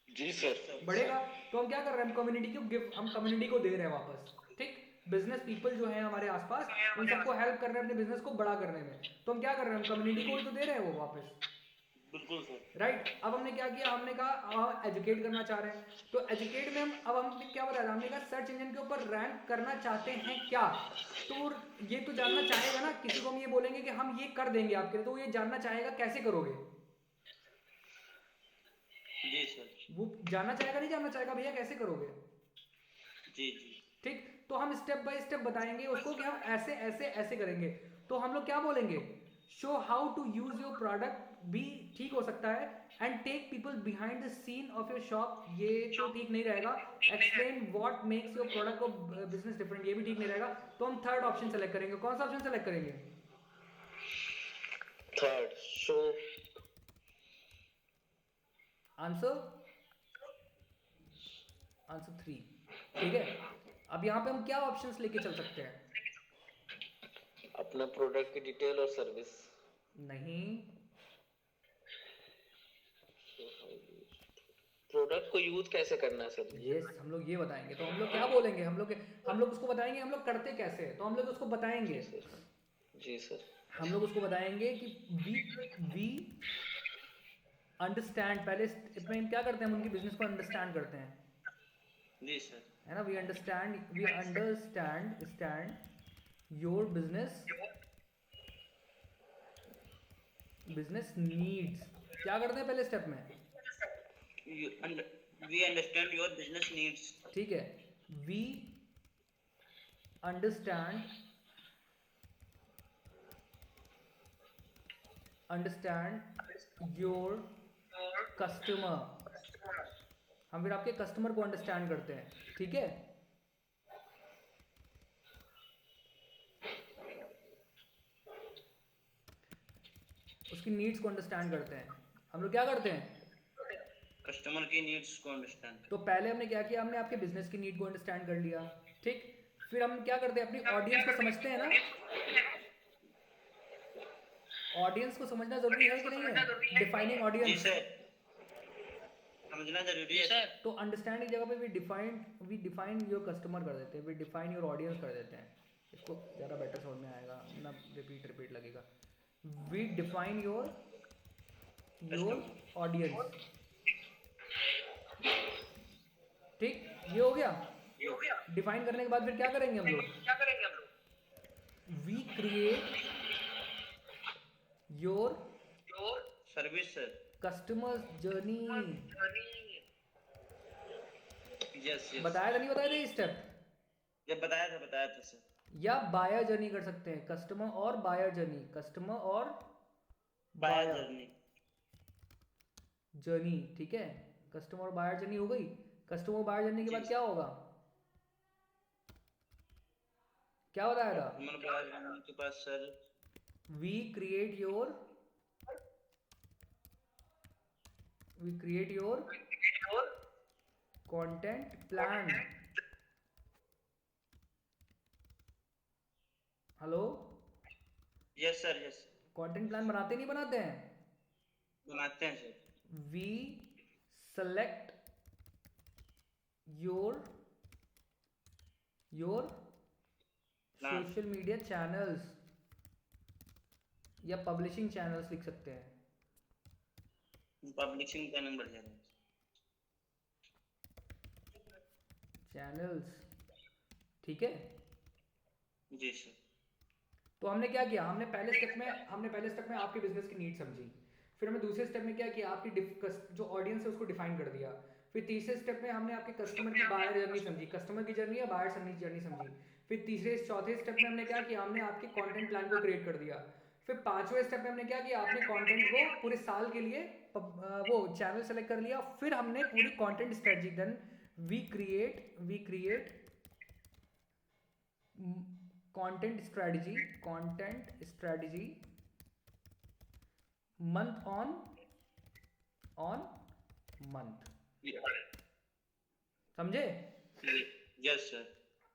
जी सर। बढ़ेगा। तो हम क्या कर रहे हैं? हम कम्युनिटी को दे रहे हैं वापस। ठीक, बिजनेस पीपल जो है हमारे आसपास, उन सबको हेल्प कर रहे हैं अपने बिजनेस को बड़ा करने में। तो हम क्या कर रहे हैं? हम कम्युनिटी को ही तो दे रहे हैं वो वापस। बिल्कुल सर। राइट। अब हमने क्या किया? हमने कहा एजुकेट करना चाह रहे हैं, तो एजुकेट में हमने क्या बताया? हमने कहा सर्च इंजन के ऊपर रैंक करना चाहते हैं क्या? तो ये तो जानना चाहेगा ना। किसी को हम ये बोलेंगे कि हम ये कर देंगे आपके लिए, तो वो ये जानना चाहेगा कैसे करोगे? जी सर। वो जानना चाहेगा, नहीं जानना चाहेगा भैया कैसे करोगे? जी जी। ठीक, तो हम स्टेप बाय स्टेप बताएंगे उसको कि हम ऐसे ऐसे ऐसे करेंगे। तो हम लोग क्या बोलेंगे? Show how to use your product भी ठीक हो सकता है, and take people behind the scene of your shop, ये तो ठीक नहीं रहेगा। Explain what makes your product और बिजनेस डिफरेंट, ये भी ठीक नहीं रहेगा। तो हम थर्ड ऑप्शन सेलेक्ट करेंगे। कौन सा ऑप्शन सेलेक्ट करेंगे? Third, show. आंसर 3। ठीक है, अब यहाँ पे हम क्या ऑप्शंस लेके चल सकते हैं? अपना प्रोडक्ट की डिटेल और सर्विस। नहीं, प्रोडक्ट को यूज कैसे करना है सर? यस, हम लोग ये बताएंगे। तो हम लोग क्या बोलेंगे? हम लोग उसको बताएंगे हम लोग करते कैसे हैं। तो हम लोग उसको बताएंगे। जी सर। हम लोग उसको बताएंगे कि वी अंडरस्टैंड, पहले स्टेप में हम क्या करते हैं, हम उनकी बिजनेस को अंडरस्टैंड करते हैं, जी सर। है ना। We understand your business needs. क्या करते हैं पहले स्टेप में? We understand your business needs. ठीक है, वी अंडरस्टैंड योर कस्टमर। हम फिर आपके कस्टमर को अंडरस्टैंड करते हैं, ठीक है। उसकी नीड्स को अंडरस्टैंड करते हैं। हम लोग क्या करते हैं? कस्टमर की नीड्स को अंडरस्टैंड। तो पहले हमने क्या किया, हमने आपके बिजनेस की नीड को अंडरस्टैंड कर लिया, ठीक। फिर हम क्या करते हैं, अपनी ऑडियंस को समझते हैं ना। ऑडियंस को समझना जरूरी है कि नहीं है? डिफाइनिंग जी ऑडियंस। सर, समझना जरूरी है सर। तो अंडरस्टैंड की जगह पे वी डिफाइन योर कस्टमर कर देते हैं, वी डिफाइन योर ऑडियंस कर देते हैं। इसको ज़्यादा बेटर समझ में आएगा ना, रिपीट लगेगा। वी डिफाइन योर ऑडियंस, ठीक। ये हो गया। डिफाइन करने के बाद फिर क्या करेंगे हम लोग? We create your service sir. Customers journey. Yes yes. बताया था नहीं बताया था ये स्टेप? जब बताया था सर। या बायर जर्नी कर सकते हैं, कस्टमर और बायर जर्नी, कस्टमर और बायर जर्नी। जर्नी, ठीक है। कस्टमर और बायर जर्नी हो गई। कस्टमर और बायर जर्नी के बाद क्या होगा? क्या बताया था? कस्टमर बायर जर्नी के पास sir we create your content plan. Hello, yes sir yes. Content plan बनाते नहीं बनाते हैं? बनाते हैं sir. We select your Plan. Social media channels या पब्लिशिंग चैनल्स लिख सकते हैं। पब्लिशिंग चैनल बढ़िया है। चैनल्स, ठीक है। जी सर। तो हमने क्या किया, हमने पहले स्टेप में आपके बिजनेस की नीड समझी। फिर हमने दूसरे स्टेप में क्या किया, आपकी जो ऑडियंस है उसको डिफाइन कर दिया। फिर तीसरे स्टेप में हमने आपके कस्टमर की बायर जर्नी समझी, कस्टमर की जर्नी या बायर जर्नी समझी। फिर चौथे स्टेप में हमने क्या किया, हमने आपके कंटेंट प्लान को क्रिएट कर दिया। फिर पांचवें स्टेप में हमने क्या किया, आपने कंटेंट को पूरे साल के लिए वो चैनल सेलेक्ट कर लिया। फिर हमने पूरी content strategy, then we create content strategy month on month. समझे? Yes sir.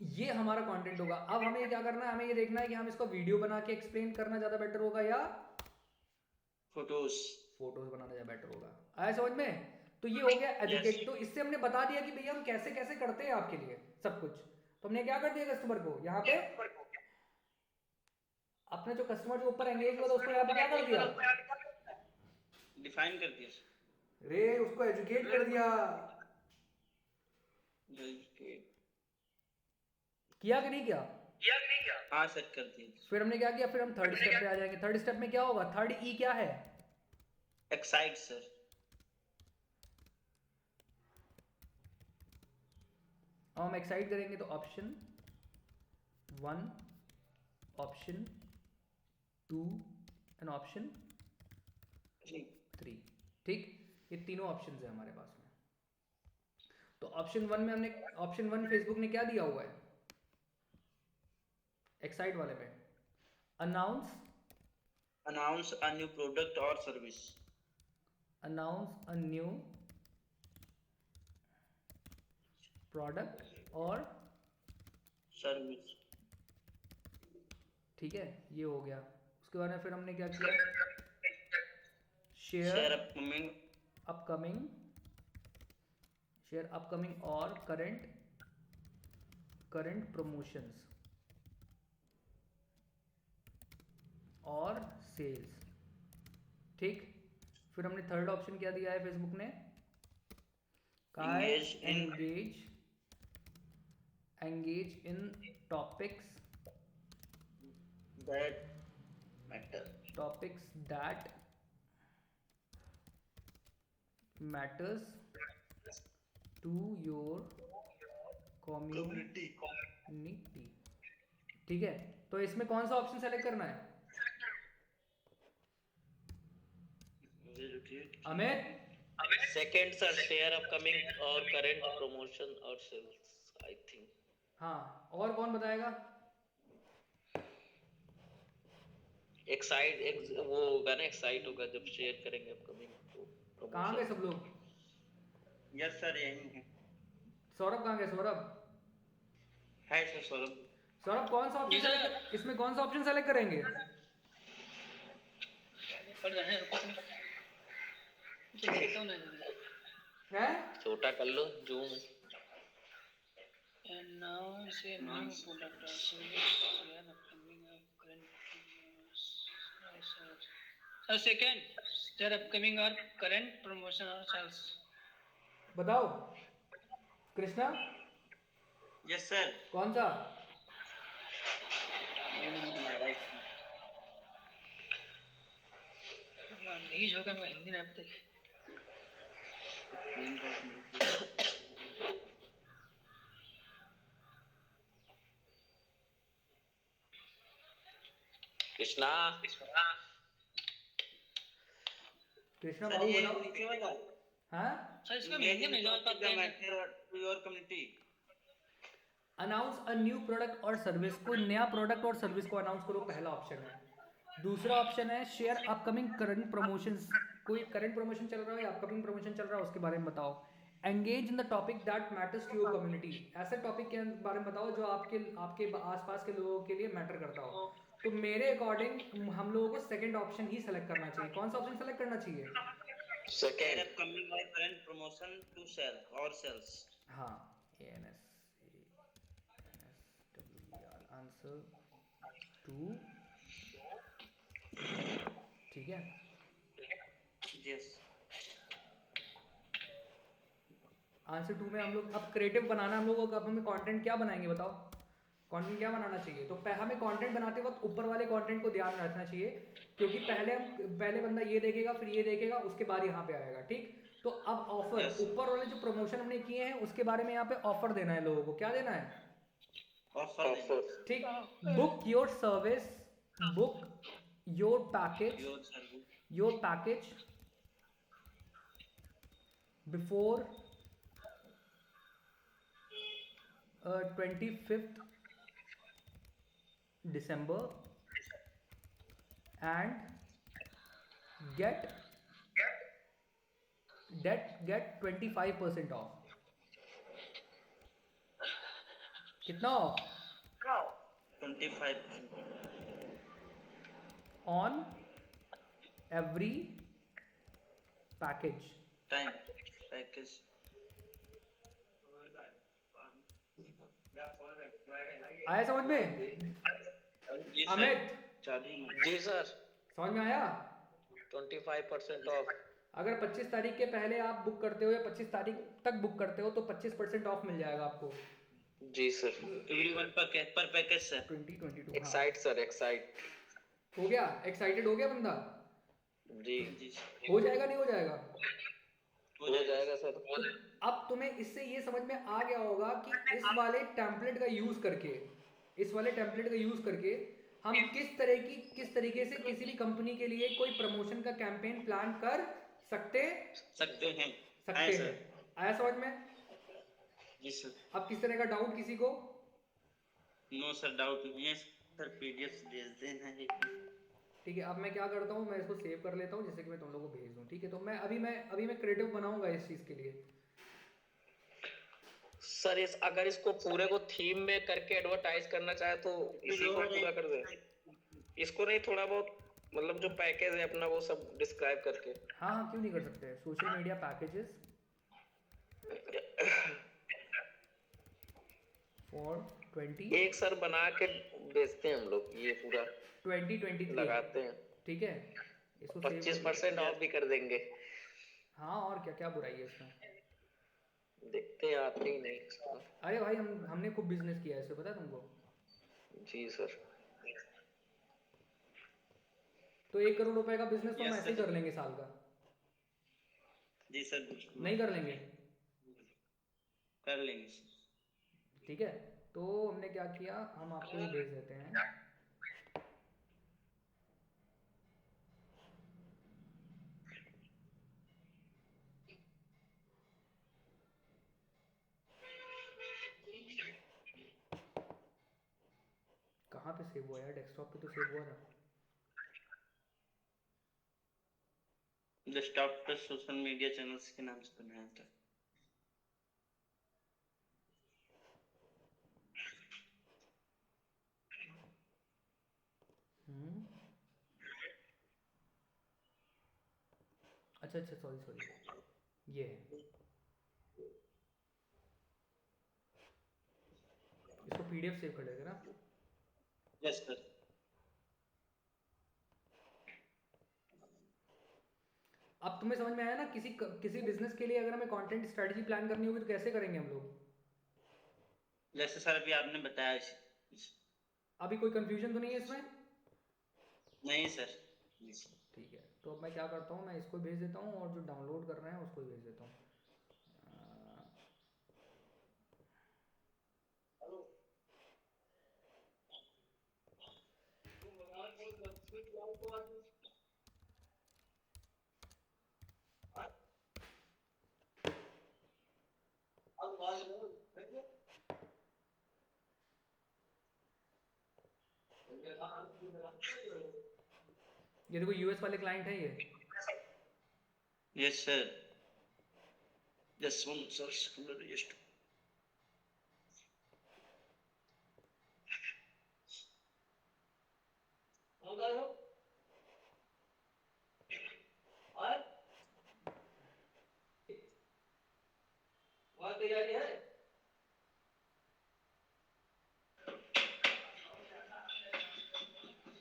ये हमारा कंटेंट होगा। अब हमें क्या करना है, हमें ये देखना है कि हम इसको वीडियो बना के एक्सप्लेन करना ज्यादा बेटर होगा या फोटोज बनाना ज्यादा बेटर होगा। आया समझ में? तो ये हो गया एजुकेट। तो इससे हमने बता दिया कि भैया हम कैसे कैसे करते हैं आपके लिए सब कुछ। तो हमने क्या कर दिया, कस्टमर को यहाँ पे अपने जो कस्टमर जो ऊपर एंगेज हुआ था उसको यहाँ पे क्या कर दिया, डिफाइन कर दिया सर। रे उसको एजुकेट कर दिया। किया कि नहीं किया? हाँ सर कर दिया। फिर हमने क्या किया, फिर हम थर्ड स्टेप पे आ जाएंगे। थर्ड स्टेप में क्या होगा, थर्ड ई क्या है? Excite sir. हम एक्साइट करेंगे तो ऑप्शन 1, ऑप्शन 2 एंड ऑप्शन 3, ठीक। ये तीनों ऑप्शंस है हमारे पास में। तो ऑप्शन 1 फेसबुक ने क्या दिया हुआ है एक्साइट वाले में, अनाउंस अ न्यू प्रोडक्ट और service. Announce a new product और सर्विस, ठीक है। ये हो गया। उसके बाद में फिर हमने क्या किया, शेयर अपकमिंग और करंट प्रमोशंस और सेल्स, ठीक। फिर हमने थर्ड ऑप्शन क्या दिया है फेसबुक ने? Engage in- engage in topics that matter. that matters to your community. ठीक है, तो इसमें कौन सा ऑप्शन सेलेक्ट करना है Amit? Second sir, share upcoming और करंट प्रमोशन और सेल्स, आई थिंक। हाँ, और कौन बताएगा? एक वो होगा ना, एक्साइट होगा जब शेयर करेंगे अपकमिंग तो कहाँ गए सब लोग? यस सर, यही है। सौरभ कहाँ गए? सौरभ सर सौरभ। सौरभ कौन सा जी ऑप्शन सर। इसमें कौन सा ऑप्शन सेलेक्ट करेंगे? पढ़ रहे हैं, रुको थोड़ा। मुझे देखता हूँ ना जल्दी। हैं? छोटा कर लो zoom. Announce a new product or service and upcoming or current second, their upcoming or current promotion or sales. बताओ कृष्णा, यस सर। कौन सा? नहीं होगा, मैं हिंदी में आपको कृष्णा कृष्णा सर बाबू ये बताओ। नीचे वाला हाँ, सर इसका हिंदी में नहीं समझ पाते हैं। To your community. Announce a new product और सर्विस, कोई नया प्रोडक्ट और सर्विस को अनाउंस करो, पहला ऑप्शन है। दूसरा ऑप्शन है शेयर अपकमिंग करंट प्रमोशंस, कोई करंट प्रमोशन चल रहा है या अपकमिंग प्रमोशन चल रहा है उसके बारे में बताओ। Engage in the topic that matters to your community, ऐसे टॉपिक के बारे में बताओ जो आपके आपके आसपास के लोगों के लिए मैटर करता हो। तो मेरे अकॉर्डिंग हम लोगों को सेकंड ऑप्शन ही सेलेक्ट करना चाहिए। कौन सा ऑप्शन सेलेक्ट करना चाहिए? सेकंड। अपकमिंग और करंट प्रमोशन टू सेल और सेल्स। हाँ, ANS आंसर 2, ठीक है। यस। आंसर 2 में हम लोग अब क्रिएटिव बनाना, हम लोगों को अब हमें कंटेंट क्या बनाएंगे बताओ? कंटेंट क्या बनाना चाहिए? तो हमें कंटेंट बनाते वक्त ऊपर वाले कंटेंट को ध्यान रखना चाहिए, क्योंकि पहले बंदा ये देखेगा, फिर ये देखेगा, उसके बाद यहाँ पे आएगा, ठीक। तो अब ऑफर, Yes. ऊपर वाले जो प्रमोशन हमने किए हैं उसके बारे में यहाँ पे ऑफर देना है लोगों को। क्या देना है? ऑफर। ठीक। Book your service, book your package, your service your package before 25th December and get 25% off। कितना of? 25% on every package। Time package. आया समझ में? अमित जी सर, समझ में आया? 25% ऑफ। अगर 25 तारीख के पहले आप बुक करते हो या 25 तारीख तक बुक करते हो तो 25% ऑफ मिल जाएगा आपको। जी सर। एवरीवन पर package sir. 2022। Excite sir, excite. हो गया? एक्साइटेड हो गया बंदा? जी हो जाएगा नहीं हो जाएगा? हो जाएगा सर। तो अब तुम्हें इससे ये समझ में आ गया होगा कि इस वाले टेम्पलेट का यूज करके हम किस तरीके से किसी भी कंपनी के लिए कोई प्रमोशन का कैंपेन प्लान कर सकते हैं। आया समझ में? जी सर। अब किस तरह का डाउट किसी को? नो सर, डाउट नहीं है सर, पीडीएफ भेज देना है। ठीक है, अब मैं क्या करता हूँ, मैं इसको सेव कर लेता हूँ जिससे कि मैं तुम लोगों को भेज दूँ। ठीक है, तो मैं अभी मैं क्रिएटिव बनाऊंगा इस चीज के लिए। सर अगर इसको पूरे को थीम में करके एडवर्टाइज करना चाहे तो इसी को पूरा कर दे। इसको नहीं, थोड़ा बहुत मतलब जो पैकेज है अपना वो सब डिस्क्राइब करके। हाँ, क्यों नहीं कर सकते? सोशल मीडिया पैकेजेस फॉर 20 एक सर बना के बेचते हैं हम लोग, ये पूरा 2023 लगाते हैं। ठीक है, इसको सेव 25% ऑफ भी कर देंगे। हाँ और क्या क्या बुराई है इसमें। देखते हैं आते ही नहीं इसको। अरे भाई हमने खूब बिजनेस किया है इससे, पता है तुमको। जी सर। तो 1 करोड़ रुपए का बिजनेस तो हम यस ऐसे ही सर। कर लेंगे साल का। जी सर बिल्कुल नहीं कर लेंगे? कर लेंगे सर। ठीक है, तो हमने क्या किया, हम आपको ये भेज देते हैं। कहाँ पे सेव हुआ यार, डेस्कटॉप पे तो सेव हुआ था। डेस्कटॉप पर सोशल मीडिया चैनल्स के नाम से बनाया था। हम्म, अच्छा अच्छा, सॉरी सॉरी, ये है। इसको पीडीएफ सेव कर लेते ना। Yes sir. अब तुम्हें समझ में आया ना, किसी बिजनेस के लिए अगर हमें कंटेंट स्ट्रेटजी प्लान करनी होगी तो कैसे करेंगे हम लोग। जैसे सर अभी आपने बताया अभी कोई कंफ्यूजन तो नहीं है इसमें? नहीं सर। ठीक है, तो अब मैं क्या करता हूँ, मैं इसको भेज देता हूँ और जो डाउनलोड कर रहे हैं उसको भी भेज देता हूँ। ये देखो यूएस वाले क्लाइंट है ये। Yes sir. Just one sir.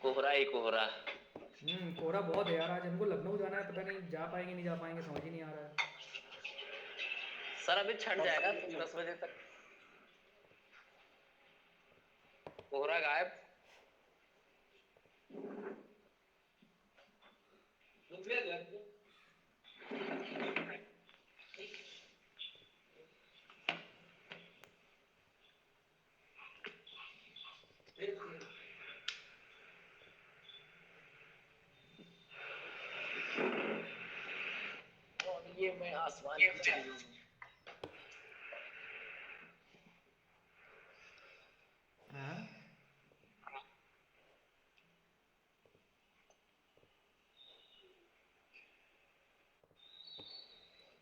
कोहरा ही कोहरा। कोहरा बहुत है यार, आज हमको लखनऊ जाना है, पता नहीं जा पाएंगे नहीं जा पाएंगे, समझ ही नहीं आ रहा है। सर अभी छट जाएगा 10 बजे तक। कोहरा गायब। और ये मैं आसमान की चिड़ियों में। हाँ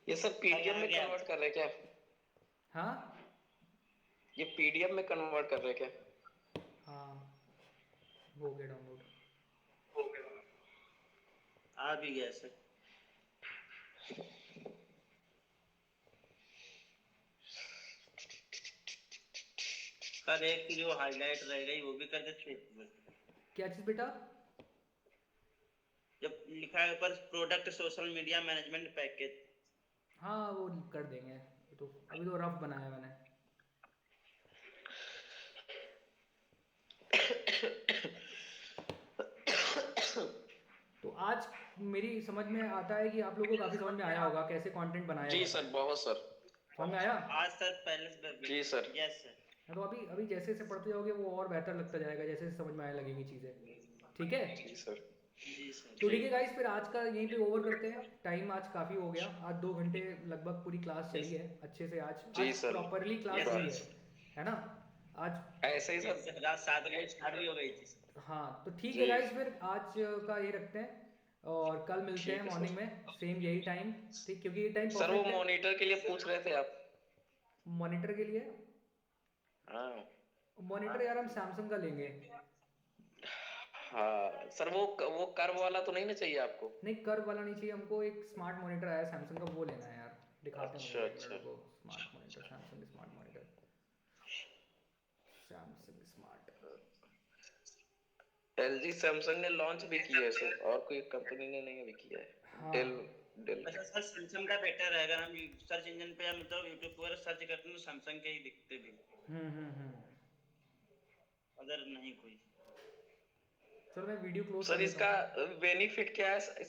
ये सब पीडीएफ में कन्वर्ट कर रहे क्या? हाँ ये पीडीएफ में कन्वर्ट कर रहे क्या? हाँ, हो गया डाउनलोड। आ भी गया सर। सर एक की जो हाईलाइट रह गई वो भी कर देते। क्या चीज़ बेटा? जब लिखा है ऊपर product social media management package. हाँ वो कर देंगे, ये तो अभी तो रफ बनाया मैंने। तो आज मेरी समझ में आता है कि आप लोगों को काफ़ी समझ में आया होगा कैसे कंटेंट बनाया जी जाता सर, है। बहुत सर। समझ में आया? आज सर पहले जी सर। Yes sir. हाँ, तो अभी अभी जैसे जैसे पढ़ते जाओगे वो और बेहतर लगता जाएगा, जैसे जैसे समझ में आने लगेंगी चीज़ें। ठीक है, जी सर। जी सर। तो ठीक है गाइस, फिर आज का यहीं पे ओवर करते हैं। टाइम आज काफ़ी हो गया, आज 2 घंटे लगभग पूरी क्लास चली है अच्छे से। आज जी आज सर। प्रॉपरली क्लास Yes, हुई sir. है ना आज। ऐसे ही सर। रात 7 बजे स्टार्ट भी हो गई थी। हाँ तो ठीक है जी। गाइस, फिर आज का ये रखते हैं और कल मिलते ठीक हैं है मॉर्निंग सर। में सेम यही टाइम। ठीक, क्योंकि ये टाइम सर वो परफेक्ट है मॉनिटर के लिए पूछ रहे थे आप? मॉनिटर के लिए। हाँ। मॉनिटर यार हम सैमसंग का लेंगे। हाँ सर, वो कर्व वाला तो नहीं ना चाहिए आपको? नहीं कर्व वाला नहीं चाहिए हमको, एक स्मार्ट मॉनिटर आया सैमसंग का, वो लेना है यार। दिखाते हैं अच्छा मुझे, एक अच्छा। मिनट को। Smart monitor, Samsung smart monitor, Samsung smart. LG Samsung ने लॉन्च भी किया है इसे, और कोई कंपनी ने नहीं अभी किया है। हाँ। डेल अच्छा सर, सैमसंग का बेटर है। अगर हम सर्च इंजन पे या मतलब यूट्यूब वगैरह सर्च करते हैं तो सैमसंग के ही दिखते भी, अदर नहीं कोई। चलो मैं वीडियो क्लोज सर कर लेता इसका हूँ। बेनिफिट क्या है